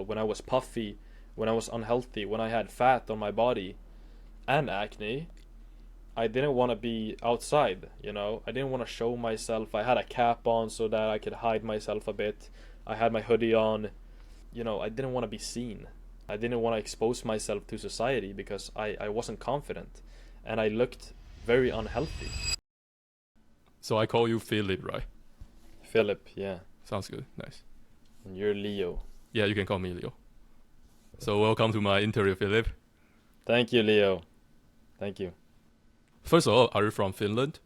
when I was puffy, when I was unhealthy, when I had fat on my body and acne, I didn't want to be outside, you know. I didn't want to show myself. I had a cap on so that I could hide myself a bit. I had my hoodie on. You know, I didn't want to be seen. I didn't want to expose myself to society because I wasn't confident and I looked very unhealthy. So I call you Philip, right? Philip, yeah. Sounds good. Nice. And you're Leo. Yeah, you can call me Leo. So welcome to my interview, Philip. Thank you, Leo. Thank you. First of all, are you from Finland?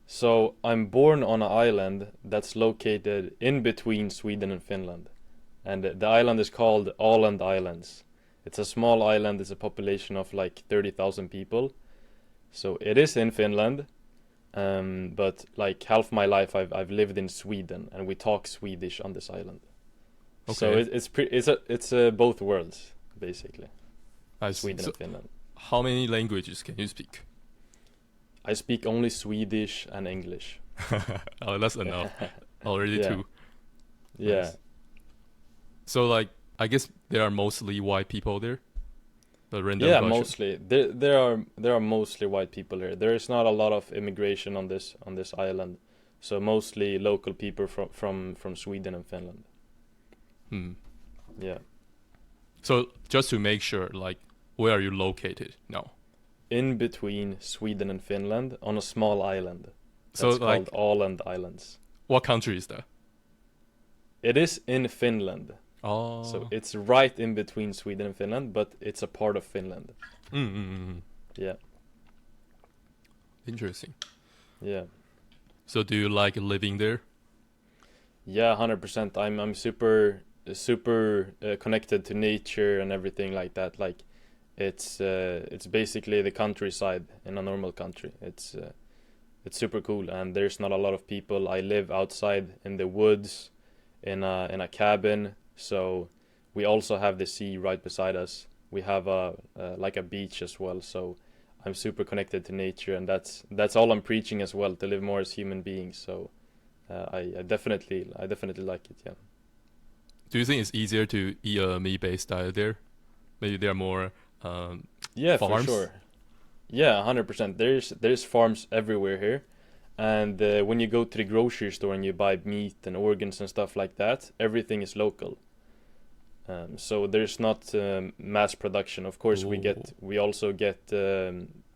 So I'm born on an island that's located in between Sweden and Finland. And the island is called Åland Islands. It's a small island. It's a population of like 30,000 people. So it is in Finland, but like half my life I've lived in Sweden, and we talk Swedish on this island. Okay. So it's both worlds basically. Sweden and Finland. How many languages can you speak? I speak only Swedish and English. Oh, that's enough. Already Yeah. two. Yeah. Nice. So like, I guess there are mostly white people there. The random Yeah, question. mostly. There are mostly white people here. There is not a lot of immigration on this island, so mostly local people from Sweden and Finland. Yeah. So just to make sure, like, where are you located now? In between Sweden and Finland on a small island. So, That's like, called Åland Islands. What country is that? It is in Finland. Oh. So it's right in between Sweden and Finland, but it's a part of Finland. Yeah. Interesting. Yeah. So do you like living there? Yeah, 100%. I'm super connected to nature and everything like that. Like it's basically the countryside in a normal country. It's super cool, and there's not a lot of people. I live outside in the woods in a cabin, so we also have the sea right beside us. We have like a beach as well, so I'm super connected to nature, and that's all I'm preaching as well, to live more as human beings. So I definitely like it. Yeah. Do you think it's easier to eat a meat-based diet there? Maybe there are more Yeah, farms? for sure. Yeah, 100%. There's farms everywhere here, and when you go to the grocery store and you buy meat and organs and stuff like that, everything is local. So there's not mass production. Of course, we also get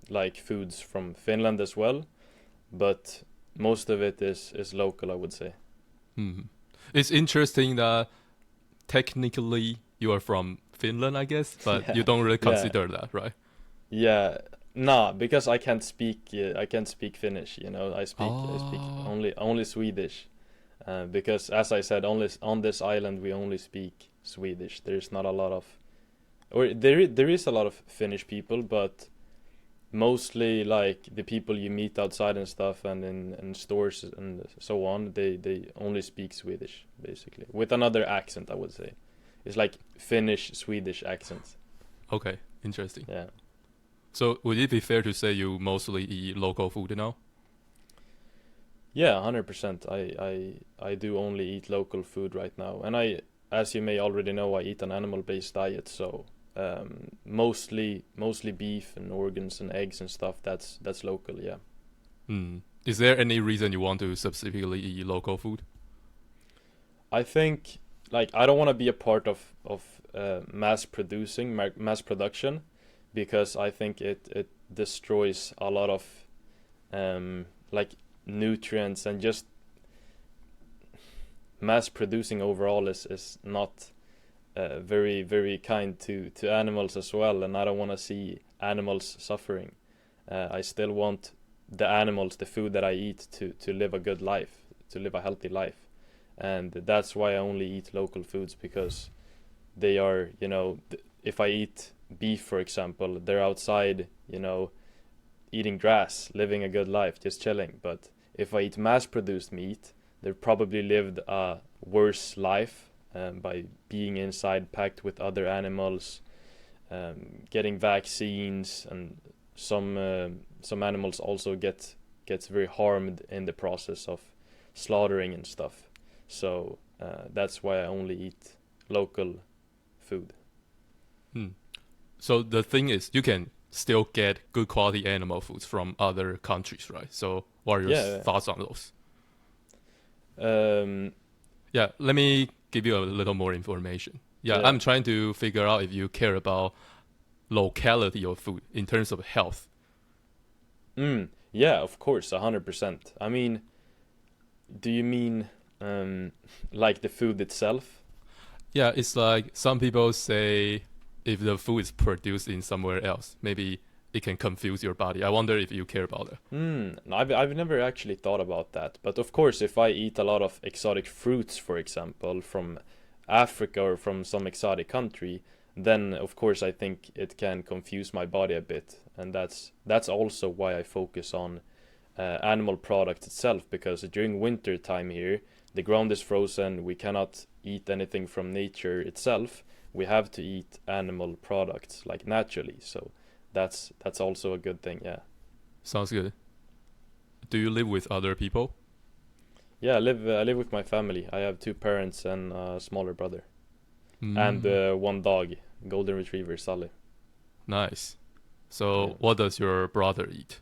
like foods from Finland as well, but most of it is local, I would say. It's interesting that technically you are from Finland, I guess, but Yeah. you don't really Yeah. consider that, right? Yeah, nah, because I can't speak Finnish. You know, I speak only Swedish, because as I said, only on this island we only speak Swedish. There's not a lot of, or there is a lot of Finnish people, but mostly like the people you meet outside and stuff, and in stores and so on, they only speak Swedish basically with another accent, I would say. It's like Finnish Swedish accents. Okay, interesting. Yeah. So would it be fair to say you mostly eat local food now? Yeah, 100%. I do only eat local food right now, and as you may already know, I eat an animal-based diet. So mostly beef and organs and eggs and stuff. That's local. Yeah. Is there any reason you want to specifically eat local food? I think like I don't want to be a part of mass production, because I think it destroys a lot of like nutrients, and just mass producing overall is not very, very kind to animals as well, and I don't want to see animals suffering. I still want the animals, the food that I eat, to live a good life, to live a healthy life, and that's why I only eat local foods, because they are, you know, if I eat beef, for example, they're outside, you know, eating grass, living a good life, just chilling. But if I eat mass-produced meat, they've probably lived a worse life by being inside, packed with other animals, getting vaccines, and some animals also gets very harmed in the process of slaughtering and stuff. So that's why I only eat food. So the thing is, you can still get good quality animal foods from other countries, right? So what are your thoughts on those? Yeah, let me give you a little more information. Yeah, I'm trying to figure out if you care about locality of food in terms of health. Yeah, of course, 100%. I mean, do you mean like the food itself? Yeah, it's like some people say if the food is produced in somewhere else, maybe it can confuse your body. I wonder if you care about that. I've never actually thought about that. But of course, if I eat a lot of exotic fruits, for example, from Africa or from some exotic country, then of course I think it can confuse my body a bit. And that's also why I focus on animal products itself, because during winter time here, the ground is frozen, we cannot eat anything from nature itself. We have to eat animal products like naturally. So that's also a good thing. Yeah. Sounds good. Do you live with other people? Yeah, I live with my family. I have 2 parents and a smaller brother, and 1 dog, golden retriever Sully. Nice. So what does your brother eat?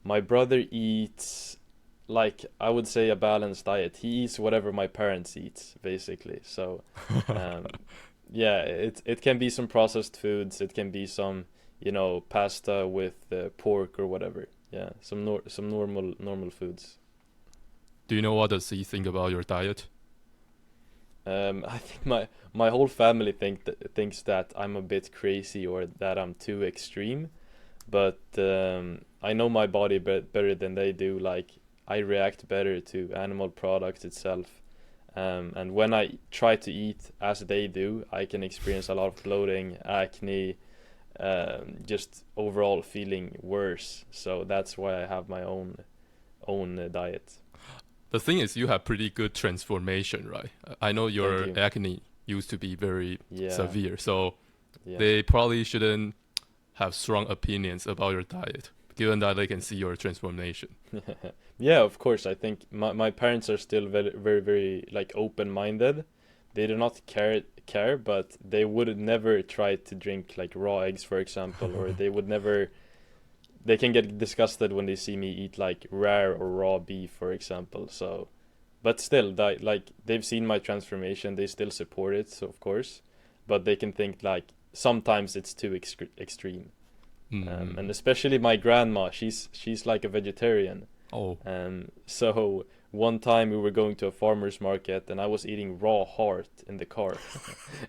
My brother eats, like, I would say, a balanced diet. He eats whatever my parents eat, basically. So yeah, it can be some processed foods, it can be some, pasta with pork or whatever. Yeah, some normal foods. Do you know what does he think about your diet? I think my whole family thinks that I'm a bit crazy or that I'm too extreme, but I know my body better than they do. Like, I react better to animal products itself, and when I try to eat as they do, I can experience a lot of bloating, acne, just overall feeling worse. So that's why I have my own diet. The thing is, you have pretty good transformation, right? I know your acne used to be very severe, so they probably shouldn't have strong opinions about your diet, given that they can see your transformation. Yeah, of course. I think my parents are still very, very, very like open-minded. They do not care, but they would never try to drink like raw eggs, for example, or they would never. They can get disgusted when they see me eat like rare or raw beef, for example. So, but still, like they've seen my transformation, they still support it, so of course. But they can think like sometimes it's too extreme, and especially my grandma, she's like a vegetarian. Oh. So one time we were going to a farmer's market and I was eating raw heart in the car,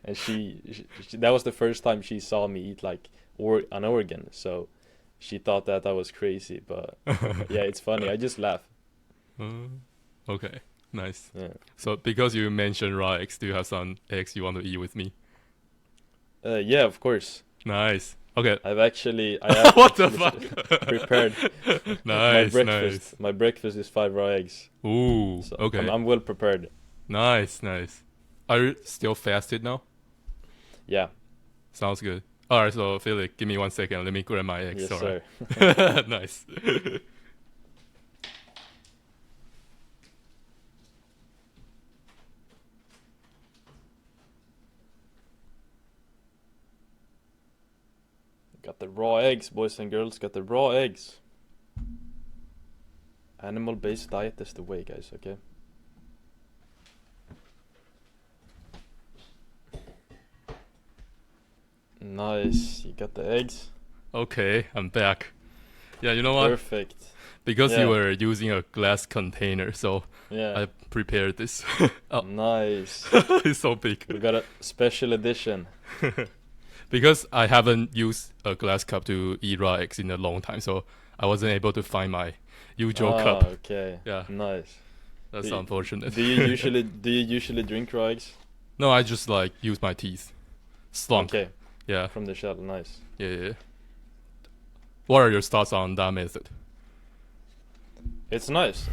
and she that was the first time she saw me eat like an organ. So. She thought that I was crazy, but yeah, it's funny. I just laugh. Okay, nice. Yeah. So because you mentioned raw eggs, do you have some eggs you want to eat with me? Yeah, of course. Nice. Okay. I have what the fuck? prepared nice, my breakfast. Nice. My breakfast is 5 raw eggs. Ooh, so okay. I'm well prepared. Nice. Are you still fasted now? Yeah. Sounds good. Alright, so Philip, give me 1 second. Let me grab my eggs. Yes, sir. Nice. Got the raw eggs, boys and girls. Got the raw eggs. Animal-based diet is the way, guys, okay? Nice. You got the eggs? Okay, I'm back. Yeah, you know what? Perfect. Because you were using a glass container, so I prepared this. Oh. Nice. It's so big. We got a special edition. Because I haven't used a glass cup to eat raw eggs in a long time, so I wasn't able to find my usual cup. Okay. Yeah. Nice. That's unfortunate. Do you usually drink raw eggs? No, I just like use my teeth. Slunk. Okay. Yeah. From the shell. Nice. Yeah. What are your thoughts on that method? It's nice.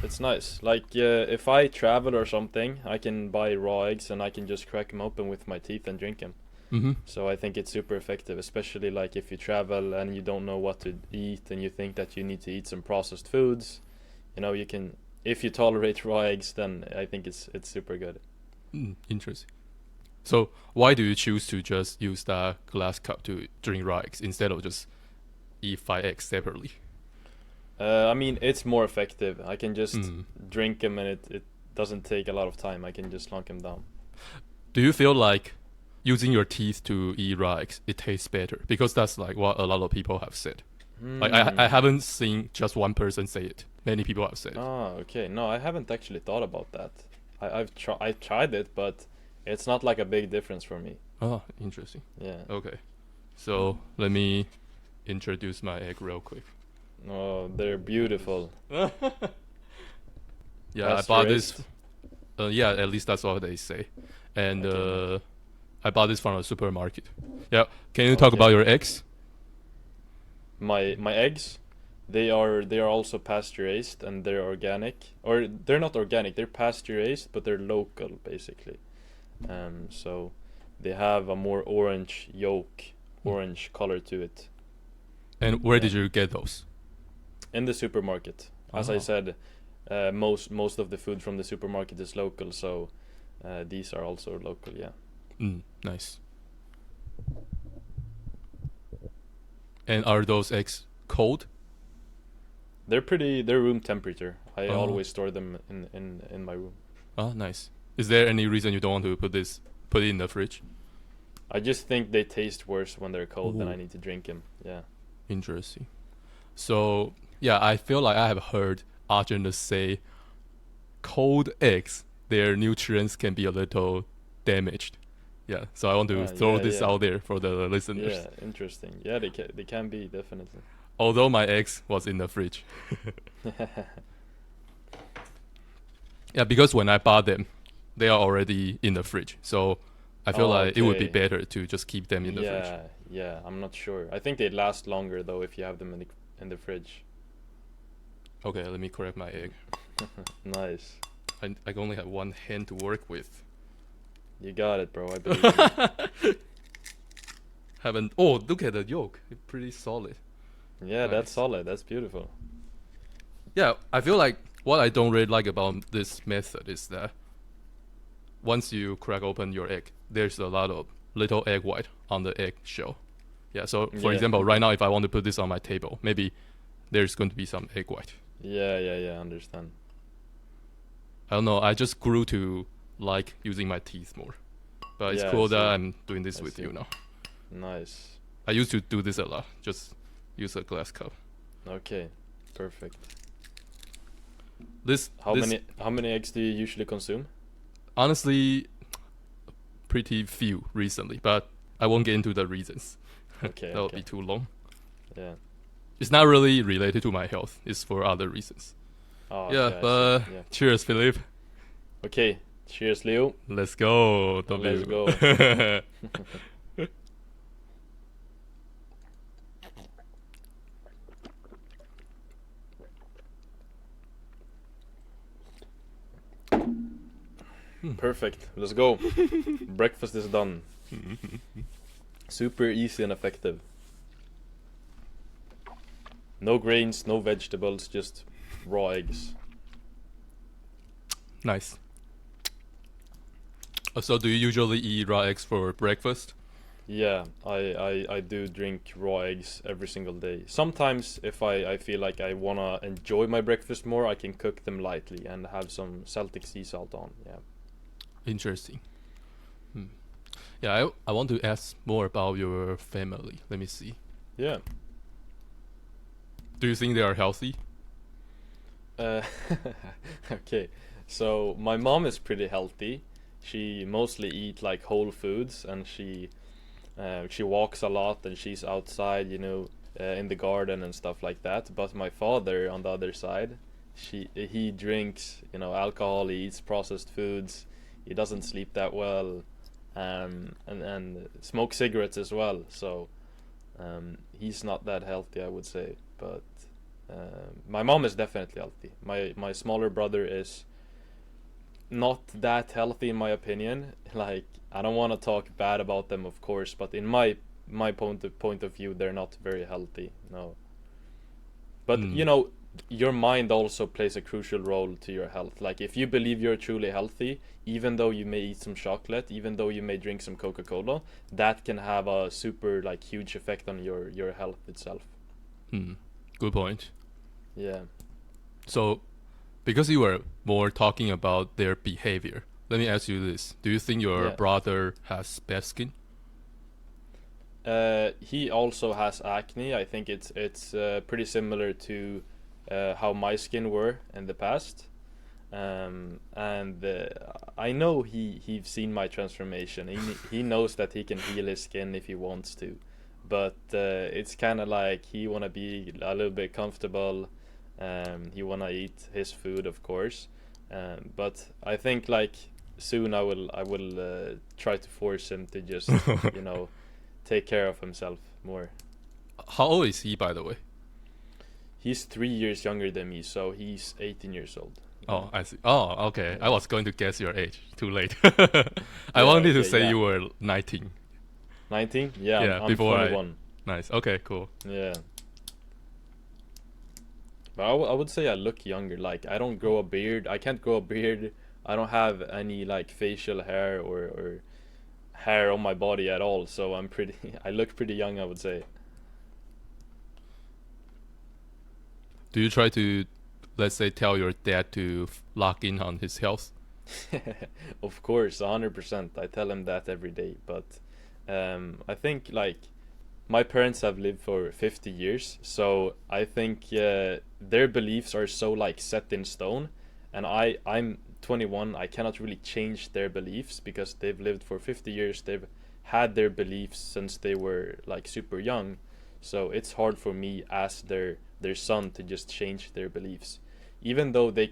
Like if I travel or something, I can buy raw eggs and I can just crack them open with my teeth and drink them. So I think it's super effective, especially like if you travel and you don't know what to eat and you think that you need to eat some processed foods. You can, if you tolerate raw eggs, then I think it's super good. Interesting. So why do you choose to just use that glass cup to drink raw eggs instead of just eat 5 eggs separately? I mean, it's more effective. I can just drink them, and it doesn't take a lot of time. I can just slunk them down. Do you feel like using your teeth to eat raw eggs, it tastes better? Because that's like what a lot of people have said. Like I haven't seen just one person say it. Many people have said it. Ah, okay. No, I haven't actually thought about that. I've tried it, but it's not like a big difference for me. Oh, interesting. Yeah. Okay. So let me introduce my egg real quick. Oh, they're beautiful. Yeah, I bought this. Yeah, at least that's what they say. And I bought this from a supermarket. Yeah. Can you talk about your eggs? My eggs, they are also pasteurized, and they're organic. Or they're not organic. They're pasteurized, but they're local basically. So they have a more orange yolk, orange color to it. And where did you get those? In the supermarket. As I said, most of the food from the supermarket is local, so these are also local. Yeah. Nice. And are those eggs cold? They're room temperature. I always store them in my room. Oh, nice. Is there any reason you don't want to put it in the fridge? I just think they taste worse when they're cold. Then I need to drink them. Yeah. Interesting. So yeah, I feel like I have heard Arjun say cold eggs, their nutrients can be a little damaged. Yeah, so I want to throw this out there for the listeners. Yeah, interesting. Yeah, they can be, definitely. Although my eggs was in the fridge. Yeah, because when I bought them, they are already in the fridge. So I feel like it would be better to just keep them in the fridge. Yeah, I'm not sure. I think they last longer though if you have them in the fridge. Okay, let me correct my egg. Nice. I only have one hand to work with. You got it, bro. I believe you. Oh, look at the yolk. It's pretty solid. Yeah, nice. That's solid. That's beautiful. Yeah, I feel like what I don't really like about this method is that once you crack open your egg, there's a lot of little egg white on the egg shell. Yeah, so for example, right now if I want to put this on my table, maybe there's going to be some egg white. Yeah, I understand. I don't know, I just grew to like using my teeth more. But it's cool that I'm doing this with you now. Nice. I used to do this a lot, just use a glass cup. Okay, perfect. How many eggs do you usually consume? Honestly, pretty few recently, but I won't get into the reasons. Okay. That would be too long. Yeah. It's not really related to my health. It's for other reasons. Oh, yeah, but cheers, Philippe. Okay, cheers, Leo. Let's go. Let's go. Perfect. Let's go. Breakfast is done. Super easy and effective. No grains, no vegetables, just raw eggs. Nice. So do you usually eat raw eggs for breakfast? Yeah, I do drink raw eggs every single day. Sometimes if I feel like I wanna enjoy my breakfast more, I can cook them lightly and have some Celtic sea salt on. Yeah. Interesting. Yeah, I want to ask more about your family. Let me see. Yeah. Do you think they are healthy? Okay, so my mom is pretty healthy. She mostly eat like whole foods, and she walks a lot, and she's outside, in the garden and stuff like that. But my father, on the other side, he drinks, alcohol. He eats processed foods. He doesn't sleep that well, and smokes cigarettes as well. So he's not that healthy, I would say. But my mom is definitely healthy. My smaller brother is not that healthy in my opinion. Like, I don't want to talk bad about them, of course, but in my point of view, they're not very healthy. No. But your mind also plays a crucial role to your health. Like if you believe you're truly healthy, even though you may eat some chocolate, even though you may drink some Coca-Cola, that can have a super like huge effect on your health itself. Good point. Yeah. So, because you were more talking about their behavior, let me ask you this: do you think your brother has bad skin? He also has acne. I think it's pretty similar to how my skin were in the past. And I know he's seen my transformation. He knows that he can heal his skin if he wants to, but it's kind of like he wanna be a little bit comfortable. He wanna eat his food, of course. But I think like soon I will try to force him to just take care of himself more. How old is he, by the way? He's 3 years younger than me, so he's 18 years old. Oh, I see. Oh, okay. Yeah. I was going to guess your age. Too late. I wanted to say you were 19. 19? Yeah, I'm 21. Nice. Okay, cool. Yeah. But I would say I look younger. Like, I don't grow a beard. I can't grow a beard. I don't have any, like, facial hair or hair on my body at all. So I look pretty young, I would say. Do you try to, let's say, tell your dad to lock in on his health? Of course, 100%. I tell him that every day. But I think like my parents have lived for 50 years, so I think their beliefs are so like set in stone, and I'm 21. I cannot really change their beliefs because they've lived for 50 years. They've had their beliefs since they were like super young, so it's hard for me as their son to just change their beliefs, even though they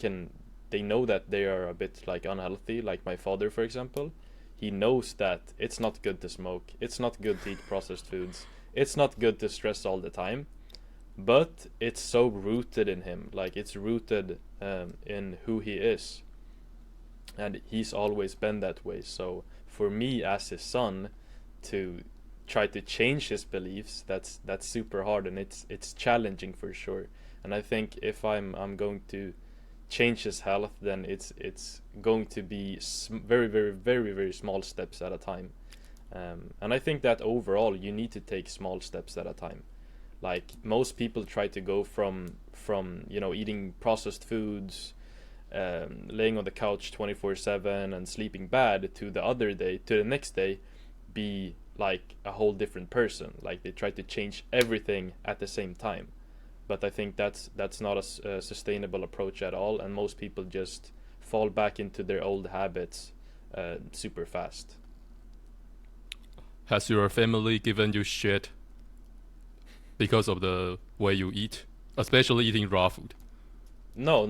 know that they are a bit like unhealthy. Like my father, for example, he knows that it's not good to smoke, it's not good to eat processed foods, it's not good to stress all the time, but it's so rooted in him, like it's rooted in who he is, and he's always been that way. So for me as his son to try to change his beliefs, that's super hard, and it's challenging for sure. And I think if I'm going to change his health, then it's going to be very very very very small steps at a time. And I think that overall you need to take small steps at a time. Like most people try to go from eating processed foods, laying on the couch 24/7 and sleeping bad, to the next day be like a whole different person. Like they try to change everything at the same time. But I think that's not a sustainable approach at all, and most people just fall back into their old habits super fast. Has your family given you shit because of the way you eat, especially eating raw food? No.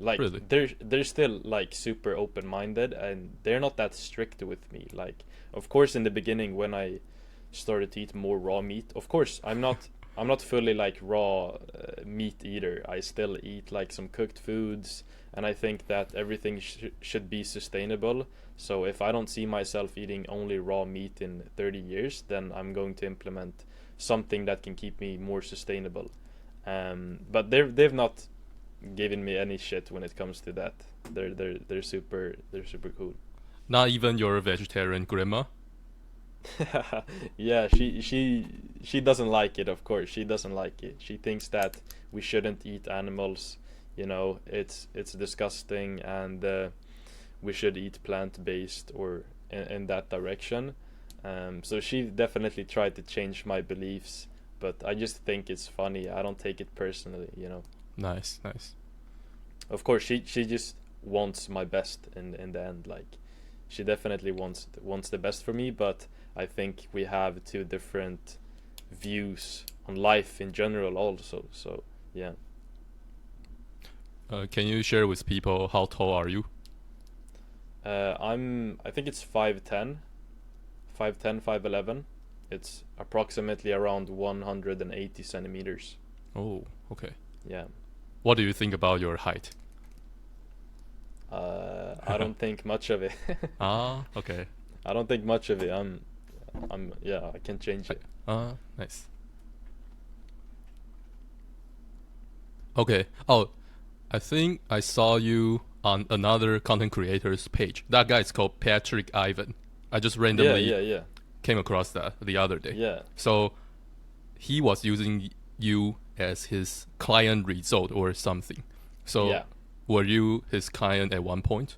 Like really? they're still like super open-minded, and they're not that strict with me. Like of course in the beginning when I started to eat more raw meat, of course I'm not fully like raw meat eater. I still eat like some cooked foods, and I think that everything should be sustainable. So if I don't see myself eating only raw meat in 30 years, then I'm going to implement something that can keep me more sustainable. But they've not given me any shit when it comes to that. They're super cool. Not even your vegetarian grandma? Yeah, she doesn't like it. Of course she doesn't like it. She thinks that we shouldn't eat animals, it's disgusting, and we should eat plant-based or in that direction. So she definitely tried to change my beliefs, but I just think it's funny. I don't take it personally. Nice. Of course she just wants my best in the end. Like she definitely wants the best for me, but I think we have two different views on life in general also. So yeah. Can you share with people how tall are you? I think it's 5'10", 5'11". It's approximately around 180 centimeters. Oh, okay. Yeah. What do you think about your height? I don't think much of it. Okay. I don't think much of it. I can change it. Nice. Okay. Oh, I think I saw you on another content creator's page. That guy is called Patrick Ivan. I just randomly came across that the other day. Yeah. So he was using you as his client result or something. So were you his client at one point?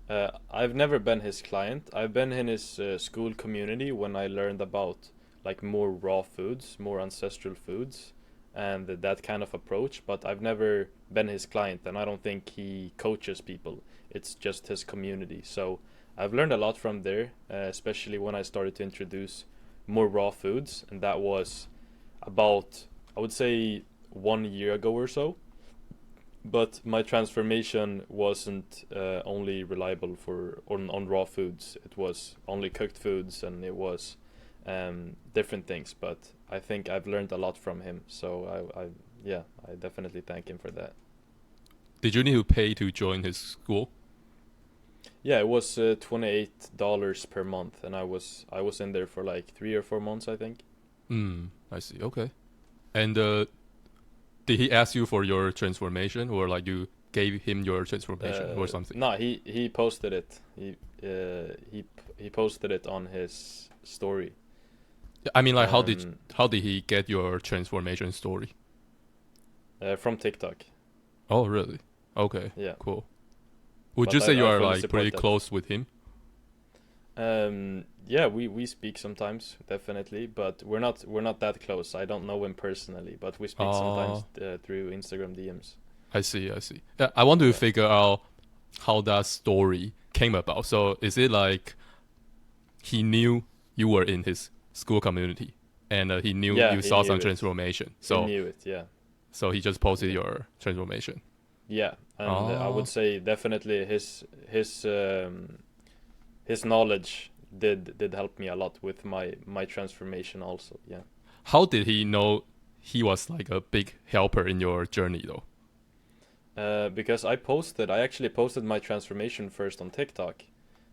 I've never been his client. I've been in his school community when I learned about like more raw foods, more ancestral foods, and that kind of approach. But I've never been his client, and I don't think he coaches people. It's just his community. So I've learned a lot from there, especially when I started to introduce more raw foods, and that was about, I would say, 1 year ago or so. But my transformation wasn't only reliable on raw foods. It was only cooked foods, and it was different things. But I think I've learned a lot from him. So I definitely thank him for that. Did you need to pay to join his school? Yeah, it was $28 per month, and I was in there for like 3 or 4 months, I think. I see. Okay. And did he ask you for your transformation, or like you gave him your transformation or something? No, he posted it. He posted it on his story. I mean, like, how did he get your transformation story? From TikTok. Oh, really? Okay. Yeah. Cool. Would you say you are like pretty close with him? Yeah, we speak sometimes, definitely, but we're not that close. I don't know him personally, but we speak sometimes through Instagram DMs. I see. Yeah, I want to figure out how that story came about. So is it like he knew you were in his school community, and he knew you saw some transformation? So he knew it, yeah. So he just posted your transformation. Yeah, and I would say definitely his knowledge did help me a lot with my transformation also. Yeah. How did he know he was like a big helper in your journey though? Because I actually posted my transformation first on TikTok,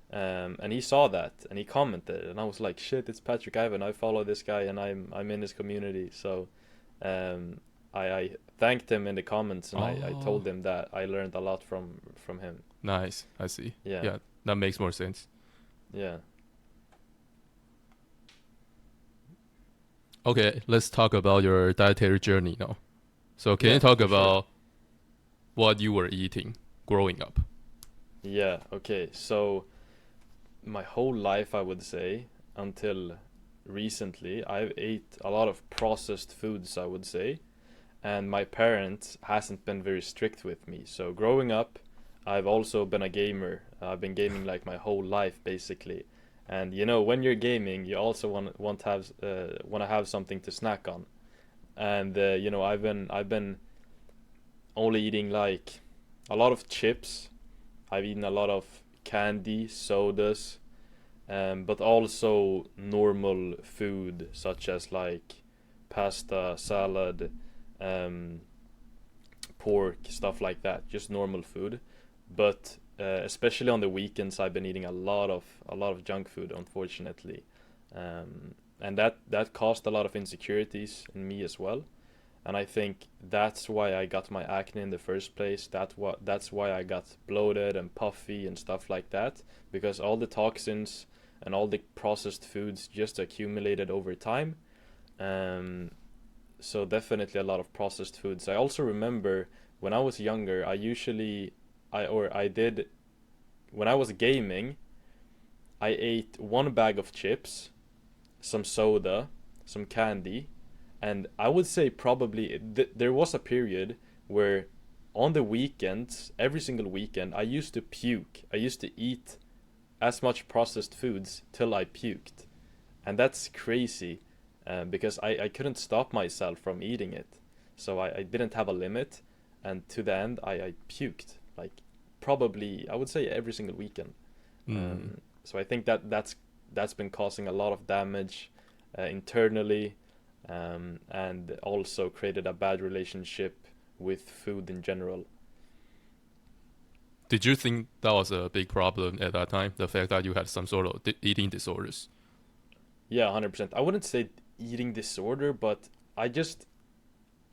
and he saw that and he commented, and I was like, shit, it's Patrick Ivan. I follow this guy, and I'm in his community. So I thanked him in the comments, and I told him that I learned a lot from him. Nice. I see. Yeah, that makes more sense. Yeah. Okay, let's talk about your dietary journey now. So can you talk about what you were eating growing up? Yeah, okay. So my whole life, I would say, until recently, I've ate a lot of processed foods, I would say. And my parents hasn't been very strict with me. So growing up, I've also been a gamer. I've been gaming like my whole life, basically. And you know, when you're gaming, you also want to have something to snack on. And you know, I've been only eating like a lot of chips. I've eaten a lot of candy, sodas, but also normal food such as like pasta, salad, pork, stuff like that. Just normal food. But especially on the weekends, I've been eating a lot of junk food, unfortunately, and that caused a lot of insecurities in me as well. And I think that's why I got my acne in the first place. That's why I got bloated and puffy and stuff like that, because all the toxins and all the processed foods just accumulated over time. So definitely a lot of processed foods. I also remember when I was younger, when I was gaming, I ate one bag of chips, some soda, some candy, and I would say probably there was a period where on the weekends, every single weekend, I used to puke. I used to eat as much processed foods till I puked. And that's crazy, because I couldn't stop myself from eating it. So I didn't have a limit, and to the end, I puked. Like, probably, I would say every single weekend. So I think that's been causing a lot of damage internally, and also created a bad relationship with food in general. Did you think that was a big problem at that time, the fact that you had some sort of eating disorders? Yeah, 100%. I wouldn't say eating disorder, but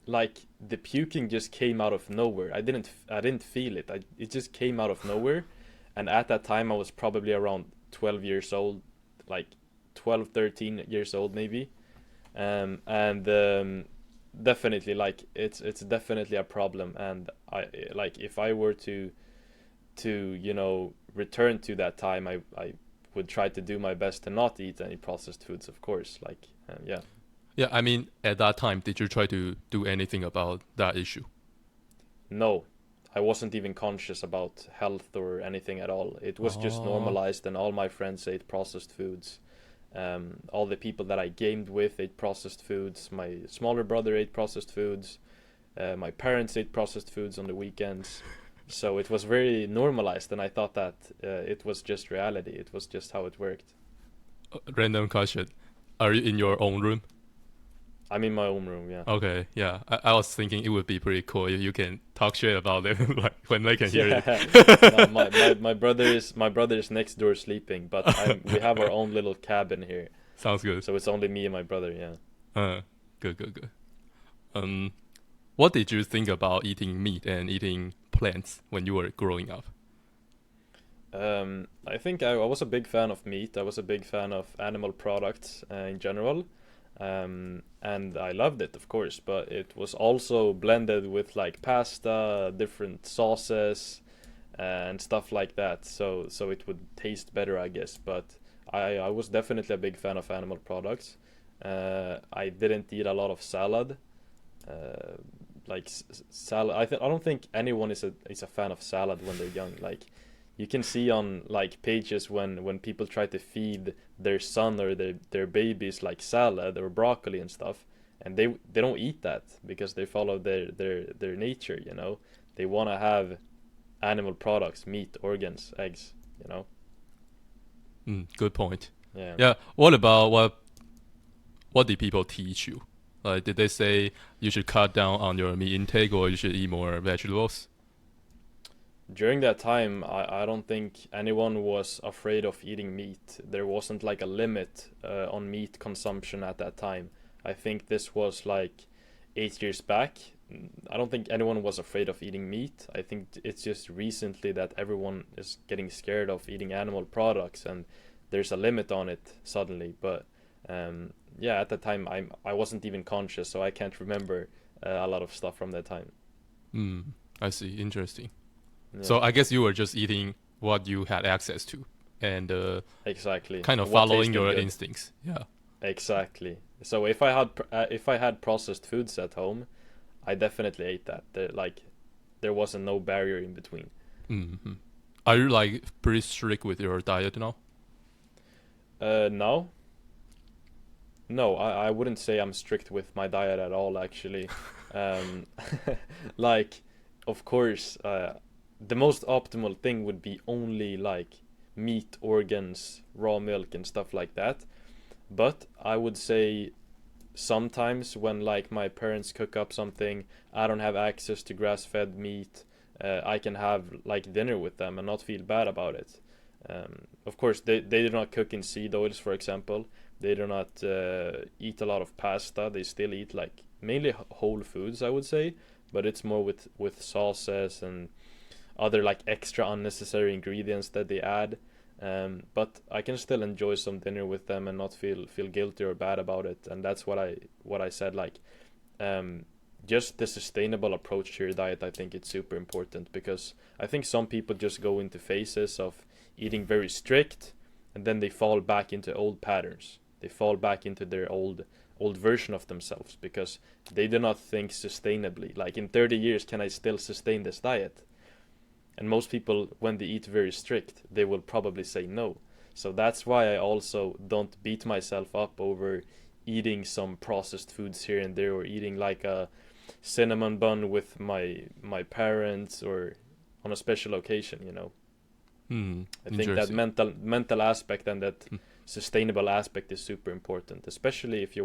like the puking just came out of nowhere. I didn't feel it. It just came out of nowhere. And at that time I was probably around 12 years old, like 12, 13 years old maybe. And definitely, like, it's definitely a problem. And I, like, if I were to you know, return to that time, I would try to do my best to not eat any processed foods, of course. Like, yeah. Yeah, I mean, at that time, did you try to do anything about that issue? No, I wasn't even conscious about health or anything at all. It was just Oh, normalized, and all my friends ate processed foods. All the people that I gamed with ate processed foods. My smaller brother ate processed foods. My parents ate processed foods on the weekends. So it was very normalized, and I thought that it was just reality. It was just how it worked. random question. Are you in your own room? I'm in my own room, yeah. Okay, yeah. I was thinking it would be pretty cool if you can talk shit about it, like when they can hear Yeah. it. No, my brother is next door sleeping, but we have our own little cabin here, Sounds good. so it's only me and my brother. Yeah. Uh, good, good, good. Um, what did you think about eating meat and eating plants when you were growing up? I think I was a big fan of meat. I was a big fan of animal products in general. And I loved it, of course, but it was also blended with like pasta, different sauces, and stuff like that. So it would taste better, I guess. But I was definitely a big fan of animal products. I didn't eat a lot of salad. Uh, like salad, I don't think anyone is a fan of salad when they're young. Like, you can see on like pages when people try to feed their son or their babies like salad or broccoli and stuff, and they don't eat that because they follow their nature, you know. They want to have animal products, meat, organs, eggs, you know. Good point. Yeah. Yeah. What about what did people teach you? Like, did they say you should cut down on your meat intake or you should eat more vegetables? During that time, I don't think anyone was afraid of eating meat. There wasn't like a limit on meat consumption at that time. I think this was like 8 years back. I don't think anyone was afraid of eating meat. I think it's just recently that everyone is getting scared of eating animal products, and there's a limit on it suddenly. But yeah, at the time I wasn't even conscious, so I can't remember a lot of stuff from that time. I see. Interesting. Yeah, So I guess you were just eating what you had access to and exactly. kind of What following tasted your good. instincts. Yeah. Exactly. So if I had processed foods at home, I definitely ate that. There wasn't no barrier in between. hmm Are you like pretty strict with your diet now? No, no, I wouldn't say I'm strict with my diet at all. Actually, um, like, of course, the most optimal thing would be only like meat, organs, raw milk, and stuff like that. But I would say sometimes when like my parents cook up something, I don't have access to grass-fed meat. I can have like dinner with them and not feel bad about it. Of course, they do not cook in seed oils, for example. They do not eat a lot of pasta. They still eat like mainly whole foods, I would say, but it's more with sauces and other like extra unnecessary ingredients that they add. But I can still enjoy some dinner with them and not feel guilty or bad about it. And that's what I said. Like, um, just the sustainable approach to your diet. I think it's super important because I think some people just go into phases of eating very strict, and then they fall back into old patterns. They fall back into their old version of themselves because they do not think sustainably. Like, in 30 years, can I still sustain this diet? And most people, when they eat very strict, they will probably say no. So that's why I also don't beat myself up over eating some processed foods here and there, or eating like a cinnamon bun with my parents, or on a special occasion, you know. I think that Interesting. mental aspect and that Hmm. sustainable aspect is super important, especially if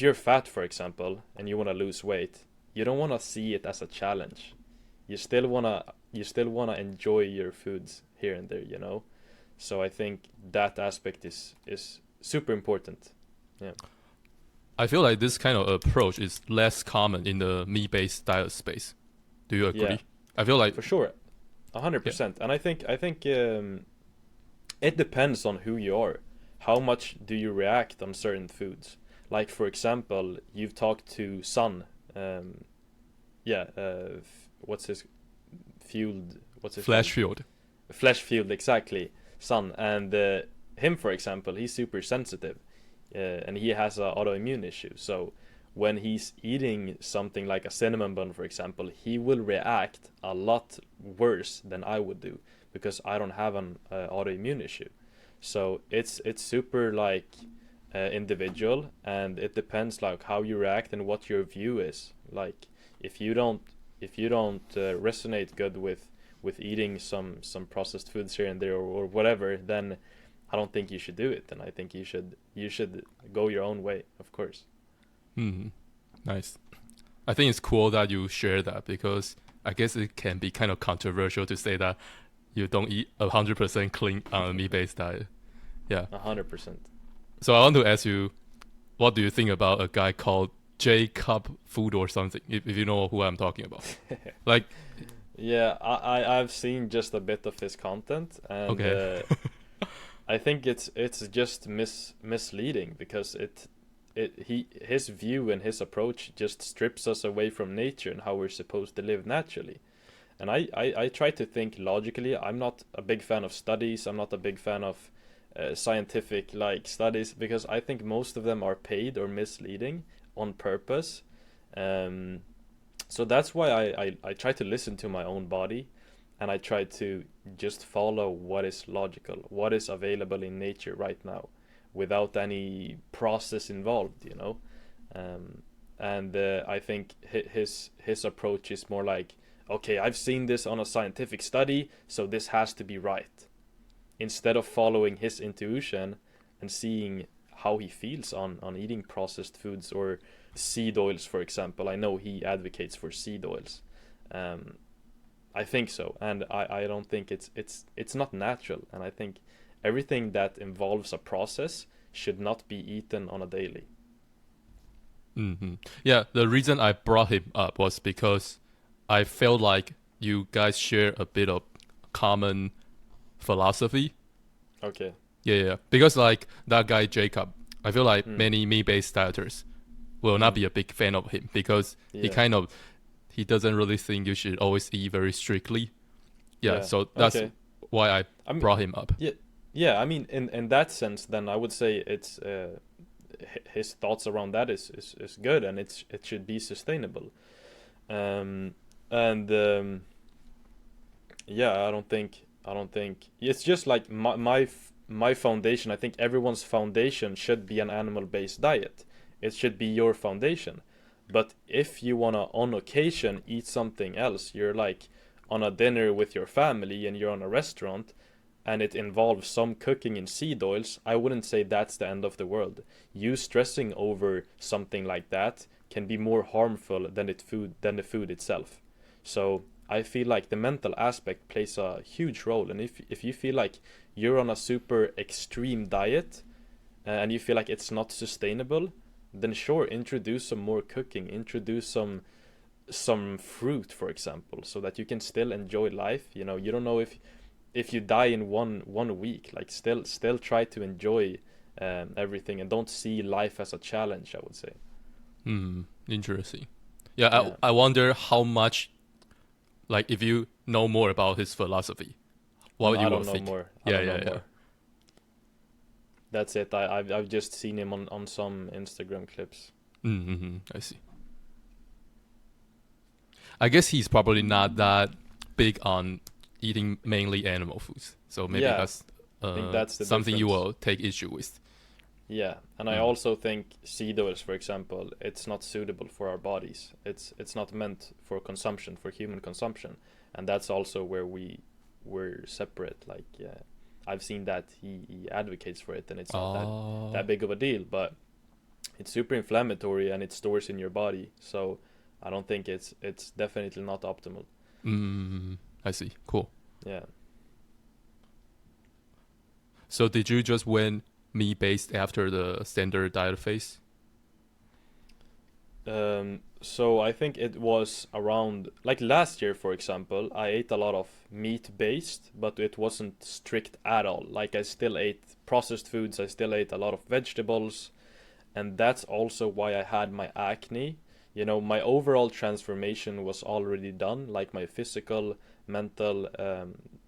you're fat, for example, and you wanna lose weight. You don't wanna see it as a challenge. You still wanna enjoy your foods here and there, you know. So I think that aspect is super important. Yeah. I feel like this kind of approach is less common in the meat-based diet space. Do you agree? Yeah, I feel like for sure, 100%. And I think it depends on who you are. How much do you react on certain foods? Like for example, you've talked to Sun. Yeah, what's his fueled? What's his flash field. Flesh fueled, exactly. Sun, and him for example, he's super sensitive, and he has an autoimmune issue. So when he's eating something like a cinnamon bun, for example, he will react a lot worse than I would do because I don't have an autoimmune issue. So it's super like individual, and it depends like how you react and what your view is. Like if you don't resonate good with eating some processed foods here and there, or whatever, then I don't think you should do it. And I think you should go your own way, of course. Hmm. Nice. I think it's cool that you share that, because I guess it can be kind of controversial to say that you don't eat 100% clean on a meat-based diet. Yeah. 100%. So I want to ask you, what do you think about a guy called Jacobfoods or something? If you know who I'm talking about, like. Yeah, I've seen just a bit of his content, and Okay. I think it's just misleading, because his view and his approach just strips us away from nature and how we're supposed to live naturally. And I try to think logically. I'm not a big fan of studies. I'm not a big fan of scientific like studies, because I think most of them are paid or misleading on purpose. So that's why I try to listen to my own body, and I try to just follow what is logical, what is available in nature right now, without any process involved, you know. And I think his approach is more like, okay, I've seen this on a scientific study, so this has to be right, instead of following his intuition and seeing how he feels on eating processed foods or seed oils, for example. I know he advocates for seed oils. I think so, and I don't think it's not natural, and I think everything that involves a process should not be eaten on a daily. Mm-hmm. Yeah, the reason I brought him up was because I felt like you guys share a bit of common philosophy. Okay. Yeah. Because like that guy Jacob, I feel like Mm. many meat-based dieters will not be a big fan of him, because Yeah. he doesn't really think you should always eat very strictly. Yeah, Yeah. so that's Okay. why I mean, brought him up. yeah. I mean, in that sense, then I would say it's his thoughts around that is good, and it should be sustainable. And yeah, I don't think it's just like my foundation. I think everyone's foundation should be an animal-based diet. It should be your foundation. But if you wanna on occasion eat something else, you're like on a dinner with your family and you're on a restaurant, and it involves some cooking in seed oils, I wouldn't say that's the end of the world. You stressing over something like that can be more harmful than the food itself. So I feel like the mental aspect plays a huge role, and if you feel like you're on a super extreme diet, and you feel like it's not sustainable, then sure, introduce some more cooking, introduce some fruit, for example, so that you can still enjoy life. You know, you don't know if you die in one week. Like still try to enjoy everything, and don't see life as a challenge, I would say. Interesting. Yeah, Yeah. I wonder how much, like, if you know more about his philosophy, what I you will don't know think. more. I Yeah, don't know yeah. more. That's it. I've just seen him on some Instagram clips. I see. I guess he's probably not that big on eating mainly animal foods, so maybe Yeah, that's I think that's the something you difference. will take issue with. Yeah, and I Mm. also think seed oils, for example, it's not suitable for our bodies. It's not meant for consumption, for human consumption, and that's also where we're separate. Like, I've seen that he advocates for it, and it's not that Oh, big of a deal, but it's super inflammatory and it stores in your body. So I don't think it's definitely not optimal. I see. Cool. Yeah. So did you just went meat based after the standard diet phase? So I think it was around like last year, for example, I ate a lot of meat based, but it wasn't strict at all. Like I still ate processed foods, I still ate a lot of vegetables, and that's also why I had my acne. You know, my overall transformation was already done, like my physical, mental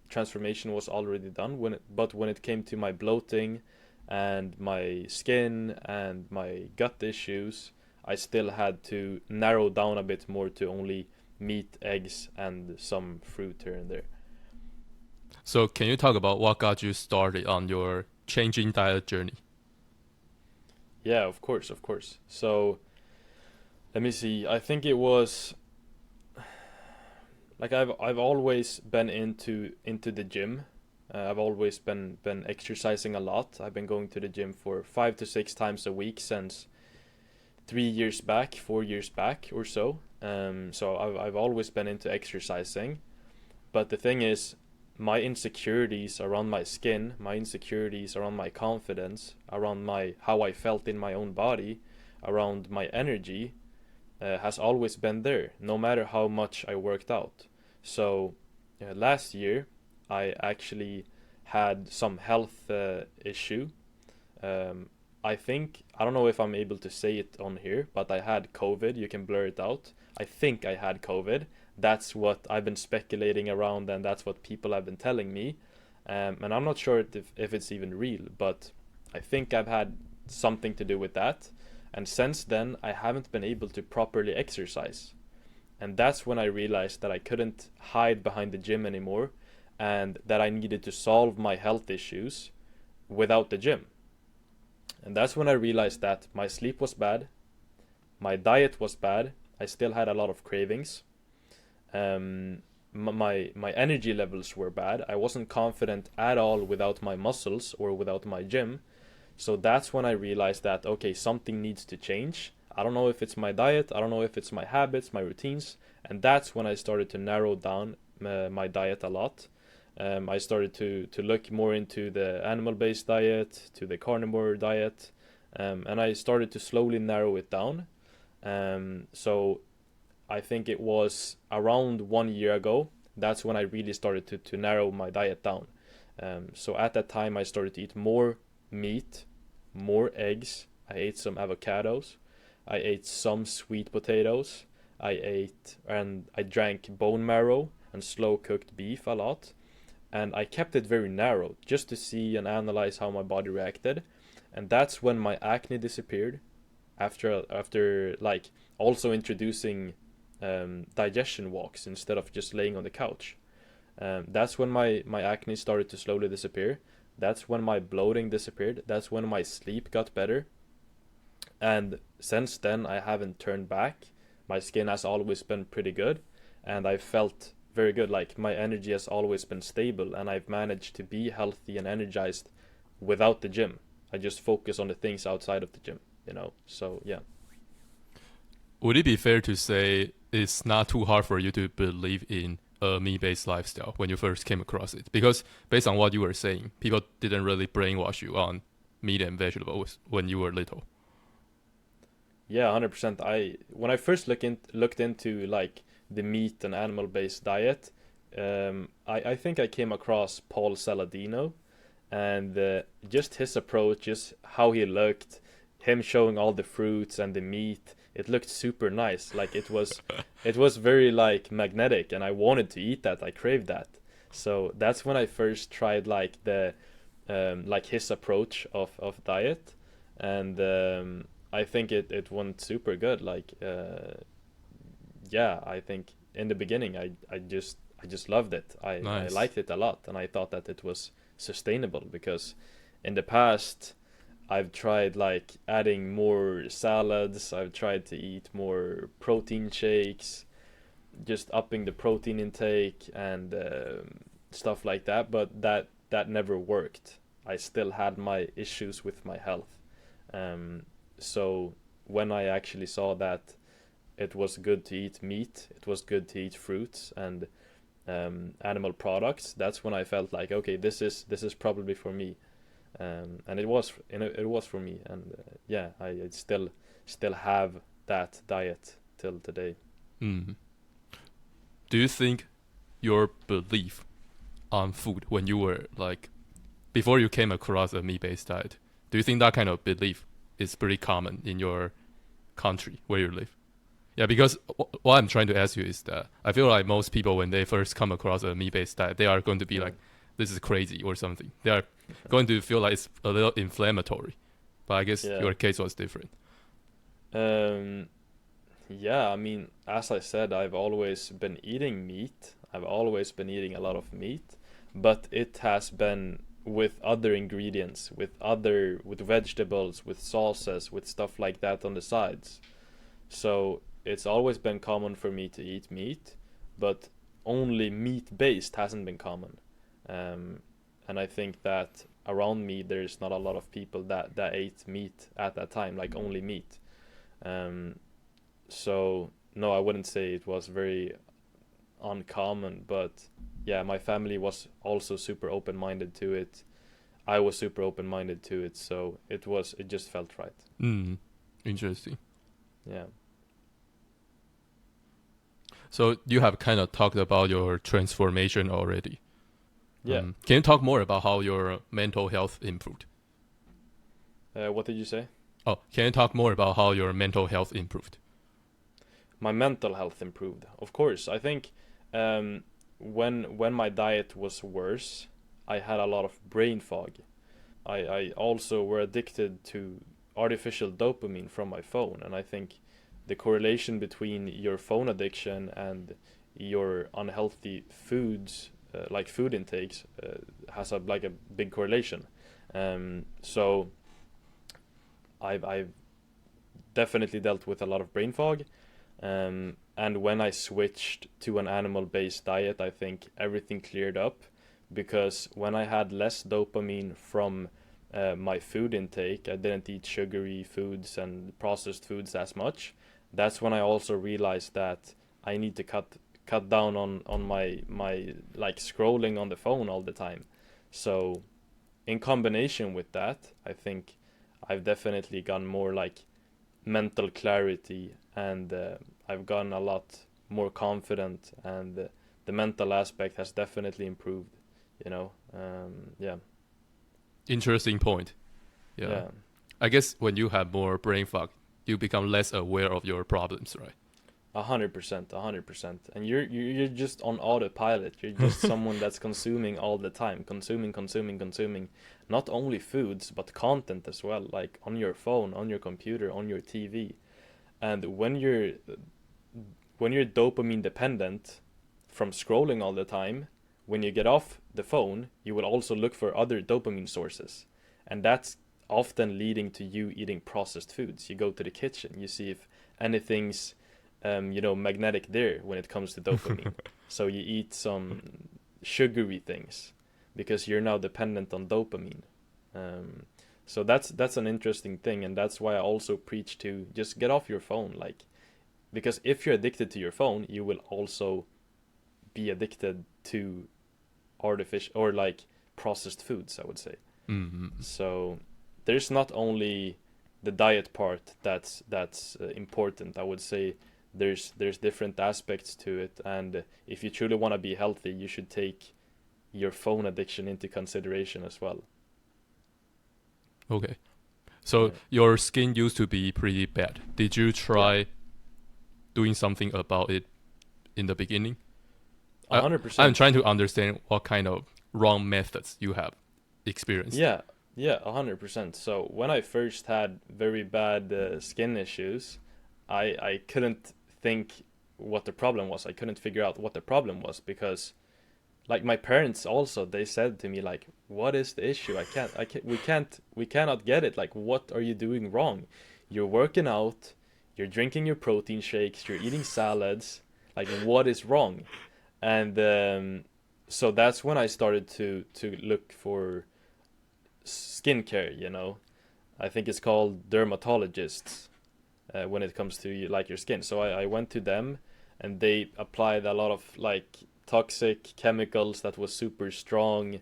transformation was already done. But when it came to my bloating and my skin and my gut issues, I still had to narrow down a bit more to only meat, eggs, and some fruit here and there. So can you talk about what got you started on your changing diet journey? Yeah, of course, of course. So let me see. I think it was like I've always been into the gym. I've always been exercising a lot. I've been going to the gym for 5 to 6 times a week since 3 years back, 4 years back or so. So I've always been into exercising. But the thing is, my insecurities around my skin, my insecurities around my confidence, around my how I felt in my own body, around my energy, has always been there, no matter how much I worked out. So last year, I actually had some health issue. I think, I don't know if I'm able to say it on here, but I had COVID. You can blur it out. I think I had COVID. That's what I've been speculating around, and that's what people have been telling me. And I'm not sure if it's even real, but I think I've had something to do with that. And since then, I haven't been able to properly exercise. And that's when I realized that I couldn't hide behind the gym anymore, and that I needed to solve my health issues without the gym. And that's when I realized that my sleep was bad, my diet was bad, I still had a lot of cravings, my energy levels were bad, I wasn't confident at all without my muscles or without my gym. So that's when I realized that, okay, something needs to change. I don't know if it's my diet, I don't know if it's my habits, my routines. And that's when I started to narrow down my diet a lot. I started to look more into the animal-based diet, to the carnivore diet, and I started to slowly narrow it down. So I think it was around 1 year ago, that's when I really started to narrow my diet down. So at that time, I started to eat more meat, more eggs. I ate some avocados. I ate some sweet potatoes. I drank bone marrow and slow cooked beef a lot. And I kept it very narrow just to see and analyze how my body reacted. And that's when my acne disappeared after like also introducing digestion walks instead of just laying on the couch. That's when my acne started to slowly disappear. That's when my bloating disappeared. That's when my sleep got better. And since then, I haven't turned back. My skin has always been pretty good. And I felt very good. Like my energy has always been stable. And I've managed to be healthy and energized without the gym. I just focus on the things outside of the gym, you know? So, yeah. Would it be fair to say it's not too hard for you to believe in a meat-based lifestyle when you first came across it? Because based on what you were saying, people didn't really brainwash you on meat and vegetables when you were little. Yeah, 100%. When I first looked into like the meat and animal-based diet, I think I came across Paul Saladino, and just his approach, just how he looked, him showing all the fruits and the meat. It looked super nice. Like it was very like magnetic, and I wanted to eat that. I craved that. So that's when I first tried like the like his approach of diet, and I think it went super good. Like yeah, I think in the beginning I just loved it. I Nice. liked it a lot, and I thought that it was sustainable because in the past I've tried like adding more salads. I've tried to eat more protein shakes, just upping the protein intake and stuff like that. But that never worked. I still had my issues with my health. Um, so when I actually saw that it was good to eat meat, it was good to eat fruits and animal products, that's when I felt like, okay, this is probably for me. And it was for me, and yeah, I still have that diet till today. Mm. Do you think your belief on food when you were like before you came across a meat-based diet, do you think that kind of belief is pretty common in your country where you live? Yeah, because what I'm trying to ask you is that I feel like most people, when they first come across a meat-based diet, they are going to be like, this is crazy or something. They are going to feel like it's a little inflammatory. But I guess your case was different. Yeah, I mean, as I said, I've always been eating meat. I've always been eating a lot of meat, but it has been with other ingredients, with vegetables, with sauces, with stuff like that on the sides. So it's always been common for me to eat meat, but only meat-based hasn't been common. And I think that around me there's not a lot of people that ate meat at that time, like only meat. So no, I wouldn't say it was very uncommon, but yeah, my family was also super open-minded to it. I was super open-minded to it, so it just felt right. Interesting. Yeah. So you have kind of talked about your transformation already. Yeah. Can you talk more about how your mental health improved? What did you say? Oh, can you talk more about how your mental health improved? My mental health improved. Of course, I think when my diet was worse, I had a lot of brain fog. I also were addicted to artificial dopamine from my phone, and I think the correlation between your phone addiction and your unhealthy foods, like food intakes, has a big correlation. So I've definitely dealt with a lot of brain fog. And when I switched to an animal-based diet, I think everything cleared up, because when I had less dopamine from my food intake, I didn't eat sugary foods and processed foods as much. That's when I also realized that I need to cut down on my like scrolling on the phone all the time. So in combination with that, I think I've definitely gotten more like mental clarity, and I've gotten a lot more confident, and the mental aspect has definitely improved, yeah. Interesting point. Yeah. I guess when you have more brain fog, you become less aware of your problems, right? 100%. And you're just on autopilot. You're just someone that's consuming all the time, consuming, not only foods but content as well, like on your phone, on your computer, on your TV. And when you're dopamine dependent from scrolling all the time, when you get off the phone, you will also look for other dopamine sources, and that's often leading to you eating processed foods. You go to the kitchen, you see if anything's magnetic there when it comes to dopamine. So you eat some sugary things because you're now dependent on dopamine. So that's an interesting thing, and that's why I also preach to just get off your phone, because if you're addicted to your phone, you will also be addicted to artificial or processed foods, I would say. So there's not only the diet part that's important. I would say there's different aspects to it, and if you truly want to be healthy, you should take your phone addiction into consideration as well. Okay. So your skin used to be pretty bad. Did you try doing something about it in the beginning? 100%. I'm trying to understand what kind of wrong methods you have experienced. Yeah, 100%. So when I first had very bad skin issues, I couldn't think what the problem was. I couldn't figure out what the problem was, because my parents also, they said to me, what is the issue? We cannot get it. What are you doing wrong? You're working out, you're drinking your protein shakes, you're eating salads. What is wrong? And so that's when I started to look for skincare. I think it's called dermatologists when it comes to your skin. So I went to them, and they applied a lot of toxic chemicals that was super strong.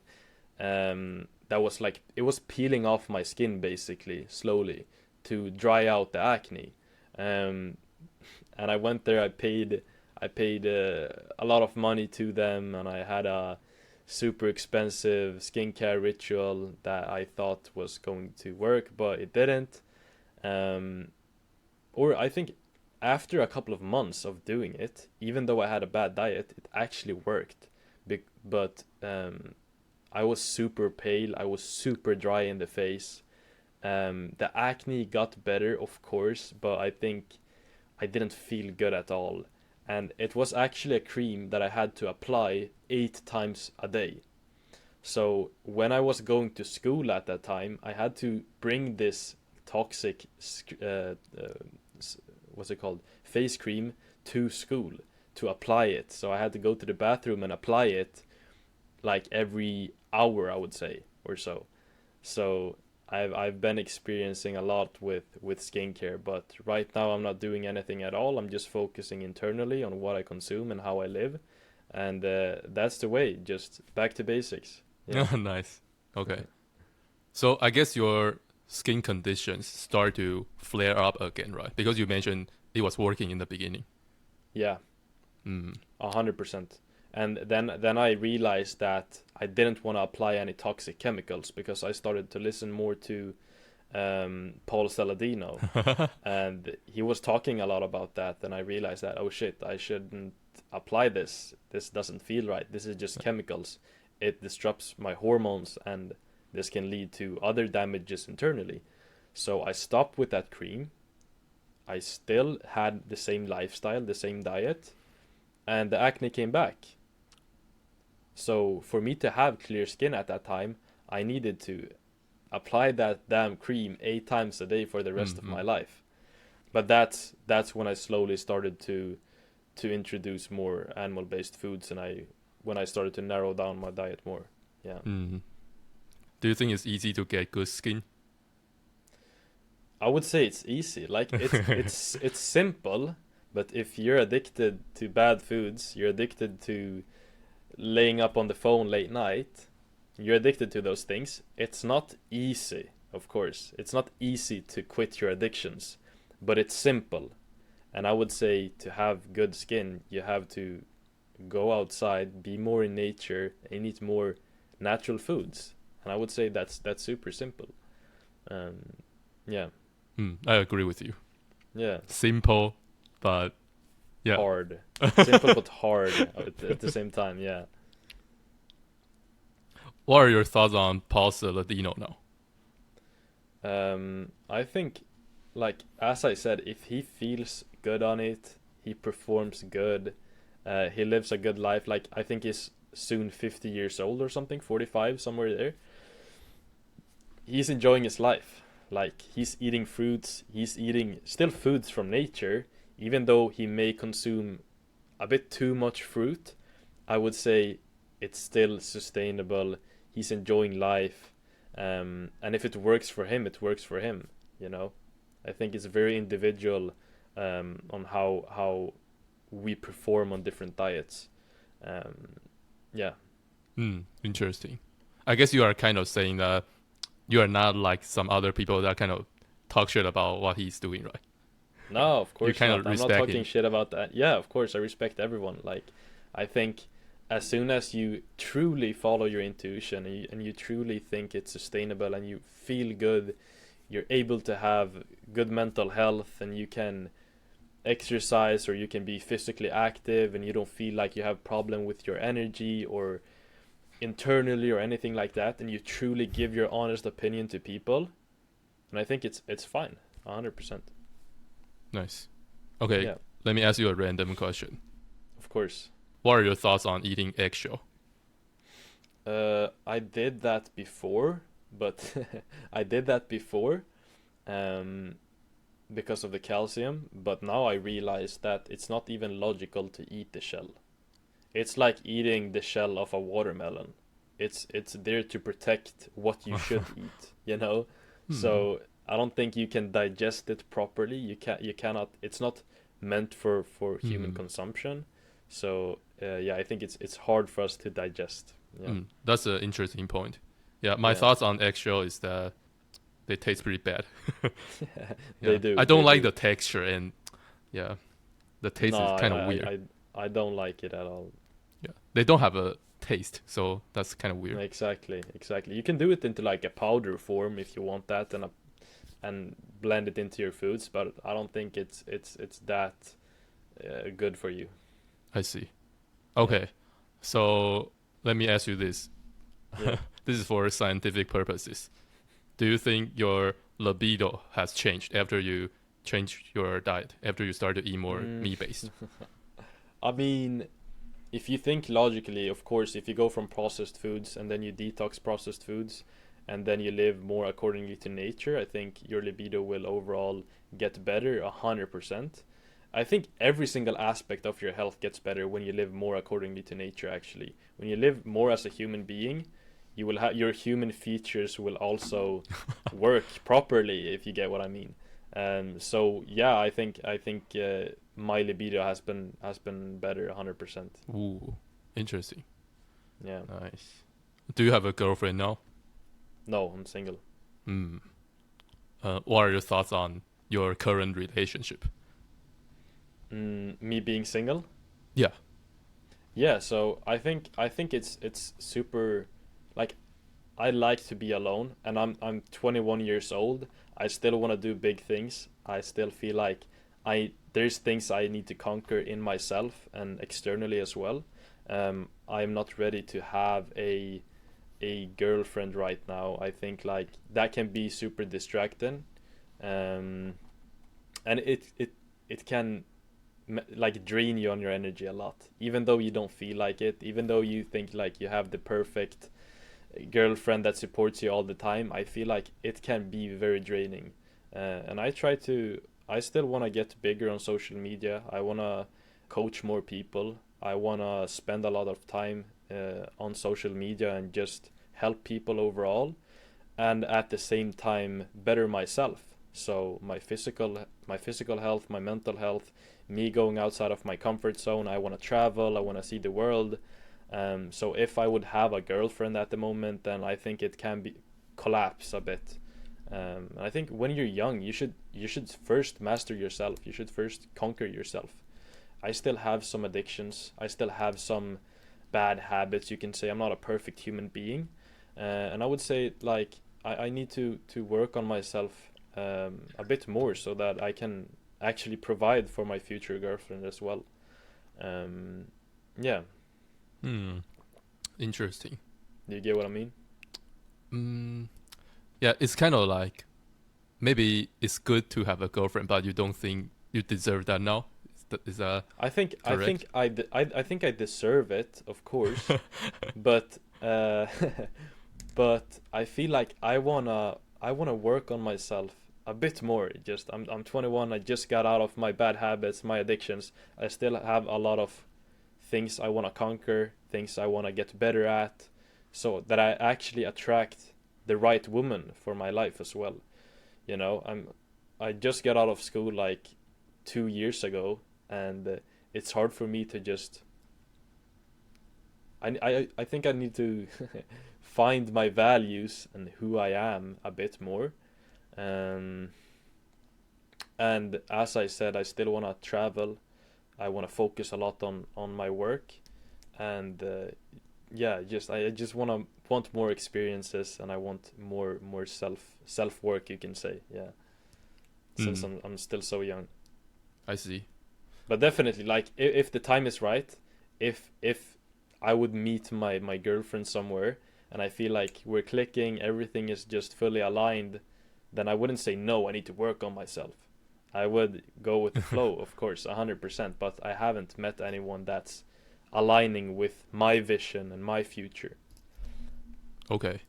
That was it was peeling off my skin basically slowly to dry out the acne. And I went there. I paid a lot of money to them, and I had a super expensive skincare ritual that I thought was going to work, but it didn't. Or I think after a couple of months of doing it, even though I had a bad diet, it actually worked. But I was super pale. I was super dry in the face. The acne got better, of course, but I think I didn't feel good at all. And it was actually a cream that I had to apply 8 times a day. So when I was going to school at that time, I had to bring this toxic, what's it called, face cream to school to apply it. So I had to go to the bathroom and apply it like every hour, I would say, or so. So I've been experiencing a lot with skincare, but right now I'm not doing anything at all. I'm just focusing internally on what I consume and how I live, and that's the way. Just back to basics. Yeah. Nice. Okay. So I guess your skin conditions start to flare up again, right? Because you mentioned it was working in the beginning. Yeah. 100%. And then I realized that I didn't want to apply any toxic chemicals, because I started to listen more to Paul Saladino, and he was talking a lot about that. And I realized that, oh shit, I shouldn't apply this. This doesn't feel right. This is just chemicals. It disrupts my hormones, and this can lead to other damages internally. So I stopped with that cream. I still had the same lifestyle, the same diet, and the acne came back. So for me to have clear skin at that time, I needed to apply that damn cream 8 times a day for the rest of my life. But that's when I slowly started to introduce more animal-based foods, and when I started to narrow down my diet more. Yeah. Do you think it's easy to get good skin? I would say it's easy. Like it's simple, but if you're addicted to bad foods, you're addicted to laying up on the phone late night, you're addicted to those things. It's not easy, of course. It's not easy to quit your addictions, but it's simple. And I would say to have good skin, you have to go outside, be more in nature, and eat more natural foods. And I would say that's super simple. Yeah. I agree with you. Yeah. Simple, but yeah. Hard. Simple but hard at the same time, yeah. What are your thoughts on Paul Saladino now? I think, like, as I said, if he feels good on it, he performs good, he lives a good life. Like, I think he's soon 50 years old or something, 45, somewhere there. He's enjoying his life. Like, he's eating fruits, he's eating still foods from nature, even though he may consume a bit too much fruit. I would say it's still sustainable. He's enjoying life, and if it works for him, it works for him. You know, I think it's very individual on how we perform on different diets. Yeah. Interesting. I guess you are kind of saying that you are not like some other people that kind of talk shit about what he's doing, right? No, of course not. I'm not talking him. shit about that. Yeah, of course, I respect everyone. Like, I think as soon as you truly follow your intuition and you truly think it's sustainable and you feel good, you're able to have good mental health, and you can exercise, or you can be physically active, and you don't feel like you have problem with your energy or internally or anything like that, and you truly give your honest opinion to people, and I think it's fine, 100%. Nice. Okay, yeah. Let me ask you a random question. Of course. What are your thoughts on eating eggshell? I did that before, but I did that before because of the calcium, but now I realize that it's not even logical to eat the shell. It's like eating the shell of a watermelon. It's there to protect what you should eat, you know? So I don't think you can digest it properly. You cannot. It's not meant for human consumption. So yeah, I think it's hard for us to digest. Yeah. That's an interesting point. Yeah, my thoughts on eggshell is that they taste pretty bad. They do. I don't like the texture, and the taste is kind of weird. I don't like it at all. Yeah, they don't have a taste, so that's kind of weird. Exactly. You can do it into like a powder form if you want that, and blend it into your foods, but I don't think it's that good for you. I see. Okay, so let me ask you this. Yeah. This is for scientific purposes. Do you think your libido has changed after you changed your diet, after you started to eat more meat-based? I mean, if you think logically, of course, if you go from processed foods and then you detox processed foods and then you live more accordingly to nature, I think your libido will overall get better 100%. I think every single aspect of your health gets better when you live more accordingly to nature, actually. When you live more as a human being, you will have your human features will also work properly, if you get what I mean. So yeah, I think my libido has been better 100%. Ooh, interesting. Yeah. Nice. Do you have a girlfriend now? No, I'm single. What are your thoughts on your current relationship? Me being single? Yeah. Yeah, so I think it's super, like, I like to be alone, and I'm 21 years old. I still want to do big things. I still feel like there's things I need to conquer in myself and externally as well. I'm not ready to have a girlfriend right now. I think like that can be super distracting, and it can like drain you on your energy a lot, even though you don't feel like it, even though you think like you have the perfect girlfriend that supports you all the time. I feel like it can be very draining, and I still want to get bigger on social media. I want to coach more people. I want to spend a lot of time on social media and just help people overall, and at the same time better myself. So my physical health, my mental health, me going outside of my comfort zone. I want to travel, I want to see the world. So if I would have a girlfriend at the moment, then I think it can be collapse a bit. I think when you're young, you should first master yourself. You should first conquer yourself. I still have some addictions. I still have some bad habits. You can say I'm not a perfect human being, and I would say like I need to work on myself a bit more so that I can actually provide for my future girlfriend as well. Yeah. Interesting. Do you get what I mean? Yeah, it's kind of like maybe it's good to have a girlfriend, but you don't think you deserve that now. Is that I think correct? I think I deserve it, of course, but but I feel like I wanna work on myself a bit more. Just I'm 21. I just got out of my bad habits, my addictions. I still have a lot of things I want to conquer, things I want to get better at, so that I actually attract the right woman for my life as well. You know, I just got out of school like 2 years ago, and it's hard for me to just. I think I need to find my values and who I am a bit more. And as I said, I still want to travel. I want to focus a lot on my work, and I just want more experiences, and I want more self work, you can say. Yeah, since I'm still so young. I see. But definitely, like if the time is right, if I would meet my girlfriend somewhere and I feel like we're clicking, everything is just fully aligned, then I wouldn't say no, I need to work on myself. I would go with the flow, of course, 100%, but I haven't met anyone that's aligning with my vision and my future. Okay.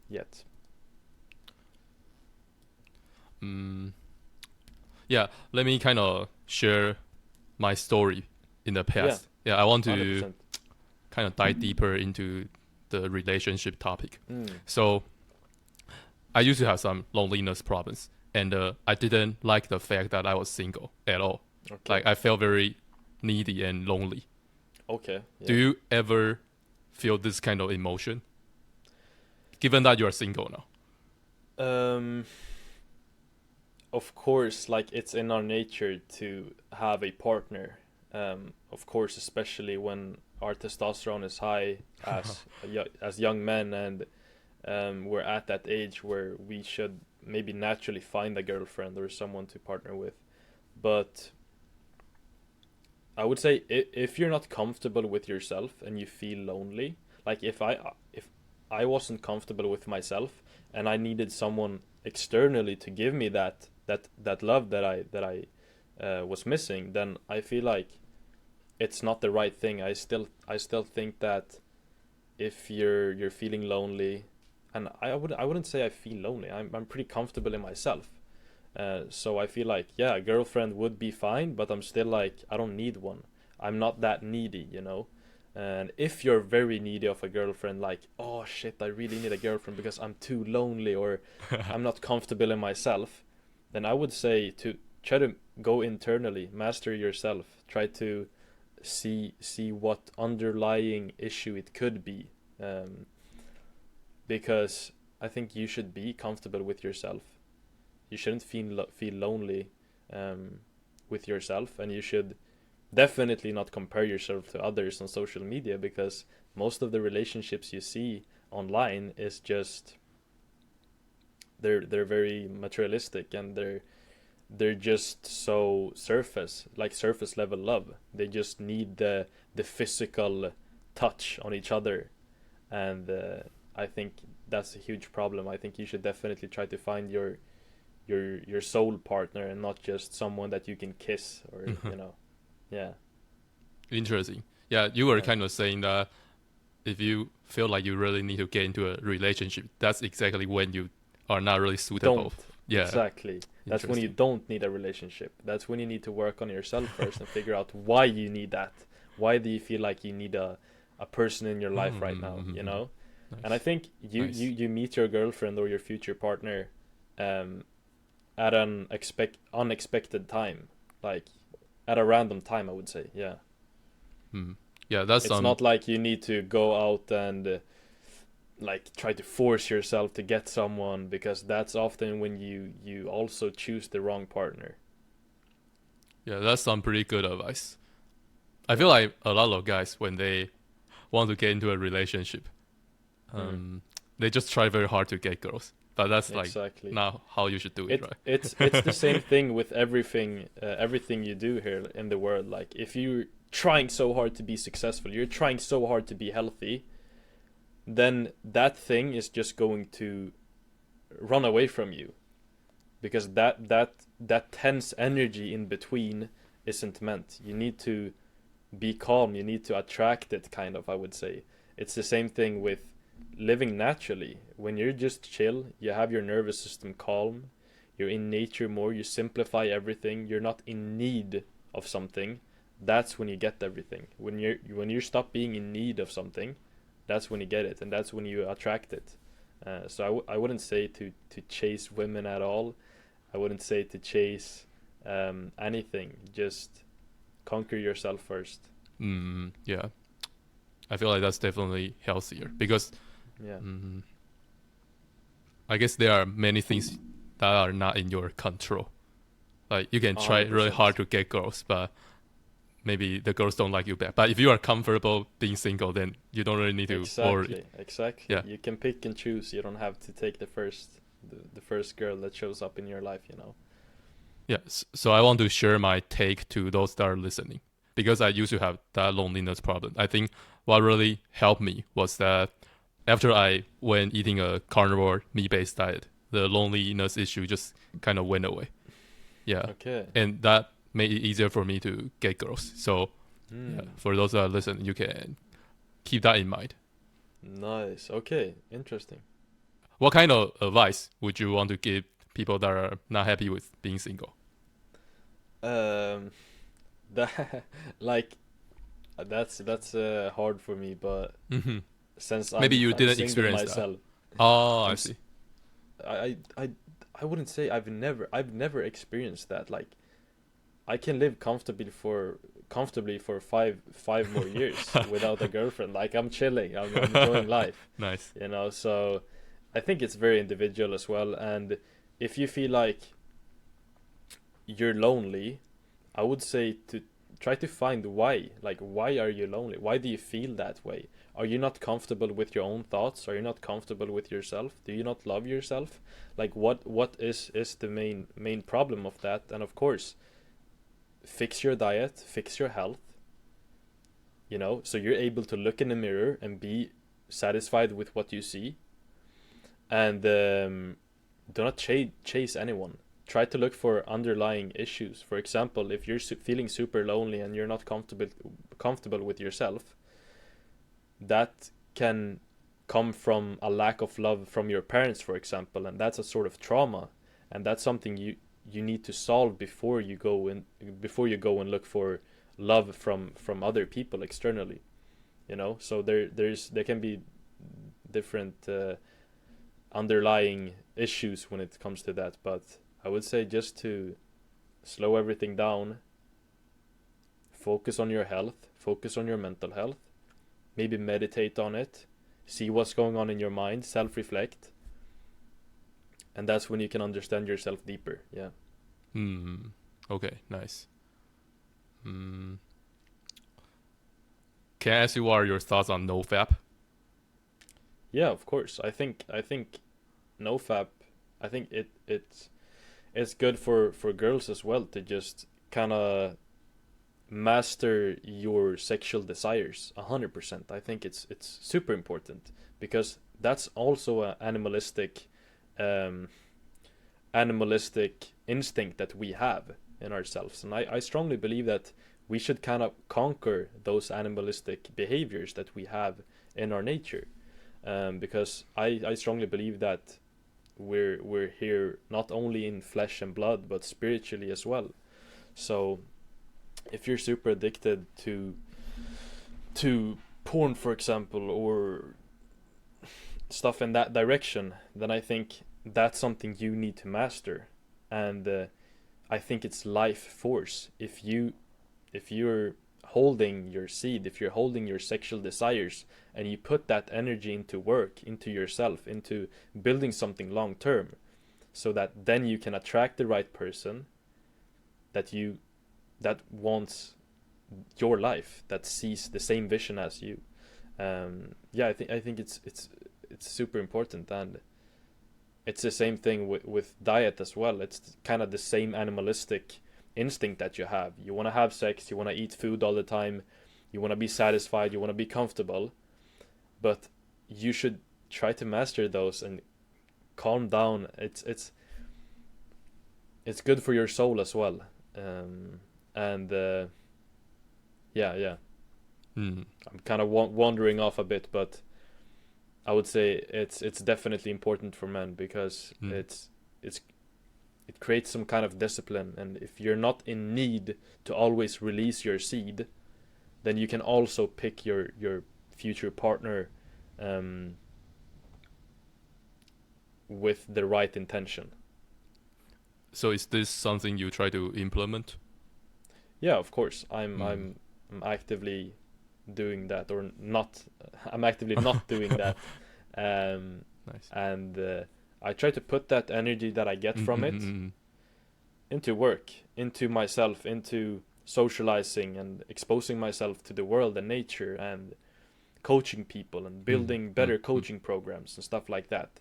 Yet. Yeah, let me kind of share my story in the past. Yeah, I want to 100%. Kind of dive deeper into the relationship topic. So I used to have some loneliness problems, and I didn't like the fact that I was single at all. Okay. Like I felt very needy and lonely. Okay. Yeah. Do you ever feel this kind of emotion, given that you are single now? Um, of course, like it's in our nature to have a partner. Of course, especially when our testosterone is high as young men, and we're at that age where we should maybe naturally find a girlfriend or someone to partner with. But I would say if you're not comfortable with yourself and you feel lonely, like if I wasn't comfortable with myself and I needed someone externally to give me that love that I was missing, then I feel like it's not the right thing. I still think that if you're feeling lonely, and I wouldn't say I feel lonely. I'm pretty comfortable in myself. So I feel like, yeah, a girlfriend would be fine, but I'm still like, I don't need one. I'm not that needy, you know? And if you're very needy of a girlfriend, like, oh shit, I really need a girlfriend because I'm too lonely or I'm not comfortable in myself, then I would say to try to go internally, master yourself, try to see what underlying issue it could be. Because I think you should be comfortable with yourself. You shouldn't feel lonely with yourself, and you should definitely not compare yourself to others on social media, because most of the relationships you see online is just they're very materialistic, and they're just so surface level love. They just need the physical touch on each other, and I think that's a huge problem. I think you should definitely try to find your soul partner and not just someone that you can kiss or yeah. Interesting. Yeah, you were kind of saying that if you feel like you really need to get into a relationship, that's exactly when you are not really suitable. Don't. Yeah, exactly. That's when you don't need a relationship. That's when you need to work on yourself first and figure out why you need that. Why do you feel like you need a person in your life right now, you know? Nice. And I think you meet your girlfriend or your future partner at an unexpected time, like at a random time, I would say. Yeah. Yeah, that's it's not like you need to go out and like try to force yourself to get someone, because that's often when you also choose the wrong partner. Yeah, that's some pretty good advice. I feel like a lot of guys, when they want to get into a relationship, they just try very hard to get girls. But that's like not how you should do it, right? It's the same thing with everything you do here in the world. Like if you're trying so hard to be successful, you're trying so hard to be healthy, then that thing is just going to run away from you, because that tense energy in between isn't meant. You need to be calm. You need to attract it, kind of, I would say. It's the same thing with living naturally. When you're just chill, you have your nervous system calm, you're in nature more, you simplify everything, you're not in need of something, that's when you get everything. When you stop being in need of something, that's when you get it, and that's when you attract it. So I wouldn't say to chase women at all. I wouldn't say to chase anything. Just conquer yourself first. Yeah, I feel like that's definitely healthier, because I guess there are many things that are not in your control. Like you can try 100%. Really hard to get girls, but maybe the girls don't like you back. But if you are comfortable being single, then you don't really need to worry. Exactly. Yeah. You can pick and choose. You don't have to take the first girl that shows up in your life, you know. Yeah. So I want to share my take to those that are listening, because I used to have that loneliness problem. I think what really helped me was that after I went eating a carnivore meat-based diet, the loneliness issue just kind of went away. Yeah. Okay. And that made it easier for me to get girls. So yeah, for those that are listening, you can keep that in mind. Nice. Okay. Interesting. What kind of advice would you want to give people that are not happy with being single? That's hard for me, but since maybe you didn't experience myself, that. Oh, I see. I wouldn't say I've never experienced that. Like, I can live comfortably for 5 more years without a girlfriend. Like, I'm chilling. I'm enjoying life. Nice. You know, so I think it's very individual as well. And if you feel like you're lonely, I would say to try to find why. Like, why are you lonely? Why do you feel that way? Are you not comfortable with your own thoughts? Are you not comfortable with yourself? Do you not love yourself? Like, what is the main problem of that? And of course, fix your diet, fix your health. You know, so you're able to look in the mirror and be satisfied with what you see. And do not chase anyone. Try to look for underlying issues. For example, if you're feeling super lonely and you're not comfortable with yourself, that can come from a lack of love from your parents, for example, and that's a sort of trauma, and that's something you need to solve before you go and look for love from other people externally. You know, so there can be different underlying issues when it comes to that, but I would say just to slow everything down, focus on your health, focus on your mental health, maybe meditate on it, see what's going on in your mind, self-reflect, and that's when you can understand yourself deeper. Yeah. Okay, nice. Can I ask you what are your thoughts on NoFap? Yeah, of course. I think NoFap, I think it's good for girls as well to just kind of master your sexual desires 100%. I think it's super important because that's also an animalistic instinct that we have in ourselves, and I strongly believe that we should kind of conquer those animalistic behaviors that we have in our nature, because I strongly believe that we're here not only in flesh and blood but spiritually as well. So if you're super addicted to porn, for example, or stuff in that direction, then I think that's something you need to master. And I think it's life force. If you're holding your seed, if you're holding your sexual desires, and you put that energy into work, into yourself, into building something long term, so that then you can attract the right person that wants your life, that sees the same vision as you. Yeah, I think it's super important, and it's the same thing with diet as well. It's kind of the same animalistic instinct that you have. You want to have sex, you want to eat food all the time, you want to be satisfied, you want to be comfortable, but you should try to master those and calm down. It's good for your soul as well. Yeah. I'm kind of wandering off a bit, but I would say it's definitely important for men because it creates some kind of discipline, and if you're not in need to always release your seed, then you can also pick your future partner with the right intention. So is this something you try to implement? Yeah, of course. I'm actively doing that, or not. I'm actively not doing that. Nice. And I try to put that energy that I get from it into work, into myself, into socializing and exposing myself to the world and nature, and coaching people and building better coaching programs and stuff like that,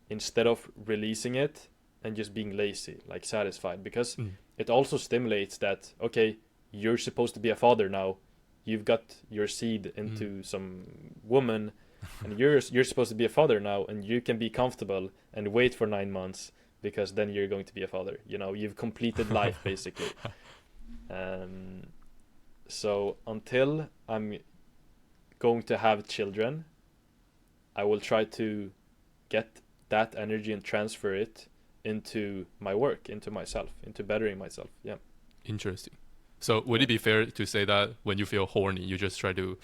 instead of releasing it and just being lazy, like satisfied, because it also stimulates that, okay, you're supposed to be a father now, you've got your seed into some woman, and you're supposed to be a father now, and you can be comfortable and wait for 9 months, because then you're going to be a father. You know, you've completed life basically. So until I'm going to have children, I will try to get that energy and transfer it into my work, into myself, into bettering myself. Yeah. Interesting. So would it be fair to say that when you feel horny, you just try to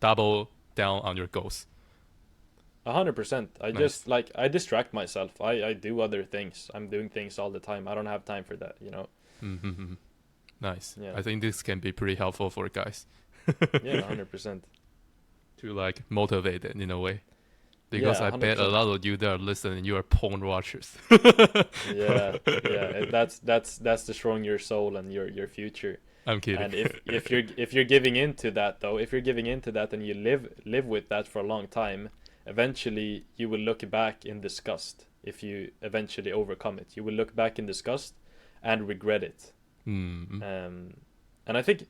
double down on your goals? 100%. I just I distract myself. I do other things. I'm doing things all the time. I don't have time for that, you know. Nice. Yeah. I think this can be pretty helpful for guys. Yeah, 100%. To like motivate it in a way. Because Yeah, I bet a 100%. lot of you that are listening, you are porn watchers. Yeah, yeah. That's destroying your soul and your future. I'm kidding. And if you're giving into that though, if you're giving into that and you live with that for a long time, eventually you will look back in disgust. If you eventually overcome it, you will look back in disgust and regret it. Mm. And I think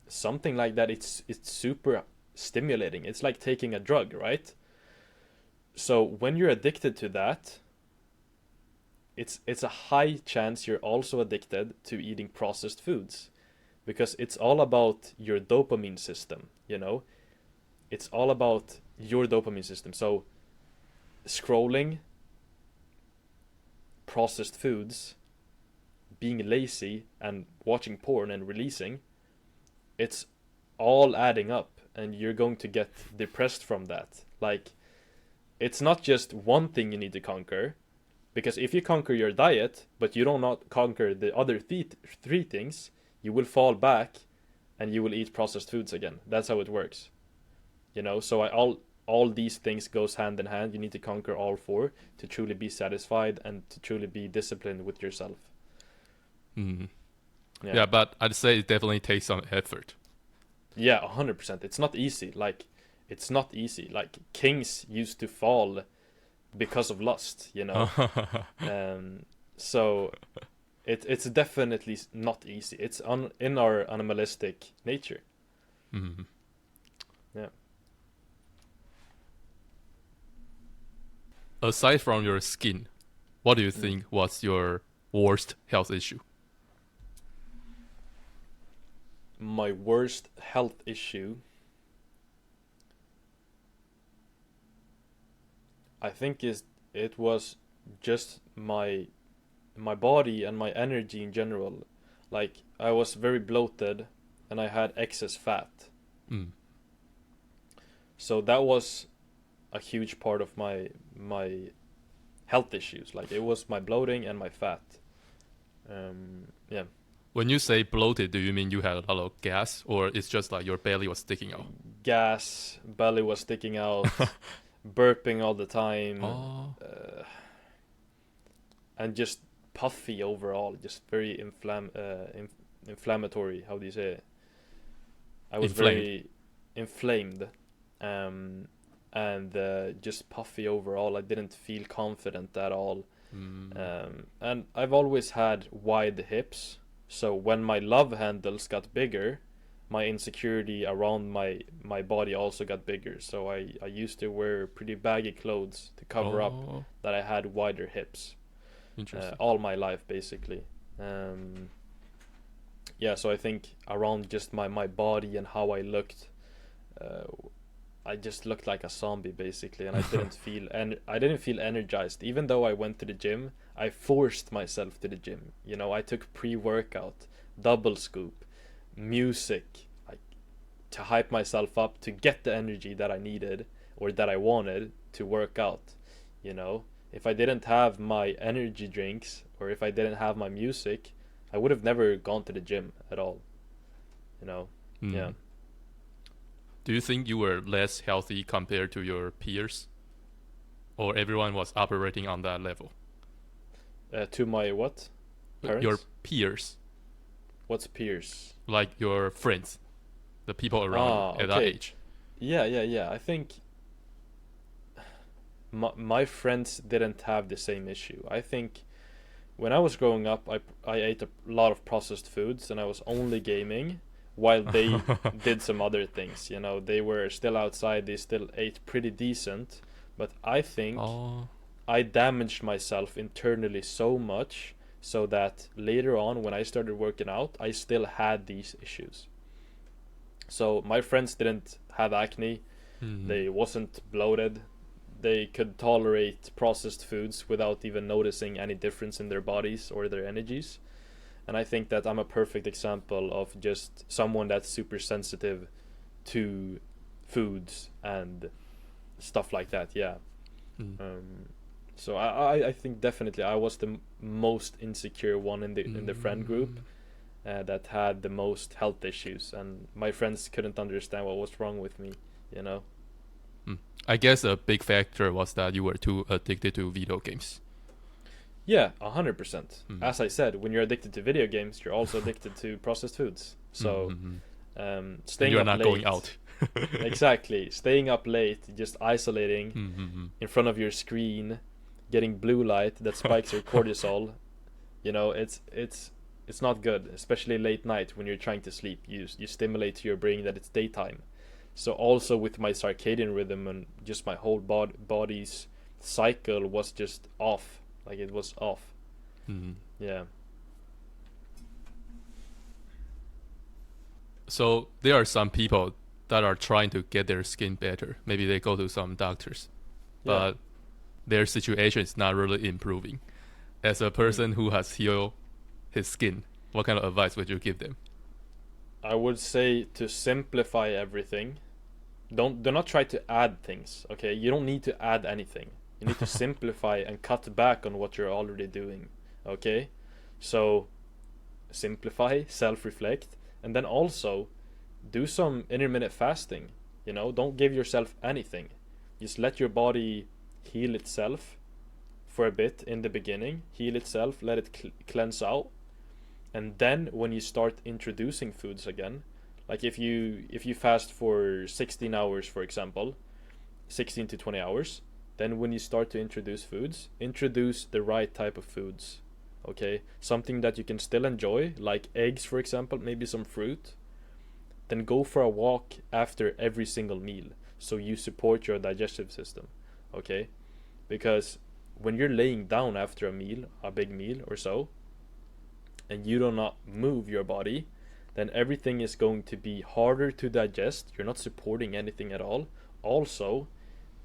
something like that, it's super stimulating. It's like taking a drug, right? So when you're addicted to that, it's a high chance you're also addicted to eating processed foods, because it's all about your dopamine system, you know? It's all about your dopamine system. So scrolling, processed foods, being lazy, and watching porn and releasing, it's all adding up, and you're going to get depressed from that. Like, it's not just one thing you need to conquer, because if you conquer your diet but you do not conquer the other three things, you will fall back and you will eat processed foods again. That's how it works, you know? So all these things goes hand in hand. You need to conquer all four to truly be satisfied and to truly be disciplined with yourself. Mm. Yeah, but I'd say it definitely takes some effort. Yeah, 100%. It's not easy. Like, it's not easy. Like, kings used to fall because of lust, you know? So it's definitely not easy. It's in our animalistic nature. Mm. Yeah. Aside from your skin, what do you think was your worst health issue? My worst health issue, I think, it was just my body and my energy in general. Like, I was very bloated and I had excess fat. Mm. So that was a huge part of my health issues. Like, it was my bloating and my fat. Yeah. When you say bloated, do you mean you had a lot of gas, or it's just like your belly was sticking out? Gas, belly was sticking out, burping all the time, and just puffy overall, just very inflammatory. How do you say it? I was very inflamed, and just puffy overall. I didn't feel confident at all. And I've always had wide hips, so when my love handles got bigger, my insecurity around my body also got bigger. So I used to wear pretty baggy clothes to cover up that I had wider hips. All my life, basically. Yeah, so I think around just my body and how I looked, I just looked like a zombie, basically, and I didn't feel energized. Even though I went to the gym, I forced myself to the gym. You know, I took pre-workout, double scoop, music, like, to hype myself up to get the energy that I needed or that I wanted to work out. You know, if I didn't have my energy drinks or if I didn't have my music, I would have never gone to the gym at all. You know, yeah. Do you think you were less healthy compared to your peers? Or everyone was operating on that level? To my what? Parents? Your peers. What's peers? Like your friends. The people around you at that age. Yeah. I think my friends didn't have the same issue. I think when I was growing up, I ate a lot of processed foods and I was only gaming, while they did some other things. You know, they were still outside, they still ate pretty decent, but I think I damaged myself internally so much so that later on when I started working out, I still had these issues. So my friends didn't have acne, they wasn't bloated, they could tolerate processed foods without even noticing any difference in their bodies or their energies. And I think that I'm a perfect example of just someone that's super sensitive to foods and stuff like that. Yeah. So I think definitely I was the most insecure one in the friend group that had the most health issues, and my friends couldn't understand what was wrong with me. You know. I guess a big factor was that you were too addicted to video games. Yeah, 100%. As I said, when you're addicted to video games, you're also addicted to processed foods. So, staying you're up not late, going out. Exactly, staying up late, just isolating in front of your screen, getting blue light that spikes your cortisol. You know, it's not good, especially late night when you're trying to sleep. You stimulate to your brain that it's daytime. So also with my circadian rhythm and just my whole body's cycle was just off. Like it was off. Yeah. So there are some people that are trying to get their skin better. Maybe they go to some doctors, but their situation is not really improving. As a person who has healed his skin, what kind of advice would you give them? I would say to simplify everything. Do not try to add things. Okay, you don't need to add anything. You need to simplify and cut back on what you're already doing. Okay? So, simplify, self-reflect, and then also do some intermittent fasting. You know, don't give yourself anything. Just let your body heal itself for a bit in the beginning. Heal itself, let it cleanse out. And then when you start introducing foods again, like if you fast for 16 hours, for example, 16 to 20 hours, then when you start to introduce foods, introduce the right type of foods, okay? Something that you can still enjoy, like eggs, for example, maybe some fruit. Then go for a walk after every single meal, so you support your digestive system, okay? Because when you're laying down after a meal, a big meal or so, and you do not move your body, then everything is going to be harder to digest. You're not supporting anything at all. Also,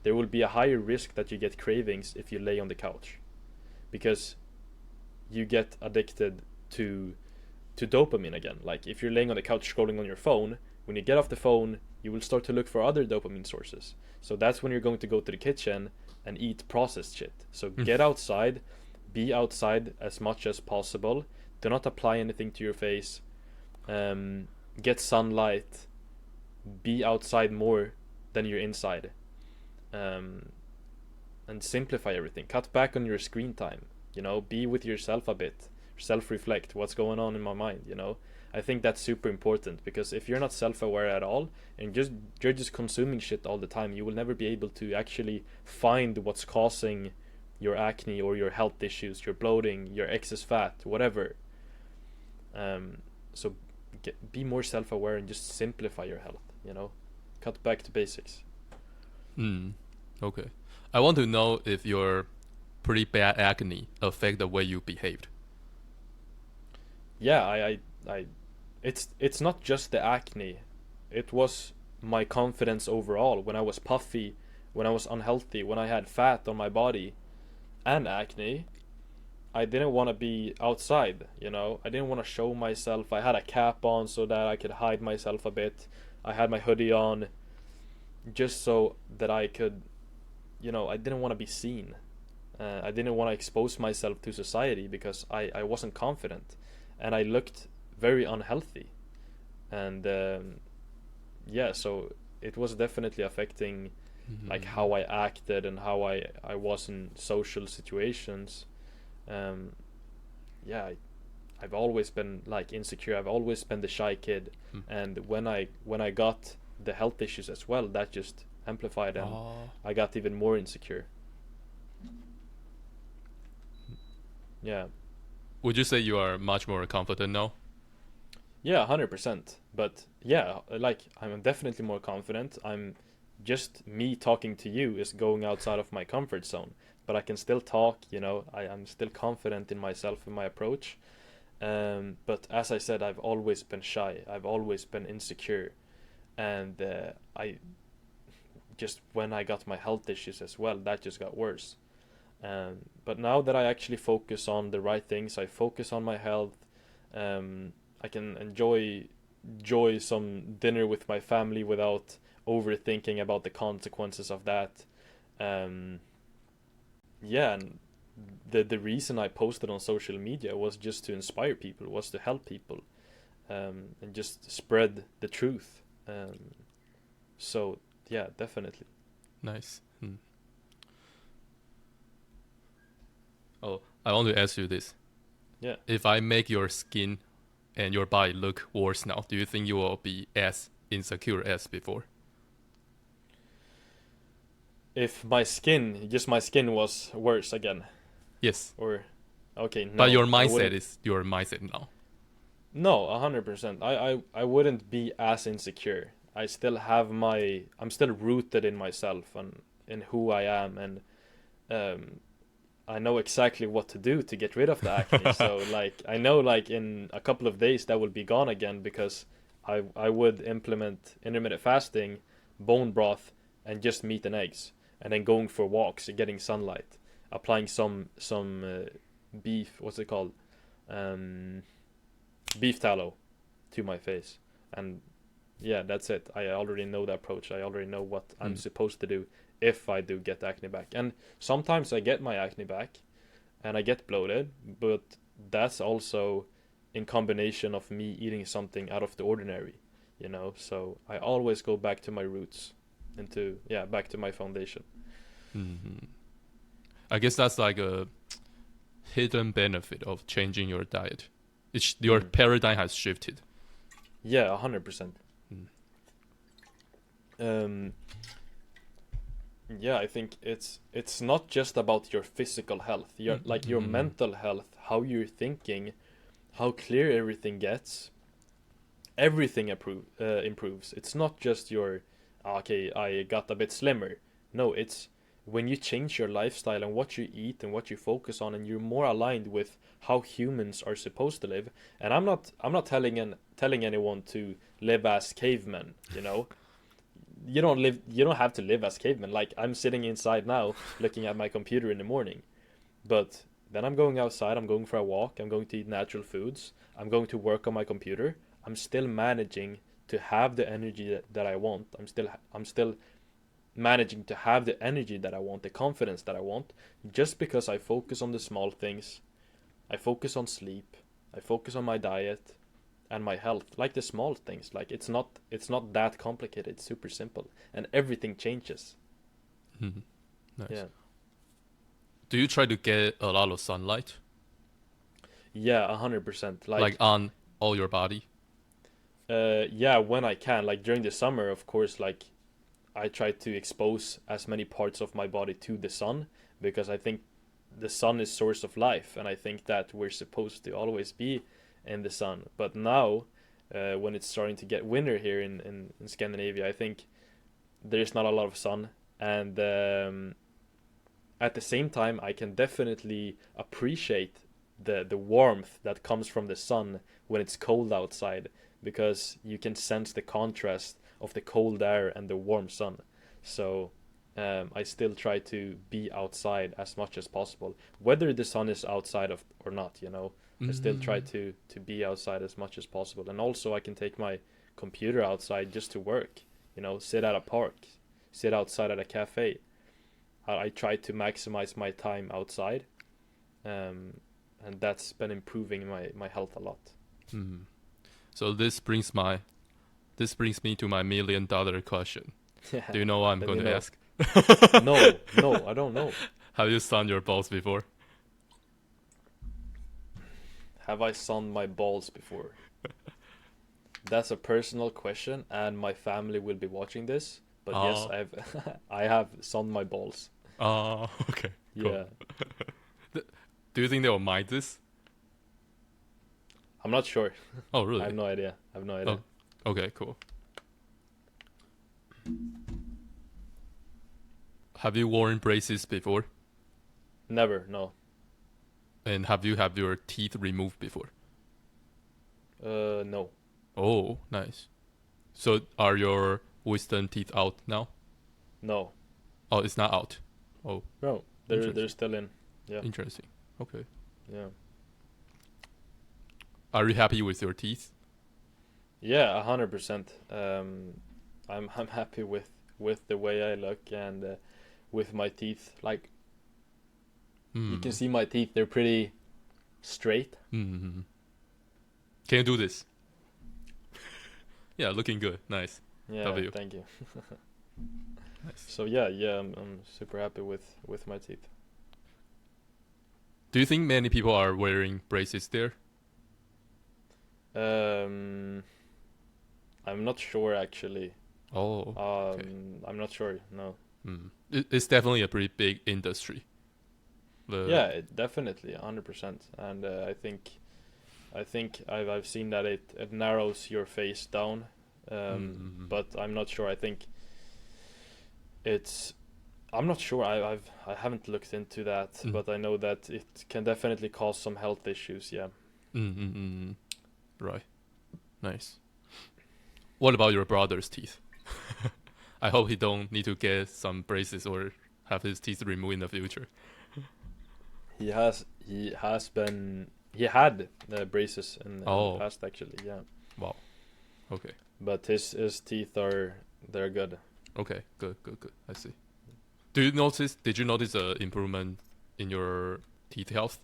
there will be a higher risk that you get cravings if you lay on the couch, because you get addicted to dopamine again. Like if you're laying on the couch scrolling on your phone, when you get off the phone, you will start to look for other dopamine sources. So that's when you're going to go to the kitchen and eat processed shit. So get outside, be outside as much as possible. Do not apply anything to your face. Get sunlight. Be outside more than you're inside. And simplify everything. Cut back on your screen time. You know, be with yourself a bit. Self-reflect. What's going on in my mind? You know, I think that's super important, because if you're not self-aware at all and you're just consuming shit all the time, you will never be able to actually find what's causing your acne or your health issues, your bloating, your excess fat, whatever. So be more self-aware and just simplify your health. You know, cut back to basics. Okay. I want to know if your pretty bad acne affect the way you behaved. Yeah, I it's not just the acne. It was my confidence overall. When I was puffy, when I was unhealthy, when I had fat on my body and acne, I didn't want to be outside, you know. I didn't want to show myself. I had a cap on so that I could hide myself a bit. I had my hoodie on just so that I could, you know, I didn't want to be seen. I didn't want to expose myself to society because I wasn't confident. And I looked very unhealthy. And yeah, so it was definitely affecting like how I acted and how I was in social situations. Yeah, I've always been like insecure. I've always been the shy kid. And when I got the health issues as well, that just amplified, and I got even more insecure. Yeah. Would you say you are much more confident now? Yeah, 100%. But yeah, like I'm definitely more confident. I'm just me talking to you is going outside of my comfort zone, but I can still talk, you know. I'm still confident in myself and my approach. But as I said, I've always been shy. I've always been insecure. And I just, when I got my health issues as well, that just got worse. But now that I actually focus on the right things, I focus on my health. I can enjoy some dinner with my family without overthinking about the consequences of that. Yeah, and the reason I posted on social media was just to inspire people, was to help people, and just spread the truth. So yeah, definitely. Nice. Oh, I want to ask you this. Yeah. If I make your skin and your body look worse now, do you think you will be as insecure as before? If my skin was worse again. Yes. Or, okay, no. But your mindset is your mindset now. No, 100%. I wouldn't be as insecure. I still have I'm still rooted in myself and in who I am, and I know exactly what to do to get rid of the acne. So like I know like in a couple of days that will be gone again, because I would implement intermittent fasting, bone broth, and just meat and eggs, and then going for walks and getting sunlight, applying some beef, what's it called, beef tallow to my face, and yeah, that's it. I already know the approach. I already know what I'm supposed to do if I do get acne back. And sometimes I get my acne back and I get bloated, but that's also in combination of me eating something out of the ordinary, you know. So I always go back to my roots and back to my foundation. I guess that's like a hidden benefit of changing your diet. Your paradigm has shifted. Yeah, 100%. Yeah, I think it's not just about your physical health. Your mental health, how you're thinking, how clear everything gets. Everything improves. It's not just your, okay, I got a bit slimmer. No, it's when you change your lifestyle and what you eat and what you focus on, and you're more aligned with how humans are supposed to live. And I'm not telling anyone to live as cavemen, you know. You don't have to live as cavemen. Like, I'm sitting inside now looking at my computer in the morning, but then I'm going outside, I'm going for a walk, I'm going to eat natural foods, I'm going to work on my computer. I'm still managing to have the energy that I want. I'm still managing to have the energy that I want, the confidence that I want, just because I focus on the small things. I focus on sleep, I focus on my diet and my health, like the small things. Like, it's not that complicated. It's super simple, and everything changes. Nice. Yeah. Do you try to get a lot of sunlight? Yeah, 100%. Like on all your body? Yeah, when I can. Like during the summer, of course, like I try to expose as many parts of my body to the sun, because I think the sun is source of life, and I think that we're supposed to always be in the sun. But now, when it's starting to get winter here in Scandinavia, I think there's not a lot of sun, and at the same time I can definitely appreciate the warmth that comes from the sun when it's cold outside, because you can sense the contrast of the cold air and the warm sun. So I still try to be outside as much as possible, whether the sun is outside of or not, you know. I still try to be outside as much as possible. And also I can take my computer outside just to work, you know, sit at a park, sit outside at a cafe. I try to maximize my time outside, and that's been improving my health a lot. So this brings me to my $1 million question. Do you know what I'm going to ask? No, I don't know. Have you sunned your balls before? Have I sunned my balls before? That's a personal question, and my family will be watching this. But yes, I have sunned my balls. Oh, okay. Cool. Yeah. Do you think they will mind this? I'm not sure. Oh, really? I have no idea. Oh, okay, cool. Have you worn braces before? Never, no. And have you had your teeth removed before? No. Oh, nice. So are your wisdom teeth out now? No. Oh, it's not out. Oh. No, they're still in. Yeah. Interesting. Okay. Yeah. Are you happy with your teeth? Yeah, 100%. I'm happy with the way I look, and with my teeth. Like, you can see my teeth; they're pretty straight. Can you do this? Yeah, looking good. Nice. Yeah, W. Thank you. Nice. So yeah, I'm super happy with my teeth. Do you think many people are wearing braces there? I'm not sure actually. Oh, okay. I'm not sure. No. It's definitely a pretty big industry. Yeah, definitely, 100%. And I think I've seen that it narrows your face down. But I'm not sure. I think it's. I'm not sure. I haven't looked into that, but I know that it can definitely cause some health issues. Yeah. Right. Nice. What about your brother's teeth? I hope he don't need to get some braces or have his teeth removed in the future. He had braces in the past actually. Yeah. Wow. Okay. But his teeth they're good. Okay. Good. I see. Did you notice a improvement in your teeth health?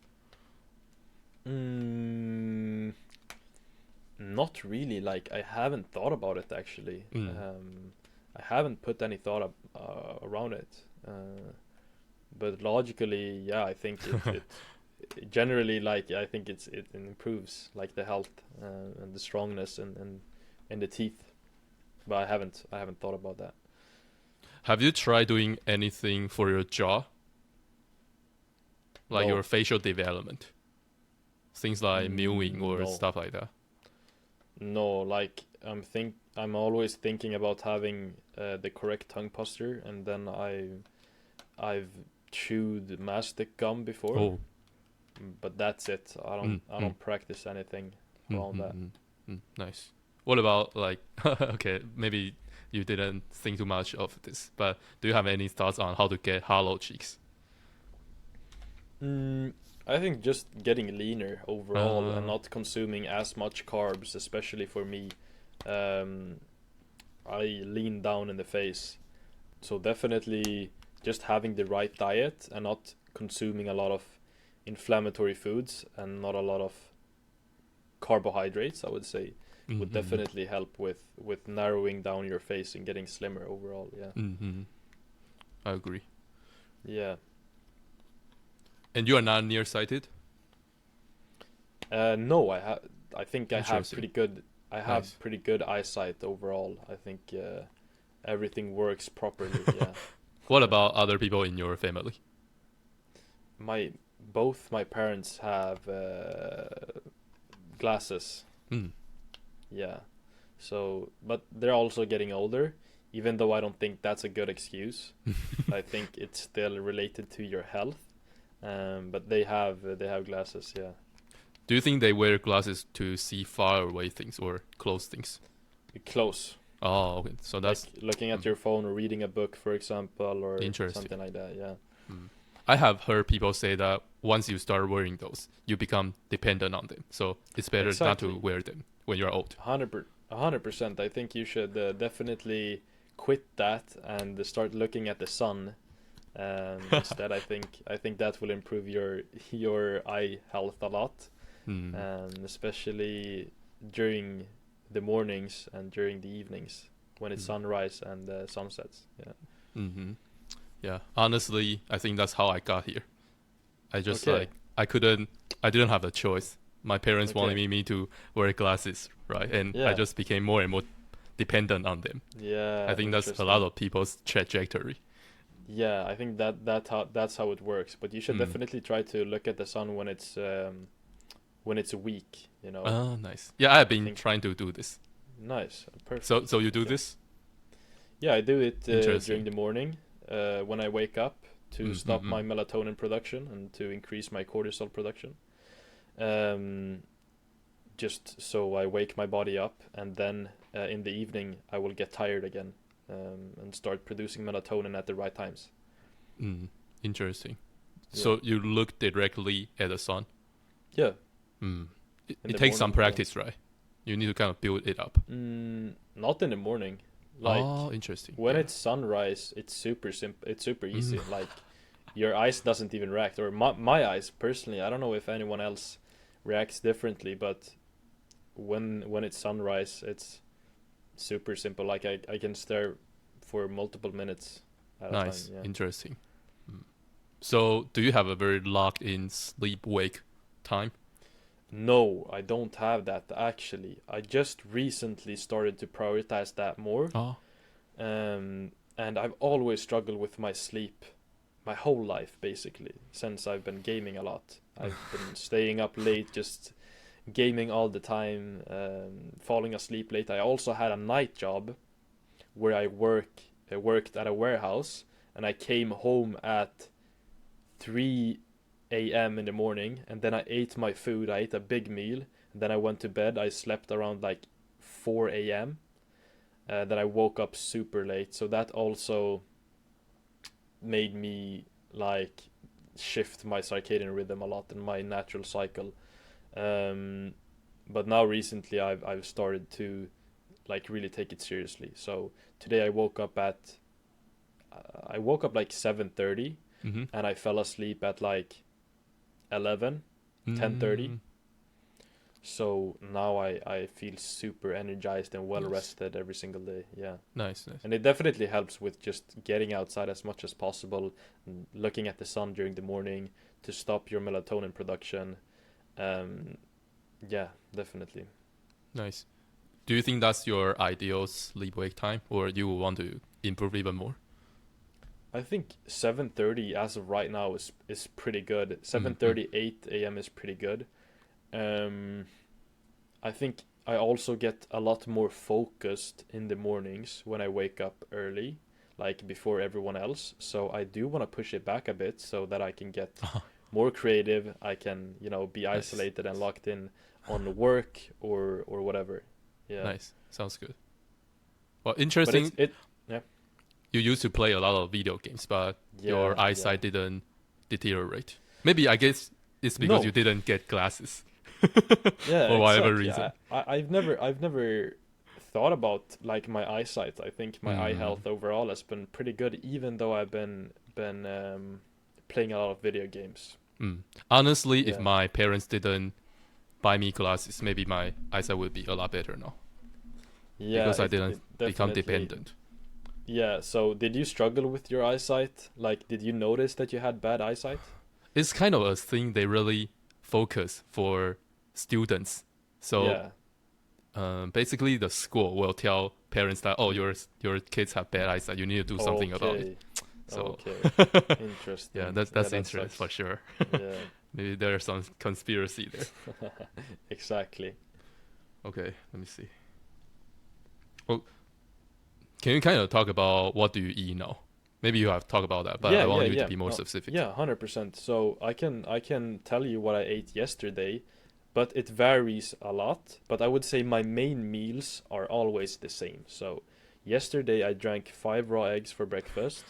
Not really. Like I haven't thought about it actually. I haven't put any thought around it. But logically, yeah, I think it generally, like, I think it improves like the health and the strongness in the teeth. But I haven't thought about that. Have you tried doing anything for your jaw? Like your facial development? Things like mewing or stuff like that? No, like I'm always thinking about having the correct tongue posture, and then I've chewed mastic gum before, but that's it. I don't practice anything around that. Nice. What about like okay, maybe you didn't think too much of this, but do you have any thoughts on how to get hollow cheeks? I think just getting leaner overall and not consuming as much carbs, especially for me. I lean down in the face, so definitely just having the right diet and not consuming a lot of inflammatory foods and not a lot of carbohydrates, I would say, would definitely help with narrowing down your face and getting slimmer overall. Yeah. I agree. Yeah. And you are not nearsighted? No, I think I have pretty good. I have Nice. pretty good eyesight overall. I think everything works properly. Yeah. What about other people in your family? Both my parents have glasses. Yeah. So, but they're also getting older. Even though I don't think that's a good excuse, I think it's still related to your health. But they have glasses. Yeah. Do you think they wear glasses to see far away things or close things? Close. Oh, okay. So that's like looking at your phone or reading a book, for example, or something like that. Yeah. I have heard people say that once you start wearing those, you become dependent on them. So it's better not to wear them when you're old. 100%. I think you should definitely quit that and start looking at the sun instead. I think that will improve your eye health a lot, especially during the mornings and during the evenings when it's sunrise and sunsets. Yeah. Yeah. Honestly, I think that's how I got here. I just I didn't have a choice. My parents wanted me to wear glasses, right? And I just became more and more dependent on them. Yeah. I think that's a lot of people's trajectory. Yeah, I think that's how it works. But you should definitely try to look at the sun when it's weak, you know. Oh, nice. Yeah, I've been trying to do this. Nice. Perfect. So you do this? Yeah, I do it during the morning when I wake up to stop my melatonin production and to increase my cortisol production. Just so I wake my body up, and then in the evening I will get tired again and start producing melatonin at the right times. Interesting. Yeah. So you look directly at the sun? Yeah. It takes some practice, right? You need to kind of build it up. Not in the morning. Like, interesting. When it's sunrise, it's super simple. It's super easy. Like, your eyes doesn't even react. Or my eyes, personally, I don't know if anyone else reacts differently, but when it's sunrise, it's super simple. Like, I can stare for multiple minutes at nice. a time. Yeah. Interesting. So, do you have a very locked in sleep wake time? No, I don't have that actually. I just recently started to prioritize that more. Oh. And I've always struggled with my sleep my whole life, basically, since I've been gaming a lot. I've been staying up late, just gaming all the time, falling asleep late. I also had a night job where I worked at a warehouse, and I came home at 3 a.m. in the morning, and then I ate my food. I ate a big meal, and then I went to bed. I slept around like 4 a.m. Then I woke up super late, so that also made me like shift my circadian rhythm a lot in my natural cycle. But now recently I've started to like really take it seriously. So today I woke up like 7:30, and I fell asleep at like 11, 10:30. So now I feel super energized and well rested every single day. Yeah. Nice. And it definitely helps with just getting outside as much as possible, and looking at the sun during the morning to stop your melatonin production. Yeah, definitely. Nice. Do you think that's your ideal sleep wake time, or you will want to improve even more? I think 7:30 as of right now is pretty good. 7:30, 8 a.m. is pretty good. I think I also get a lot more focused in the mornings when I wake up early, like before everyone else. So I do want to push it back a bit so that I can get more creative. I can, be isolated and locked in on work or whatever. Yeah. Nice. Sounds good. Well, interesting. Yeah. You used to play a lot of video games, but your eyesight didn't deteriorate. Maybe, I guess it's because you didn't get glasses. For whatever reason. I've never thought about like my eyesight. I think my eye health overall has been pretty good, even though I've been playing a lot of video games. Honestly, if my parents didn't buy me glasses, maybe my eyesight would be a lot better now. Yeah, because I didn't become dependent. Yeah, so did you struggle with your eyesight? Like, did you notice that you had bad eyesight? It's kind of a thing they really focus for students. So basically the school will tell parents that, your kids have bad eyesight, you need to do something about it. So interesting. Yeah, that's interesting for sure. Yeah. Maybe there's some conspiracy there. Exactly. Okay, let me see. Well, can you kind of talk about what do you eat now? Maybe you have talked about that, but I want you to be more specific. Yeah, 100%. So I can tell you what I ate yesterday, but it varies a lot. But I would say my main meals are always the same. So yesterday I drank 5 raw eggs for breakfast.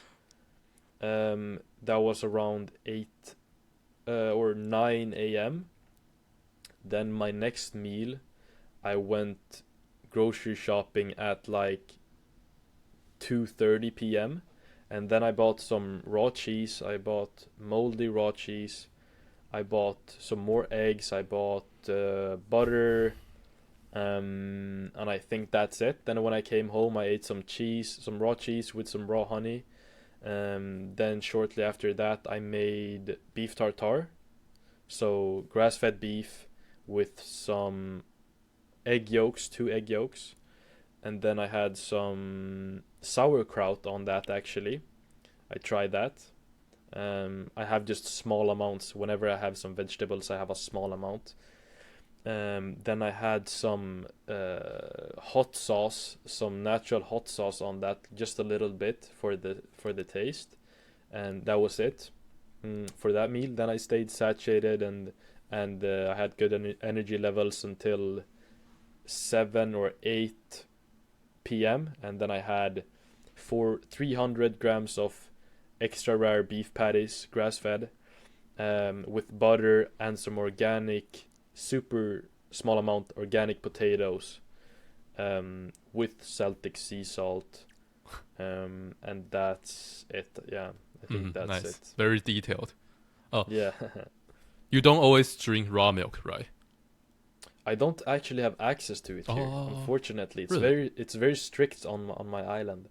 That was around 8 or 9 a.m. Then my next meal, I went grocery shopping at like 2:30 p.m. And then I bought some raw cheese. I bought moldy raw cheese. I bought some more eggs. I bought butter. And I think that's it. Then when I came home, I ate some raw cheese with some raw honey. Then shortly after that, I made beef tartare. So grass-fed beef with some egg yolks, 2 egg yolks. And then I had some sauerkraut on that, actually. I tried that. I have just small amounts. Whenever I have some vegetables, I have a small amount. Then I had some hot sauce, some natural hot sauce on that, just a little bit for the taste. And that was it for that meal. Then I stayed satiated and I had good energy levels until 7 or 8 p.m. and then I had 300 grams of extra rare beef patties, grass-fed, with butter and some organic, super small amount organic potatoes, with Celtic sea salt, and that's it. Yeah, I think that's nice. it. Very detailed. Oh yeah. You don't always drink raw milk, right? I don't actually have access to it here, unfortunately. It's really? very strict on my island.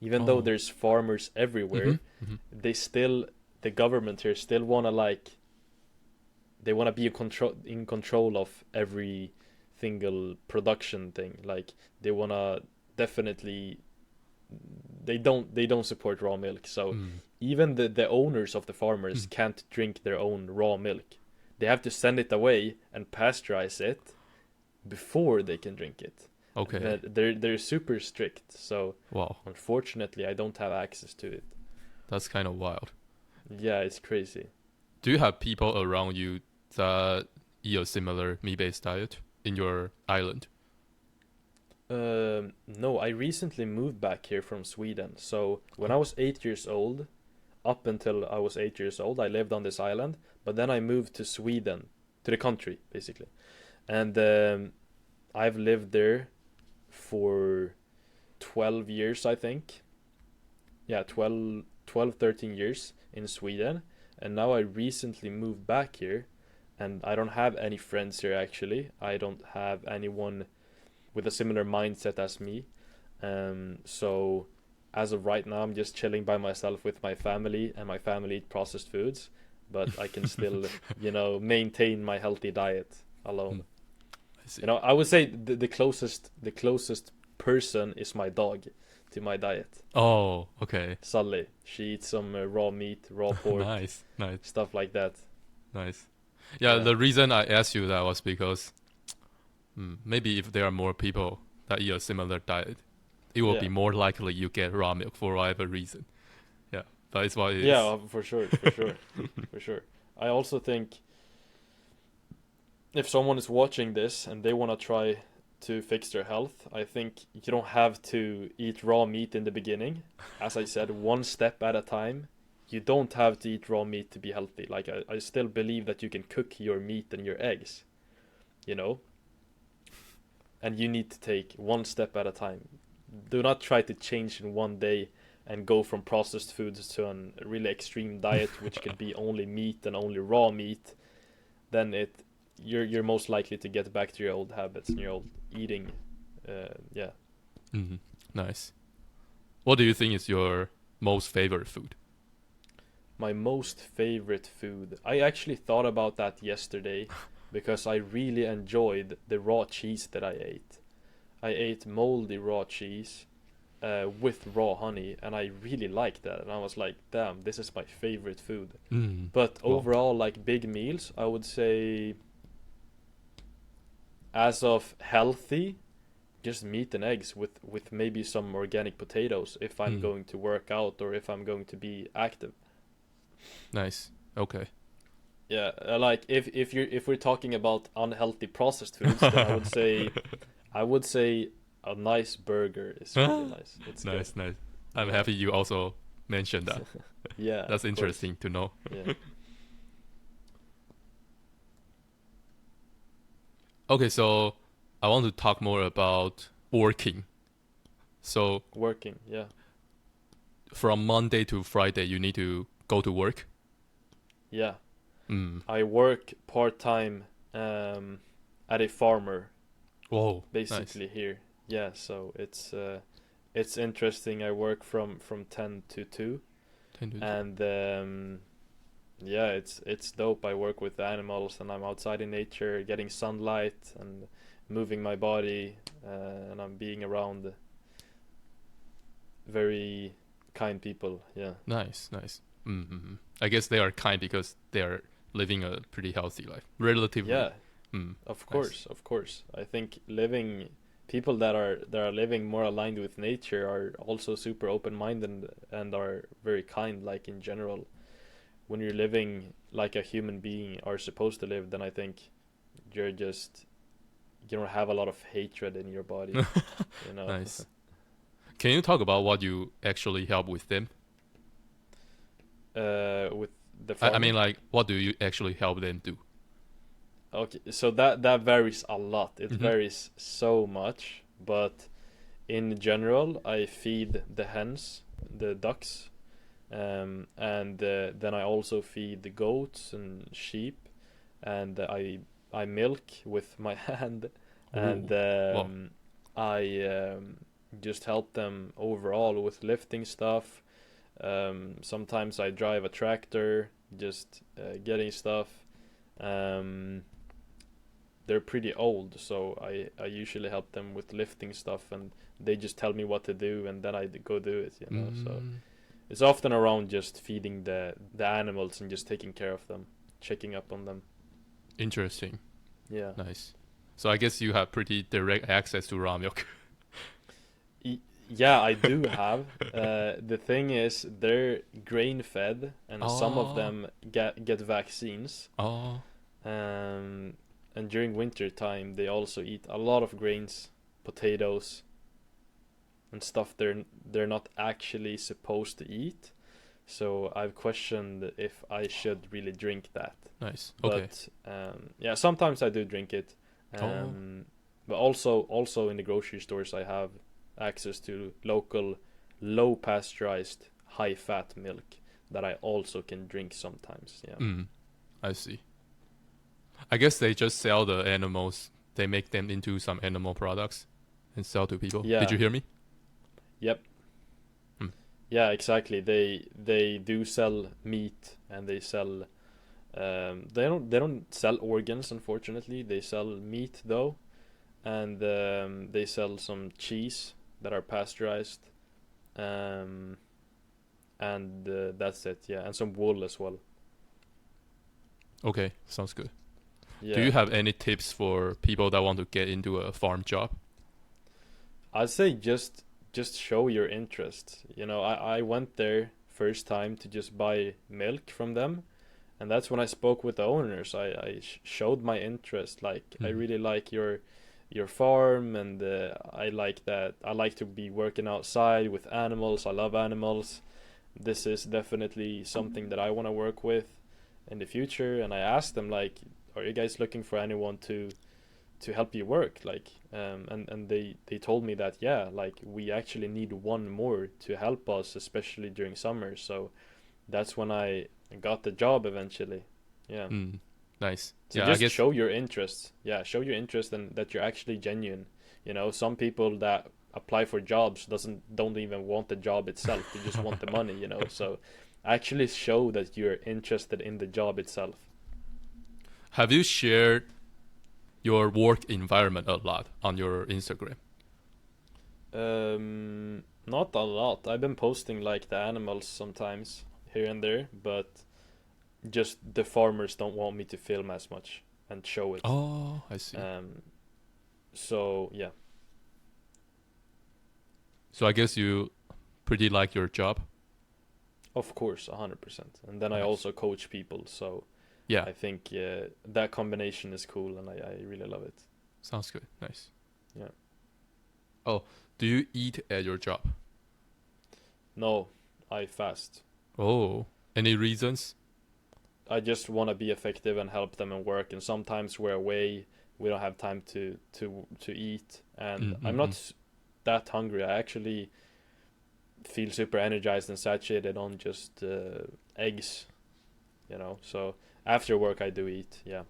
even though there's farmers everywhere, the government here still wanna they wanna be in control of every single production thing. Like they wanna definitely they don't support raw milk. So even the owners of the farmers can't drink their own raw milk. They have to send it away and pasteurize it before they can drink it. Okay. They're super strict. So wow. Unfortunately, I don't have access to it. That's kind of wild. Yeah, it's crazy. Do you have people around you that eat a similar meat-based diet in your island? No, I recently moved back here from Sweden. So when I was 8 years old, up until I was 8 years old, I lived on this island. But then I moved to Sweden, to the country, basically. And I've lived there for 12 years, I think. Yeah, 12, 13 years in Sweden. And now I recently moved back here. And I don't have any friends here, actually. I don't have anyone with a similar mindset as me. So as of right now, I'm just chilling by myself with my family, and my family eat processed foods. But I can still, maintain my healthy diet alone. I see. I would say the closest person is my dog to my diet. Oh, okay. Sully. She eats some raw meat, raw pork. Nice. Stuff like that. Nice. Yeah, the reason I asked you that was because maybe if there are more people that eat a similar diet, it will be more likely you get raw milk for whatever reason. Yeah, that is what it is. Yeah, for sure. For sure. I also think if someone is watching this and they want to try to fix their health, I think you don't have to eat raw meat in the beginning. As I said, one step at a time. You don't have to eat raw meat to be healthy. Like I still believe that you can cook your meat and your eggs, and you need to take one step at a time. Do not try to change in one day and go from processed foods to a really extreme diet, which can be only meat and only raw meat. Then you're most likely to get back to your old habits and your old eating. Nice. What do you think is your most favorite food? My most favorite food. I actually thought about that yesterday because I really enjoyed the raw cheese that I ate. I ate moldy raw cheese with raw honey, and I really liked that. And I was like, damn, this is my favorite food. But overall, like big meals, I would say, as of healthy, just meat and eggs with maybe some organic potatoes if I'm going to work out or if I'm going to be active. Nice. Okay. Yeah, like if we're talking about unhealthy processed foods, then I would say a nice burger is really nice. It's nice, good. nice. I'm happy you also mentioned that. Yeah, that's interesting to know. Yeah. Okay, so I want to talk more about working. So working, yeah. From Monday to Friday, you need to go to work. Yeah. I work part-time at a farmer. Whoa, basically nice. Here. Yeah, so it's interesting. I work from 10 to 2. 10 to 2. And yeah, it's dope. I work with animals and I'm outside in nature, getting sunlight and moving my body, and I'm being around very kind people. Yeah. Nice. I guess they are kind because they are living a pretty healthy life, relatively. Yeah. Of course. I think people that are living more aligned with nature are also super open-minded and are very kind. Like in general, when you're living like a human being are supposed to live, then I think you don't have a lot of hatred in your body. Nice. Can you talk about what you actually help with them? With the farming? I mean, like, what do you actually help them do? Okay, so that varies a lot. It varies so much, but in general, I feed the hens, the ducks, and then I also feed the goats and sheep, and I milk with my hand, and Wow. just help them overall with lifting stuff. Sometimes I drive a tractor, just getting stuff. They're pretty old, so I usually help them with lifting stuff, and they just tell me what to do, and then I go do it, you know. So it's often around just feeding the animals and just taking care of them, checking up on them. Interesting. Yeah. Nice. So I guess you have pretty direct access to raw milk. Yeah, I do have. The thing is, they're grain fed, and some of them get vaccines. And during winter time, they also eat a lot of grains, potatoes, and stuff they're not actually supposed to eat. So I've questioned if I should really drink that. Nice. Okay. But yeah, sometimes I do drink it. But also in the grocery stores, I have access to local, low pasteurized, high fat milk that I also can drink sometimes. Yeah. I see. I guess they just sell the animals. They make them into some animal products and sell to people. Yeah. Did you hear me? Yep. Yeah, exactly. They do sell meat, and they sell. They don't sell organs, unfortunately. They sell meat though, and they sell some cheese that are pasteurized, and that's it. Yeah, and some wool as well. Okay, sounds good. Yeah. Do you have any tips for people that want to get into a farm job? I'd say just show your interest. You know, I went there first time to just buy milk from them, and that's when I spoke with the owners. I showed my interest. Like, I really like your farm, and I like that. I like to be working outside with animals. I love animals. This is definitely something that I want to work with in the future. And I asked them, like, are you guys looking for anyone to help you work? Like, and they told me that, yeah, like, we actually need one more to help us, especially during summer. So that's when I got the job eventually. Yeah. Nice. So yeah, just I guess show your interest. Yeah, show your interest and that you're actually genuine. You know, some people that apply for jobs don't even want the job itself. They just want the money, you know. So actually show that you're interested in the job itself. Have you shared your work environment a lot on your Instagram? Not a lot. I've been posting like the animals sometimes here and there, but just the farmers don't want me to film as much and show it. Oh, I see. So yeah. So I guess you pretty like your job? Of course, 100%. And then I also coach people, so yeah, I think that combination is cool, and I really love it. Sounds good. Nice. Yeah. Oh, do you eat at your job? No, I fast. Oh, any reasons? I just want to be effective and help them in work, and sometimes we're away, we don't have time to eat, and I'm not that hungry. I actually feel super energized and satiated on just eggs, you know. So after work I do eat. Yeah.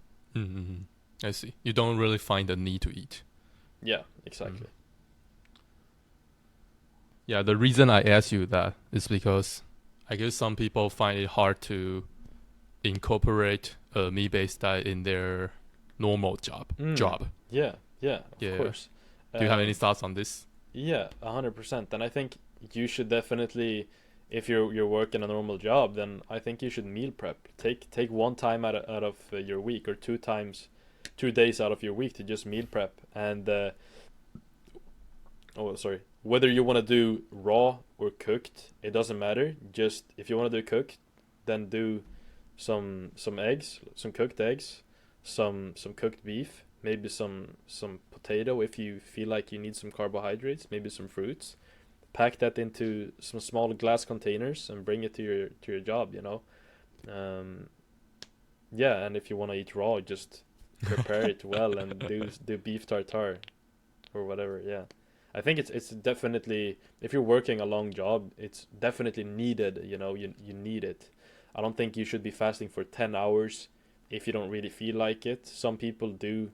I see. You don't really find the need to eat. Yeah, exactly. Yeah, the reason I ask you that is because I guess some people find it hard to incorporate a meat-based diet in their normal job. Yeah, of course. Do you have any thoughts on this? Yeah, 100%. And I think you should definitely, if you're working a normal job, then I think you should meal prep. Take one time out of your week, or 2 days out of your week to just meal prep. And whether you want to do raw or cooked, it doesn't matter. Just if you want to do cooked, then do some eggs, some cooked eggs, some cooked beef, maybe some potato if you feel like you need some carbohydrates, maybe some fruits. Pack that into some small glass containers and bring it to your job, you know. Yeah, and if you want to eat raw, just prepare it well and do beef tartare or whatever. Yeah, I think it's definitely, if you're working a long job, it's definitely needed. You know, you need it. I don't think you should be fasting for 10 hours if you don't really feel like it. Some people do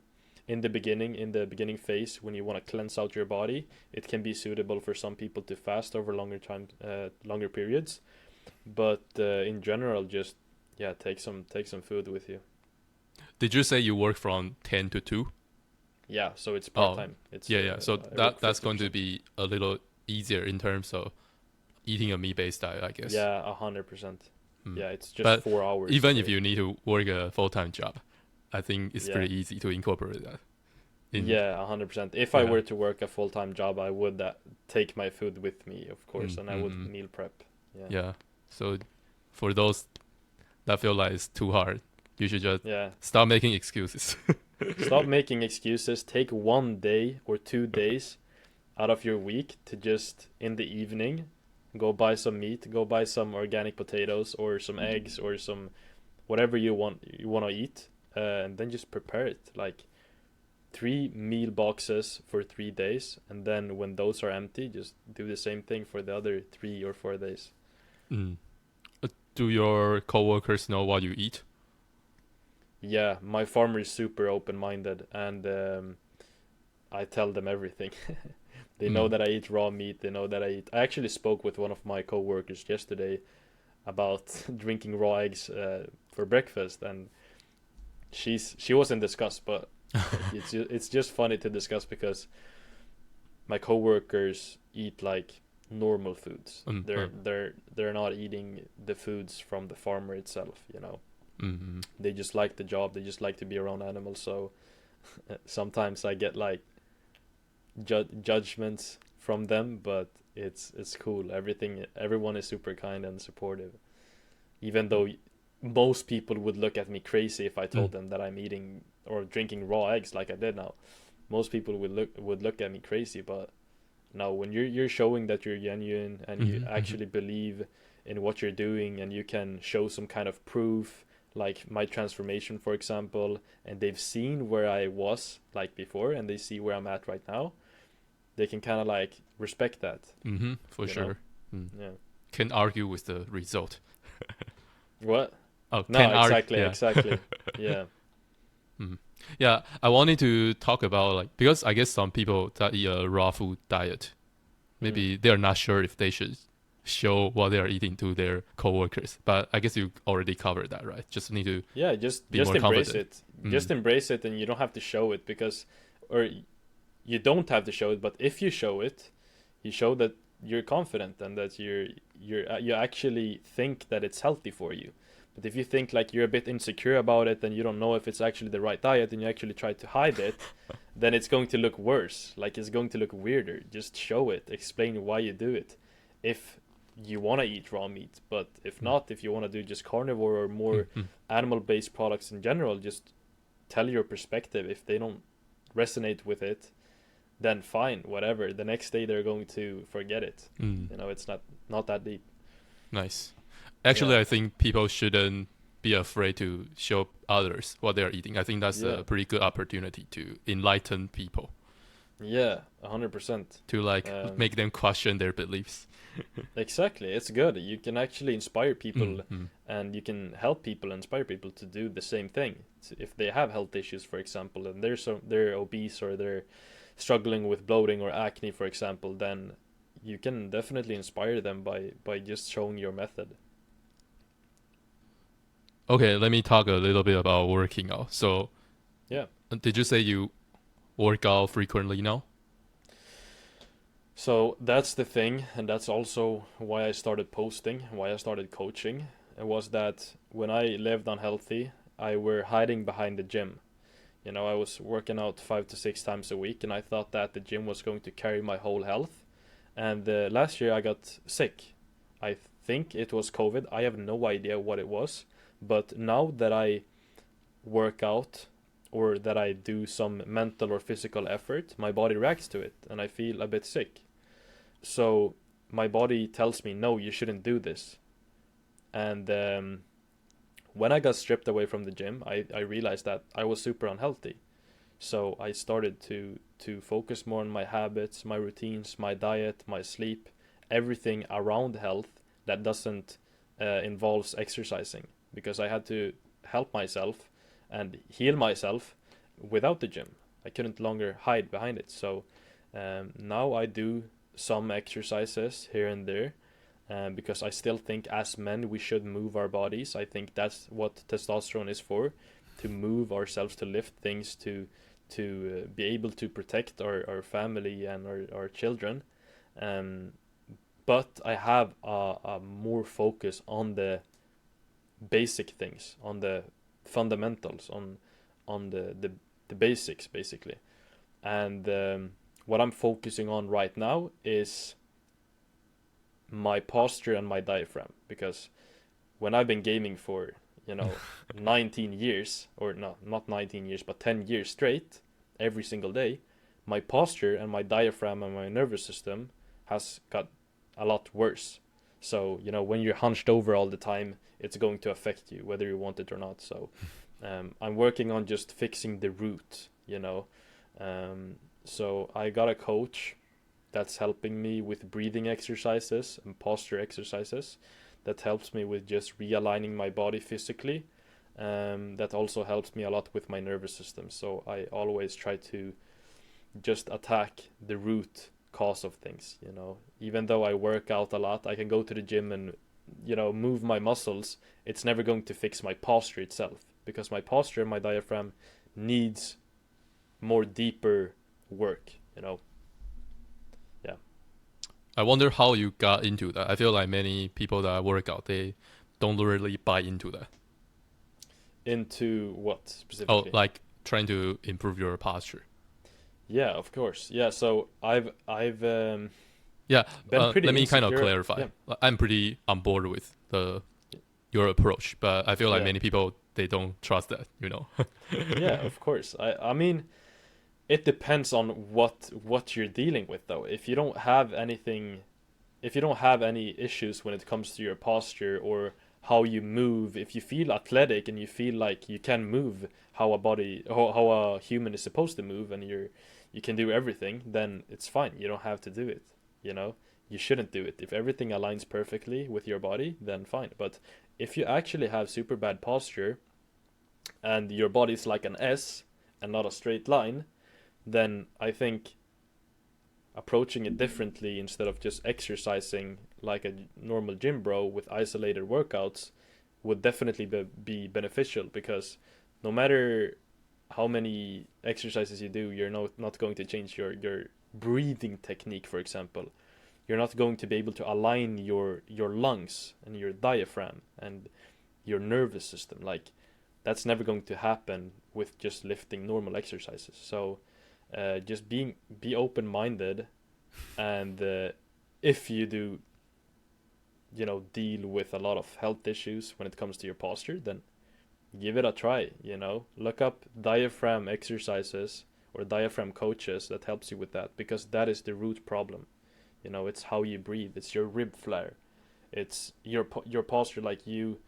in the beginning phase, when you want to cleanse out your body, it can be suitable for some people to fast over longer periods. But in general, just take some food with you. Did you say you work from 10 to 2? Yeah, so it's part-time. It's So that's going to be a little easier in terms of eating a meat-based diet, I guess. Yeah, 100%. Yeah, it's just 4 hours. Even if you need to work a full-time job, I think it's pretty easy to incorporate that. 100%. If I were to work a full-time job, I would take my food with me, of course, and I would meal prep. Yeah. So for those that feel like it's too hard, you should just stop making excuses. Stop making excuses. Take 1 day or 2 days out of your week to just, in the evening, go buy some meat, go buy some organic potatoes or some eggs or some whatever you want to eat, and then just prepare it. Like 3 meal boxes for 3 days, and then when those are empty, just do the same thing for the other 3 or 4 days. Do your coworkers know what you eat? Yeah, my farmer is super open-minded, and I tell them everything. They know that I eat raw meat. They know that I actually spoke with one of my coworkers yesterday about drinking raw eggs for breakfast, and she was in disgust, but it's just funny to discuss because my coworkers eat like normal foods. They're not eating the foods from the farmer itself, you know. They just like the job. They just like to be around animals. So sometimes I get like judgments from them, but it's cool. Everyone is super kind and supportive, even though most people would look at me crazy if I told them that I'm eating or drinking raw eggs like I did now. Most people would look at me crazy, but no, when you're showing that you're genuine and you actually believe in what you're doing, and you can show some kind of proof, like my transformation, for example, and they've seen where I was like before and they see where I'm at right now, they can kind of like respect that. For sure. Yeah. Can argue with the result. What? Oh, no, exactly. Yeah. Yeah, I wanted to talk about, like, because I guess some people that eat a raw food diet, maybe they're not sure if they should show what they're eating to their coworkers. But I guess you already covered that, right? Just need to just more embrace confident. it. Just embrace it, and you don't have to show it you don't have to show it. But if you show it, you show that you're confident and that you actually think that it's healthy for you. But if you think like you're a bit insecure about it and you don't know if it's actually the right diet and you actually try to hide it, then it's going to look worse. Like, it's going to look weirder. Just show it. Explain why you do it. If you want to eat raw meat, but if not, if you want to do just carnivore or more animal-based products in general, just tell your perspective. If they don't resonate with it, then fine, whatever. The next day they're going to forget it. You know, it's not that deep. Nice. Actually, I think people shouldn't be afraid to show others what they're eating. I think that's a pretty good opportunity to enlighten people. Yeah, 100%. To like make them question their beliefs. Exactly, it's good. You can actually inspire people, and you can help people, inspire people to do the same thing. If they have health issues, for example, and they're obese or they're struggling with bloating or acne, for example, then you can definitely inspire them by just showing your method. Okay, let me talk a little bit about working out. So, did you say you work out frequently now? So that's the thing, and that's also why I started posting, why I started coaching. It was that when I lived unhealthy, I were hiding behind the gym. You know, I was working out 5 to 6 times a week, and I thought that the gym was going to carry my whole health. And last year I got sick. I think it was COVID. I have no idea what it was. But now that I work out or that I do some mental or physical effort, my body reacts to it and I feel a bit sick. So my body tells me, no, you shouldn't do this. And when I got stripped away from the gym, I realized that I was super unhealthy. So I started to focus more on my habits, my routines, my diet, my sleep, everything around health that doesn't involves exercising. Because I had to help myself and heal myself without the gym. I couldn't longer hide behind it. So now I do some exercises here and there, because I still think as men we should move our bodies. I think that's what testosterone is for, to move ourselves, to lift things, to be able to protect our family and our children. But I have a more focus on the basic things, on the fundamentals, on the basics basically. And what I'm focusing on right now is my posture and my diaphragm, because when I've been gaming for 19 years, or no, not 19 years, but 10 years straight, every single day, my posture and my diaphragm and my nervous system has got a lot worse. So, when you're hunched over all the time, it's going to affect you, whether you want it or not. So, I'm working on just fixing the root, So I got a coach that's helping me with breathing exercises and posture exercises. That helps me with just realigning my body physically. That also helps me a lot with my nervous system. So I always try to just attack the root cause of things. Even though I work out a lot, I can go to the gym and move my muscles. It's never going to fix my posture itself, because my posture, my diaphragm, needs more deeper work. Yeah. I wonder how you got into that. I feel like many people that work out, they don't really buy into that. Into what specifically? Oh, like trying to improve your posture. Yeah, of course. Yeah, so I've been pretty let me kind of insecure. clarify. Yeah. I'm pretty on board with your approach, but I feel like many people, they don't trust that, Yeah, of course. I mean, it depends on what you're dealing with, though. If you don't have any issues when it comes to your posture or how you move, if you feel athletic and you feel like you can move how a human is supposed to move, and you can do everything, then it's fine. You don't have to do it. You shouldn't do it. If everything aligns perfectly with your body, then fine. But if you actually have super bad posture and your body's like an S and not a straight line, then I think approaching it differently, instead of just exercising like a normal gym bro with isolated workouts, would definitely be beneficial, because no matter how many exercises you do, you're not going to change your breathing technique, for example. You're not going to be able to align your lungs and your diaphragm and your nervous system. Like, that's never going to happen with just lifting normal exercises. So just be open-minded, and if you do deal with a lot of health issues when it comes to your posture, then give it a try. Look up diaphragm exercises or diaphragm coaches that helps you with that, because that is the root problem. It's how you breathe, it's your rib flare, it's your posture, like you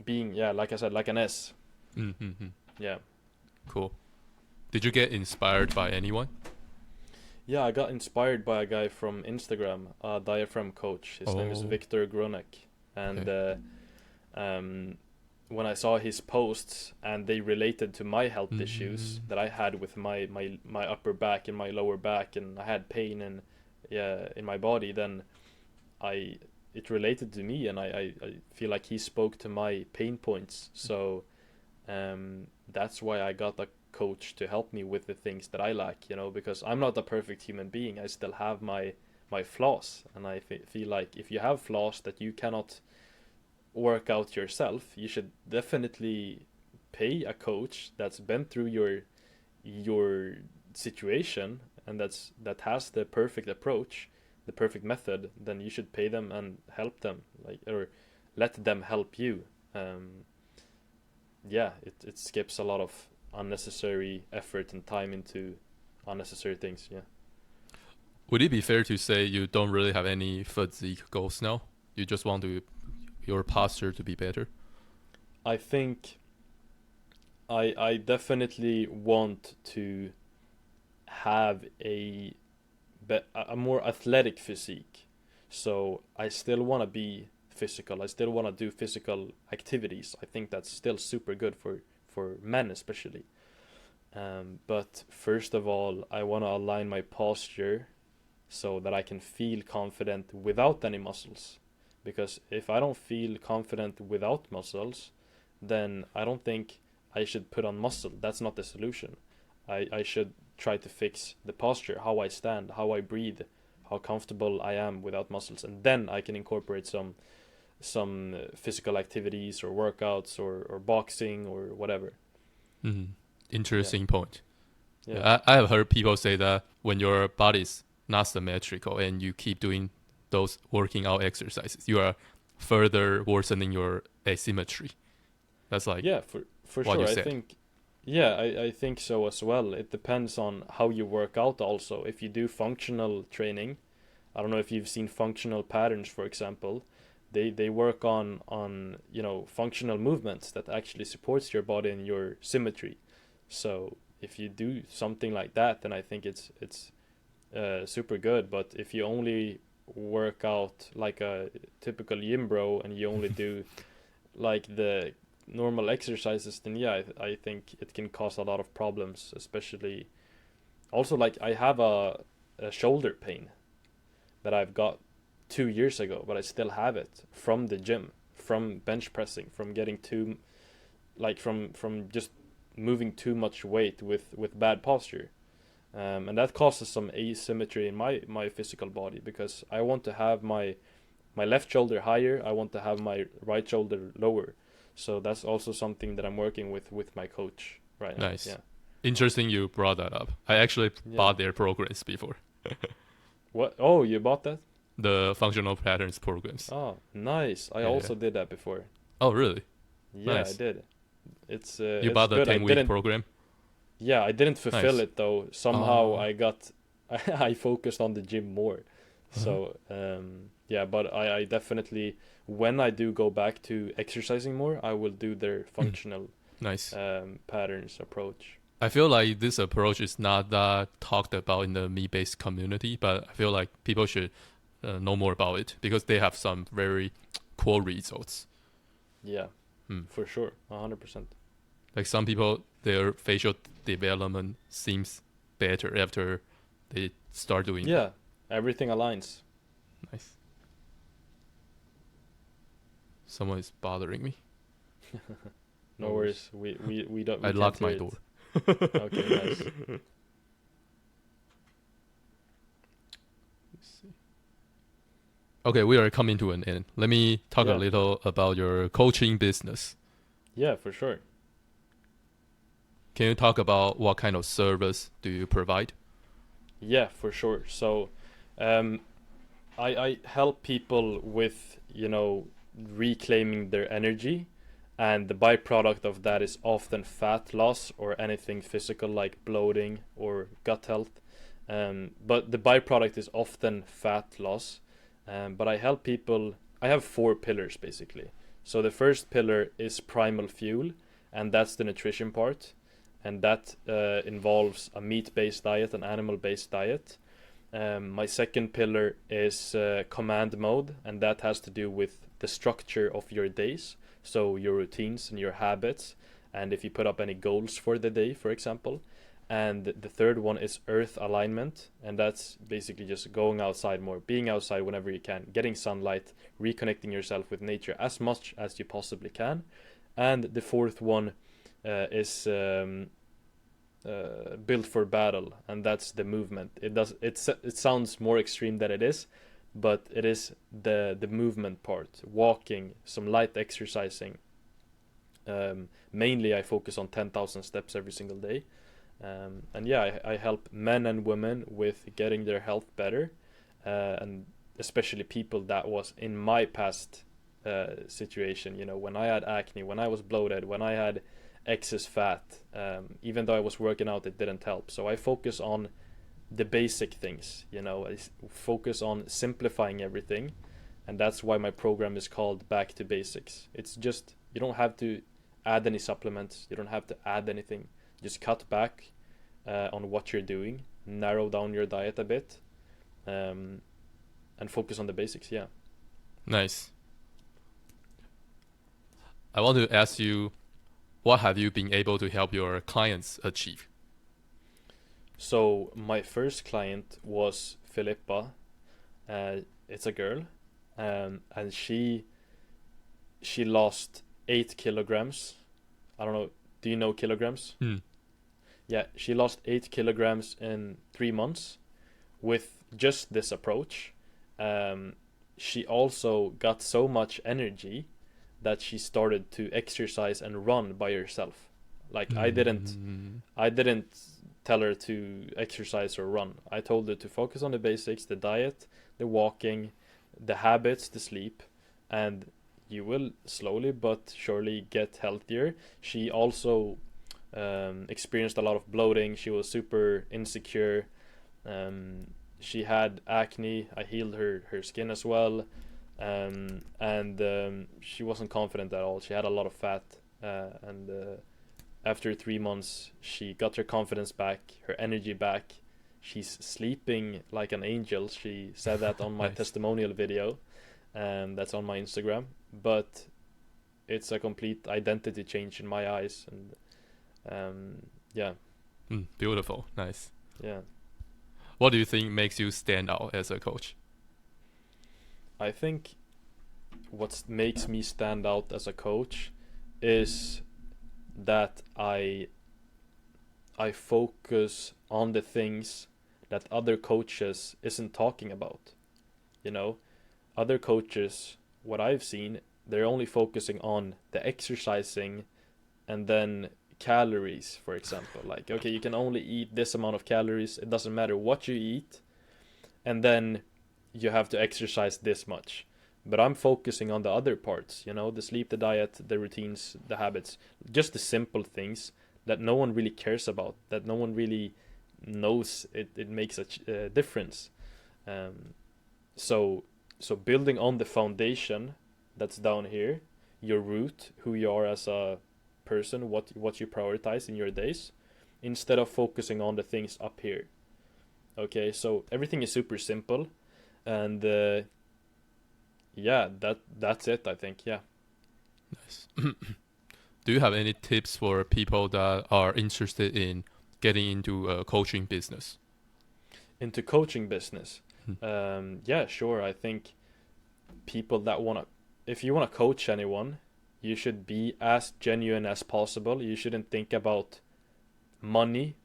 being, like I said, like an S. Mm-hmm. Yeah. Cool. Did you get inspired by anyone? Yeah, I got inspired by a guy from Instagram, a diaphragm coach. His name is Victor Gronek. And when I saw his posts and they related to my health issues that I had with my upper back and my lower back, and I had pain in my body, then it related to me, and I feel like he spoke to my pain points. So that's why I got a coach to help me with the things that I lack, because I'm not a perfect human being. I still have my flaws, and I feel like if you have flaws that you cannot work out yourself, you should definitely pay a coach that's been through your situation, and that has the perfect approach, the perfect method. Then you should pay them and help them, or let them help you. It skips a lot of unnecessary effort and time into unnecessary things. Yeah. Would it be fair to say you don't really have any physique goals now? You just want your posture to be better? I think I definitely want to have a more athletic physique. So I still want to be physical. I still want to do physical activities. I think that's still super good for men especially. But first of all, I want to align my posture so that I can feel confident without any muscles. Because if I don't feel confident without muscles, then I don't think I should put on muscle. That's not the solution. I should try to fix the posture, how I stand, how I breathe, how comfortable I am without muscles, and then I can incorporate some physical activities or workouts or boxing or whatever. Interesting point. Yeah. I have heard people say that when your body's not symmetrical and you keep doing those working out exercises, you are further worsening your asymmetry. That's like for sure. I think so as well. It depends on how you work out also. If you do functional training, I don't know if you've seen functional patterns, for example, they work on functional movements that actually supports your body and your symmetry. So if you do something like that, then I think it's super good. But if you only work out like a typical gym bro and you only do like the normal exercises, then I think it can cause a lot of problems, especially also like I have a shoulder pain that I've got 2 years ago, but I still have it from the gym, from bench pressing, from getting too like from just moving too much weight with bad posture. And that causes some asymmetry in my physical body, because I want to have my left shoulder higher, I want to have my right shoulder lower. So that's also something that I'm working with my coach right now. Nice. Yeah. Interesting you brought that up. I actually bought their programs before. What? Oh, you bought that? The functional patterns programs. Oh, nice. I also did that before. Oh, really? Yeah, nice. I did. It's you bought the 10-week program? Yeah, I didn't fulfill it though. Somehow I focused on the gym more. So but I definitely, when I do go back to exercising more, I will do their functional nice patterns approach. I feel like this approach is not that talked about in the me-based community, but I feel like people should know more about it because they have some very cool results. Yeah, for sure, 100%. Like some people, their facial development seems better after they start doing that. Everything aligns. Nice. Someone is bothering me. No worries. We don't. I locked my door. Okay, nice. Let's see. Okay, we are coming to an end. Let me talk a little about your coaching business. Yeah, for sure. Can you talk about what kind of service do you provide? Yeah, for sure. So, I help people with, reclaiming their energy, and the byproduct of that is often fat loss or anything physical like bloating or gut health. But the byproduct is often fat loss. But I help people. I have 4 pillars basically. So the first pillar is primal fuel, and that's the nutrition part. And that involves a meat-based diet, an animal-based diet. My second pillar is command mode, and that has to do with the structure of your days, so your routines and your habits, and if you put up any goals for the day, for example. And the third one is earth alignment, and that's basically just going outside more, being outside whenever you can, getting sunlight, reconnecting yourself with nature as much as you possibly can. And the fourth one is built for battle, and that's the movement. It sounds more extreme than it is, but it is the movement part, walking, some light exercising. Mainly I focus on 10,000 steps every single day, and I help men and women with getting their health better, and especially people that was in my past situation, when I had acne, when I was bloated, when I had excess fat. Even though I was working out, it didn't help. So I focus on the basic things, I focus on simplifying everything, and that's why my program is called Back to Basics. It's just, you don't have to add any supplements, you don't have to add anything, just cut back on what you're doing, narrow down your diet a bit, and focus on the basics. Nice. I want to ask you, what have you been able to help your clients achieve? So my first client was Filippa. It's a girl, and she lost 8 kilograms. I don't know. Do you know kilograms? Yeah, she lost 8 kilograms in 3 months with just this approach. She also got so much energy that she started to exercise and run by herself. Like I didn't tell her to exercise or run. I told her to focus on the basics, the diet, the walking, the habits, the sleep, and you will slowly but surely get healthier. She also experienced a lot of bloating. She was super insecure. She had acne. I healed her skin as well. And she wasn't confident at all. She had a lot of fat. And after 3 months, she got her confidence back, her energy back. She's sleeping like an angel. She said that on my Nice. testimonial video. That's on my Instagram. But it's a complete identity change in my eyes. And yeah. Beautiful. Nice. Yeah. What do you think makes you stand out as a coach? I think what makes me stand out as a coach is that I focus on the things that other coaches isn't talking about. You know, other coaches, what I've seen, they're only focusing on the exercising and then calories, for example. Like, okay, you can only eat this amount of calories. It doesn't matter what you eat. And then you have to exercise this much. But I'm focusing on the other parts, you know, the sleep, the diet, the routines, the habits, just the simple things that no one really cares about, that no one really knows it makes a difference. So building on the foundation that's down here, your root, who you are as a person, what you prioritize in your days, instead of focusing on the things up here. Okay, so everything is super simple, and yeah, that's it, I think. Yeah. Nice. Do you have any tips for people that are interested in getting into a coaching business? Into coaching business? Yeah, sure. I think people that if you wanna coach anyone, you should be as genuine as possible. You shouldn't think about money,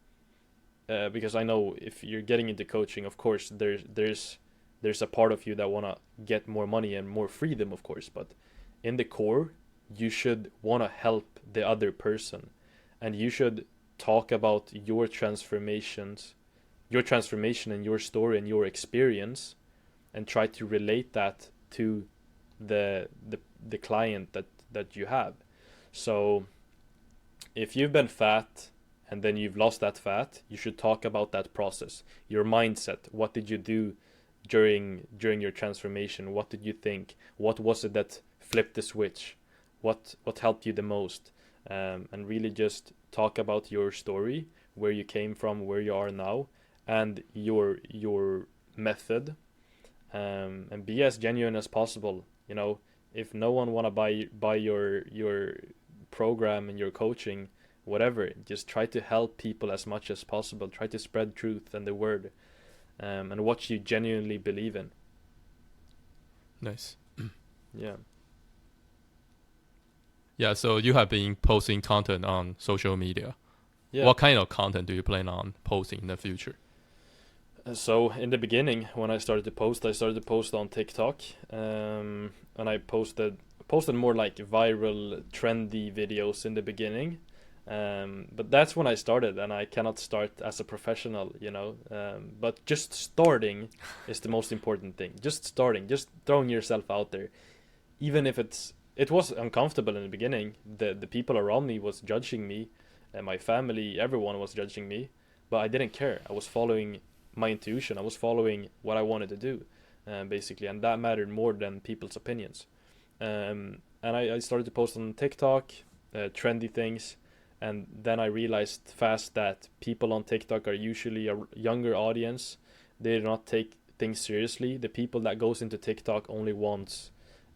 because I know if you're getting into coaching, of course, there's a part of you that wanna get more money and more freedom, of course. But in the core, you should wanna help the other person, and you should talk about your transformation and your story and your experience, and try to relate that to the client that you have. So if you've been fat and then you've lost that fat, you should talk about that process, your mindset. What did you do during your transformation? What did you think? What was it that flipped the switch? What helped you the most? And really just talk about your story, where you came from, where you are now, and your method, and be as genuine as possible. You know, if no one wanna buy your program and your coaching, whatever, just try to help people as much as possible. Try to spread truth and the word, and what you genuinely believe in. Nice. Yeah. Yeah, so you have been posting content on social media. Yeah. What kind of content do you plan on posting in the future? So in the beginning, when I started to post on TikTok, and I posted more like viral, trendy videos in the beginning. But that's when I started, and I cannot start as a professional, you know. But just starting is the most important thing. Just starting, just throwing yourself out there, even if it was uncomfortable in the beginning. The people around me was judging me, and my family, everyone was judging me, but I didn't care. I was following my intuition. I was following what I wanted to do, basically, and that mattered more than people's opinions. And I started to post on TikTok, trendy things, and then I realized fast that people on TikTok are usually a younger audience. They do not take things seriously. The people that goes into TikTok only wants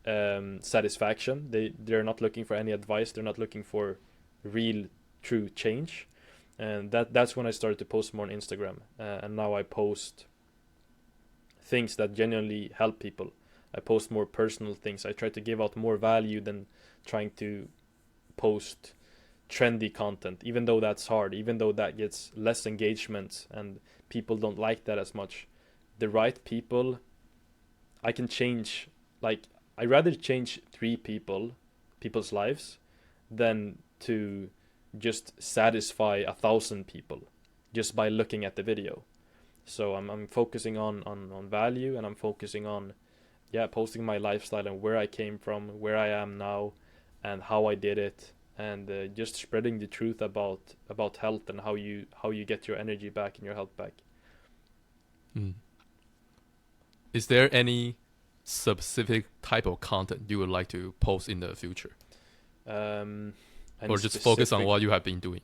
satisfaction. They're not looking for any advice. They're not looking for real, true change. and that's when I started to post more on Instagram, and now I post things that genuinely help people. I post more personal things. I try to give out more value than trying to post trendy content, even though that's hard, even though that gets less engagement and people don't like that as much. The right people, I can change. Like, I'd rather change 3 people's lives than to just satisfy 1,000 people just by looking at the video. So I'm focusing on value, and I'm focusing on posting my lifestyle and where I came from, where I am now, and how I did it, and just spreading the truth about health and how you get your energy back and your health back. Is there any specific type of content you would like to post in the future? Or just focus on what you have been doing?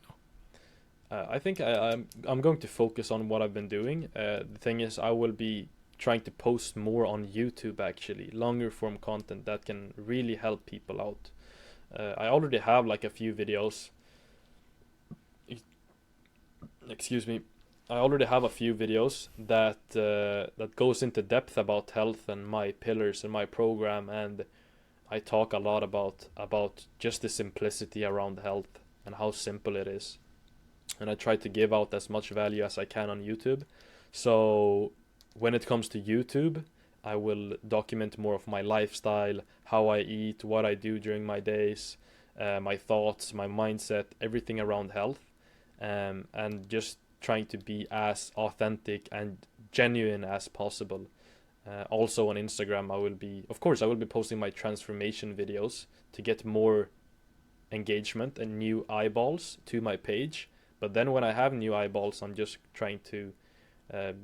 I think I'm going to focus on what I've been doing. The thing is, I will be trying to post more on YouTube, actually, longer form content that can really help people out. I already have like a few videos. Excuse me. I already have a few videos that goes into depth about health and my pillars and my program, and I talk a lot about just the simplicity around health and how simple it is. And I try to give out as much value as I can on YouTube. So when it comes to YouTube, I will document more of my lifestyle, how I eat, what I do during my days, my thoughts, my mindset, everything around health, and just trying to be as authentic and genuine as possible. Also on Instagram, I will be posting my transformation videos to get more engagement and new eyeballs to my page. But then when I have new eyeballs, I'm just trying to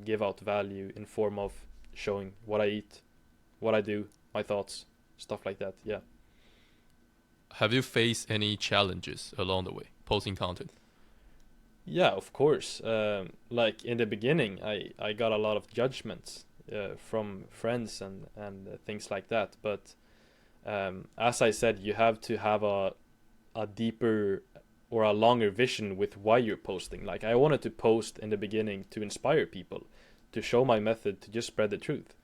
give out value in form of showing what I eat, what I do, my thoughts, stuff like that. Yeah. Have you faced any challenges along the way posting content? Yeah, of course. Like in the beginning, I got a lot of judgments from friends and things like that. But as I said, you have to have a deeper or a longer vision with why you're posting. Like, I wanted to post in the beginning to inspire people, to show my method, to just spread the truth.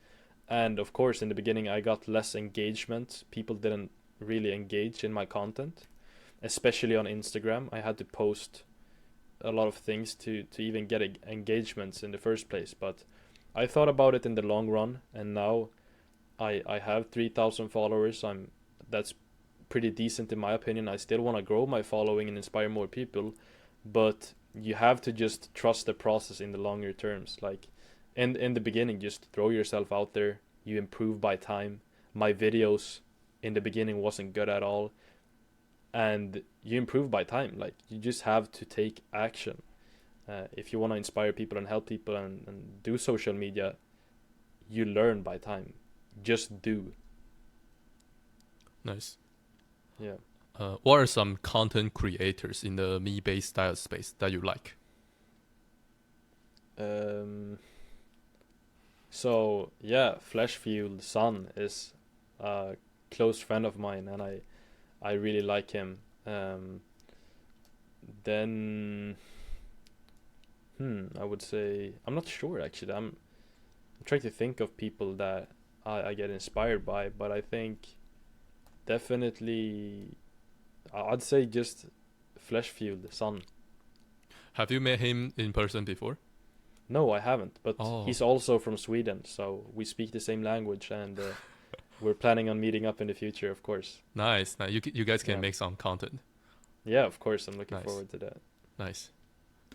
And of course, in the beginning, I got less engagement. People didn't really engage in my content, especially on Instagram. I had to post a lot of things to even get engagements in the first place. But I thought about it in the long run, and now I have 3,000 followers. That's pretty decent in my opinion. I still want to grow my following and inspire more people, but you have to just trust the process in the longer terms. Like in the beginning, just throw yourself out there. You improve by time. My videos in the beginning wasn't good at all, and you improve by time. Like, you just have to take action. If you want to inspire people and help people and do social media, you learn by time. Just do. Nice. Yeah. What are some content creators in the me-based style space that you like? So yeah, Flesh Fueled Sun is a close friend of mine, and I really like him. Then I would say, I'm not sure actually. I'm trying to think of people that I get inspired by, but I think definitely I'd say just Flesh Fueled Sun. Have you met him in person before? No, I haven't, but he's also from Sweden, so we speak the same language, and we're planning on meeting up in the future, of course. Nice. Now you guys can make some content. Yeah, of course. I'm looking forward to that. Nice.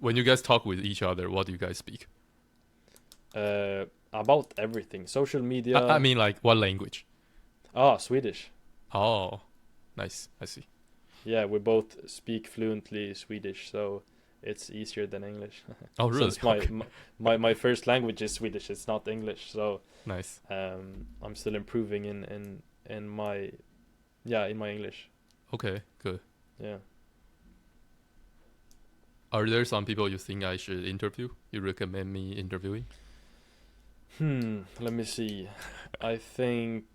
When you guys talk with each other, what do you guys speak? About everything. Social media. I mean, like, what language? Swedish. Oh, nice. I see. Yeah, we both speak fluently Swedish, so it's easier than English. Oh, really? Since my first language is Swedish, it's not English. So nice. I'm still improving in my English. Okay, good. Yeah. Are there some people you think I should interview? You recommend me interviewing? Let me see. I think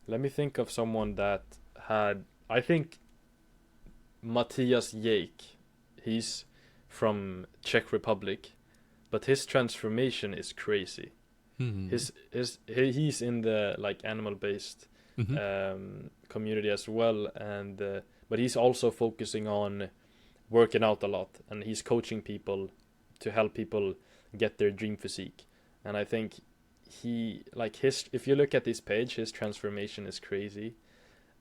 Let me think of someone that had. I think Matthias Jake. He's from Czech Republic, but his transformation is crazy. He's in the like animal based community as well, and but he's also focusing on working out a lot, and he's coaching people to help people get their dream physique. And I think if you look at his page, his transformation is crazy,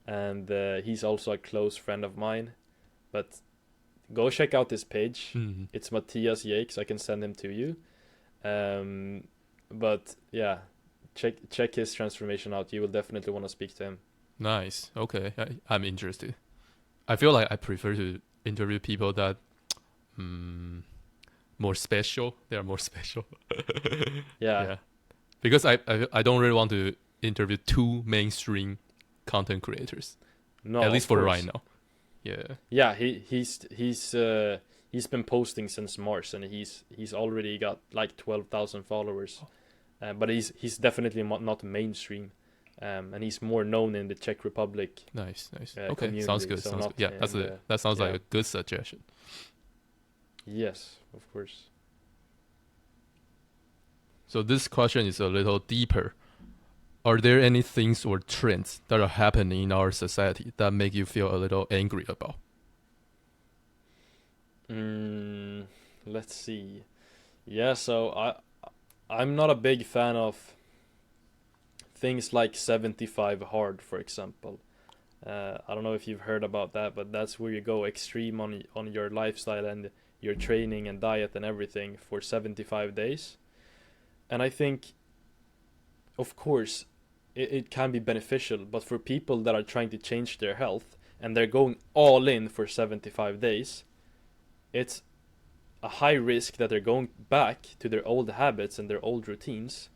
and he's also a close friend of mine. But go check out his page. It's Matthias Jakes. I can send him to you. But yeah, check his transformation out. You will definitely want to speak to him. Nice. Okay, I'm interested. I feel like I prefer to interview people that more special. They are more special. Yeah. Because I don't really want to interview too mainstream content creators. No, at least for right now. Yeah, he's been posting since March, and he's already got like 12,000 followers. But he's definitely not mainstream. And he's more known in the Czech Republic. Nice. Okay, community, sounds good. so Sounds good. Yeah, that sounds like a good suggestion. Yes, of course. So this question is a little deeper. Are there any things or trends that are happening in our society that make you feel a little angry about? Let's see. Yeah, so I'm not a big fan of things like 75 hard, for example. I don't know if you've heard about that, but that's where you go extreme on your lifestyle and your training and diet and everything for 75 days. And I think, of course, it can be beneficial, but for people that are trying to change their health and they're going all in for 75 days, it's a high risk that they're going back to their old habits and their old routines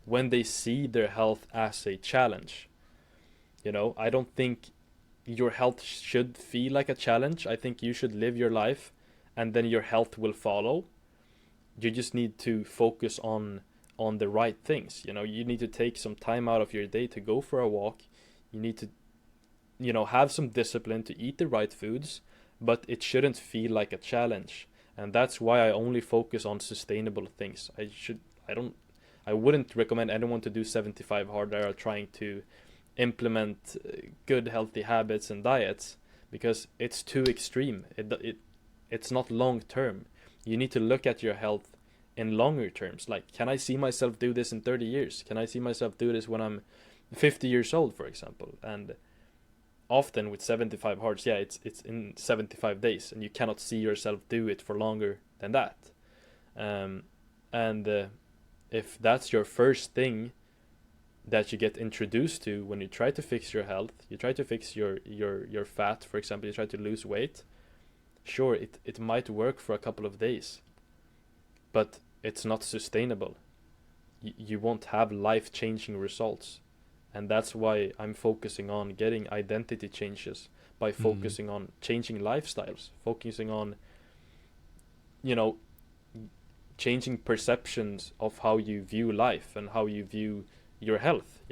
when they see their health as a challenge. I don't think your health should feel like a challenge. I think you should live your life and then your health will follow. You just need to focus on the right things. You need to take some time out of your day to go for a walk. You need to have some discipline to eat the right foods, but it shouldn't feel like a challenge. And that's why I only focus on sustainable things. I wouldn't recommend anyone to do 75 hard that are trying to implement good healthy habits and diets, because it's too extreme. It's not long term. You need to look at your health in longer terms. Like, can I see myself do this in 30 years? Can I see myself do this when I'm 50 years old, for example? And often with 75 hards, it's in 75 days, and you cannot see yourself do it for longer than that. If that's your first thing that you get introduced to when you try to fix your health, you try to fix your fat, for example, you try to lose weight, sure, it might work for a couple of days, but it's not sustainable. You won't have life-changing results. And that's why I'm focusing on getting identity changes by focusing on changing lifestyles, focusing on, changing perceptions of how you view life and how you view your health,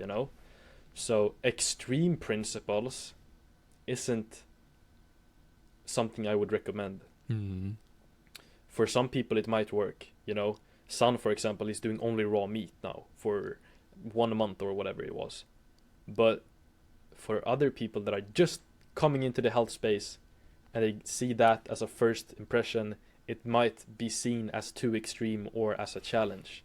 So extreme principles isn't something I would recommend. For some people it might work, Son, for example, is doing only raw meat now for 1 month or whatever it was. But for other people that are just coming into the health space and they see that as a first impression, it might be seen as too extreme or as a challenge,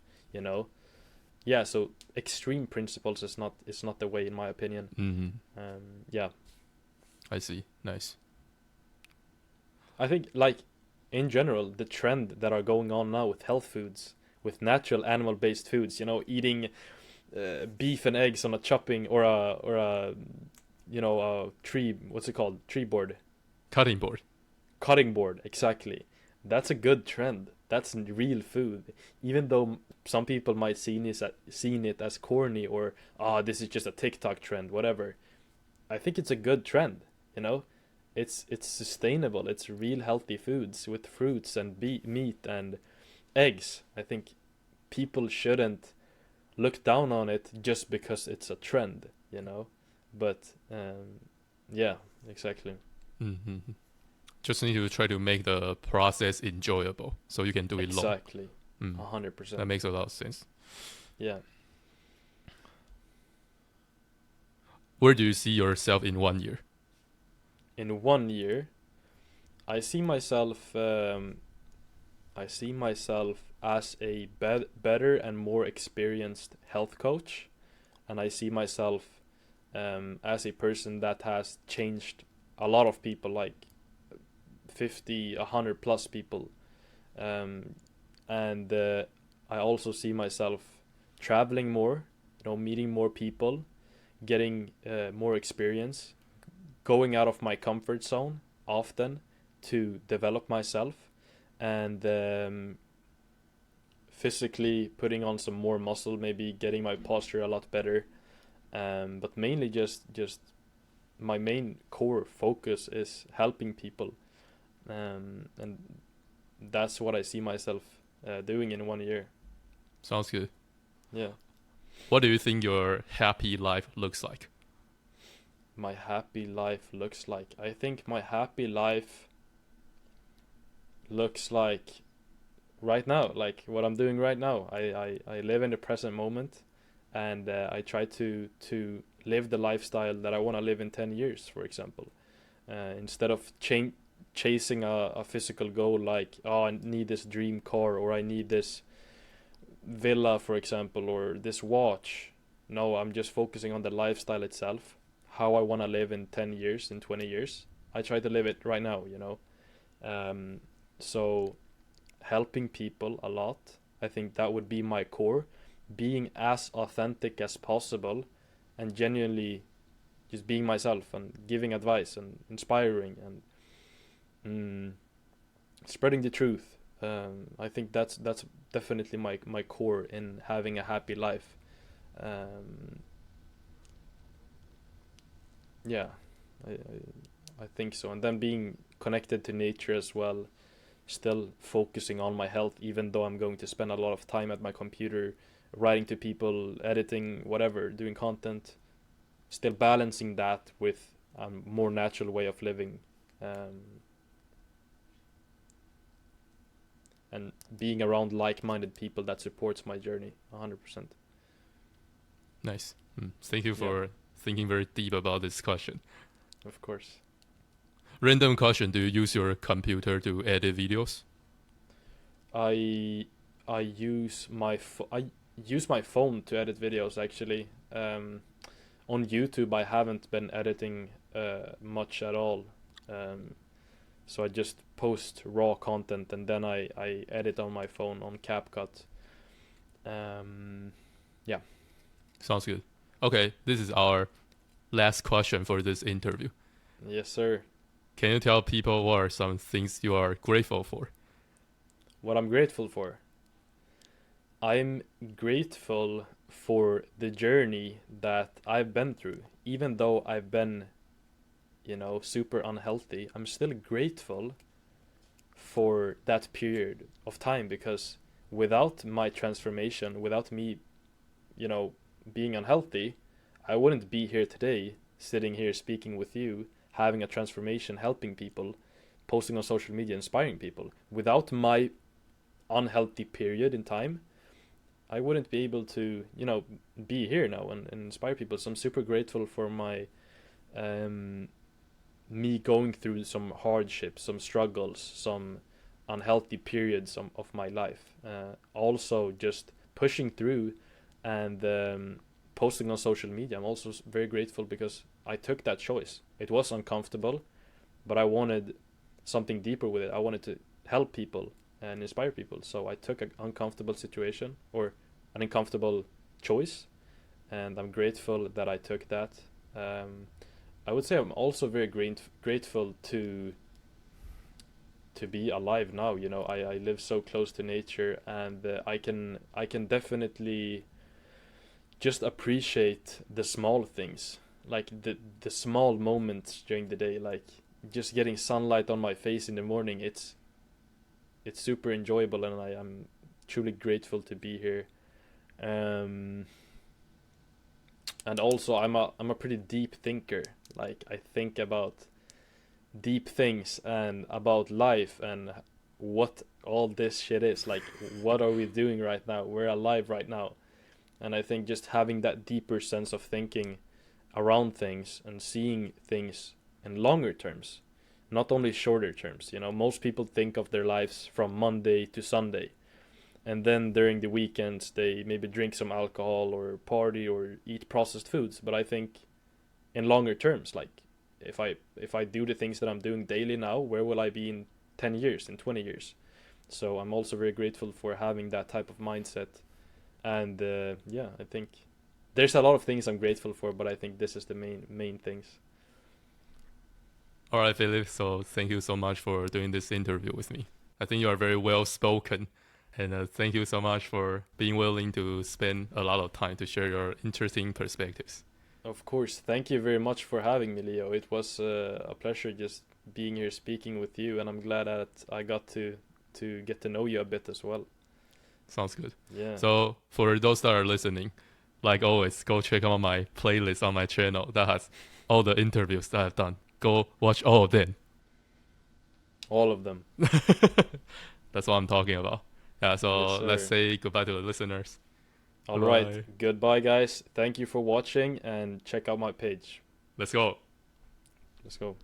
So extreme principles is not the way, in my opinion. I see. Nice. I think, in general, the trend that are going on now with health foods, with natural animal-based foods, eating beef and eggs on a chopping or a tree, what's it called? Tree board. Cutting board, exactly. That's a good trend. That's real food. Even though some people might seen it as corny or this is just a TikTok trend, whatever. I think it's a good trend, It's sustainable. It's real healthy foods with fruits and meat and eggs. I think people shouldn't look down on it just because it's a trend, but yeah, exactly. Mm-hmm. Just need to try to make the process enjoyable so you can do it long. Exactly. 100%. That makes a lot of sense. Yeah. Where do you see yourself in 1 year? In 1 year, I see myself as a better and more experienced health coach, and I see myself as a person that has changed a lot of people, like 50, 100 plus people, and I also see myself traveling more, meeting more people, getting more experience, going out of my comfort zone often to develop myself, and physically putting on some more muscle, maybe getting my posture a lot better, but mainly just my main core focus is helping people, and that's what I see myself doing in 1 year. Sounds good. Yeah. What do you think your happy life looks like? My happy life looks like? I think my happy life looks like right now, like what I'm doing right now. I live in the present moment, and I try to live the lifestyle that I want to live in 10 years, for example. Instead of chasing a physical goal, like, oh, I need this dream car, or I need this villa, for example, or this watch. No, I'm just focusing on the lifestyle itself, how I want to live in 10 years, in 20 years. I try to live it right now, so helping people a lot, I think that would be my core. Being as authentic as possible, and genuinely just being myself and giving advice and inspiring and spreading the truth. I think that's definitely my core in having a happy life. Yeah, I think so. And then being connected to nature as well, still focusing on my health, even though I'm going to spend a lot of time at my computer, writing to people, editing, whatever, doing content, still balancing that with a more natural way of living, and being around like-minded people that supports my journey 100%. Nice. Thank you for thinking very deep about this question. Of course. Random question: do you use your computer to edit videos? I use my phone to edit videos, actually. On YouTube, I haven't been editing much at all. So I just post raw content, and then I edit on my phone on CapCut. Yeah. Sounds good. Okay, this is our last question for this interview. Yes, sir. Can you tell people what are some things you are grateful for? What I'm grateful for? I'm grateful for the journey that I've been through. Even though I've been, super unhealthy, I'm still grateful for that period of time, because without my transformation, without me, being unhealthy, I wouldn't be here today, sitting here speaking with you, having a transformation, helping people, posting on social media, inspiring people. Without my unhealthy period in time, I wouldn't be able to, be here now and inspire people. So I'm super grateful for my me going through some hardships, some struggles, some unhealthy periods of my life. Also, just pushing through and posting on social media. I'm also very grateful because I took that choice. It was uncomfortable, but I wanted something deeper with it. I wanted to help people and inspire people. So I took an uncomfortable situation, or an uncomfortable choice, and I'm grateful that I took that. I would say I'm also very grateful to be alive now. I live so close to nature, and I can definitely just appreciate the small things, like the small moments during the day, like just getting sunlight on my face in the morning. It's super enjoyable, and I'm truly grateful to be here. And also I'm a pretty deep thinker. Like I think about deep things and about life and what all this shit is. Like what are we doing right now? We're alive right now. And I think just having that deeper sense of thinking around things and seeing things in longer terms, not only shorter terms. You know, most people think of their lives from Monday to Sunday, and then during the weekends they maybe drink some alcohol or party or eat processed foods. But I think in longer terms, like if I do the things that I'm doing daily now, where will I be in 10 years, in 20 years? So I'm also very grateful for having that type of mindset. And yeah, I think there's a lot of things I'm grateful for, but I think this is the main things. All right, Philip. So thank you so much for doing this interview with me. I think you are very well spoken, and thank you so much for being willing to spend a lot of time to share your interesting perspectives. Of course, thank you very much for having me, Leo. It was a pleasure just being here speaking with you, and I'm glad that I got to get to know you a bit as well. Sounds good. Yeah. So for those that are listening, like always, go check out my playlist on my channel that has all the interviews that I've done. Go watch all of them. All of them. That's what I'm talking about. Yeah, so Yes, let's say goodbye to the listeners. All right. Goodbye, guys. Thank you for watching, and check out my page. Let's go. Let's go.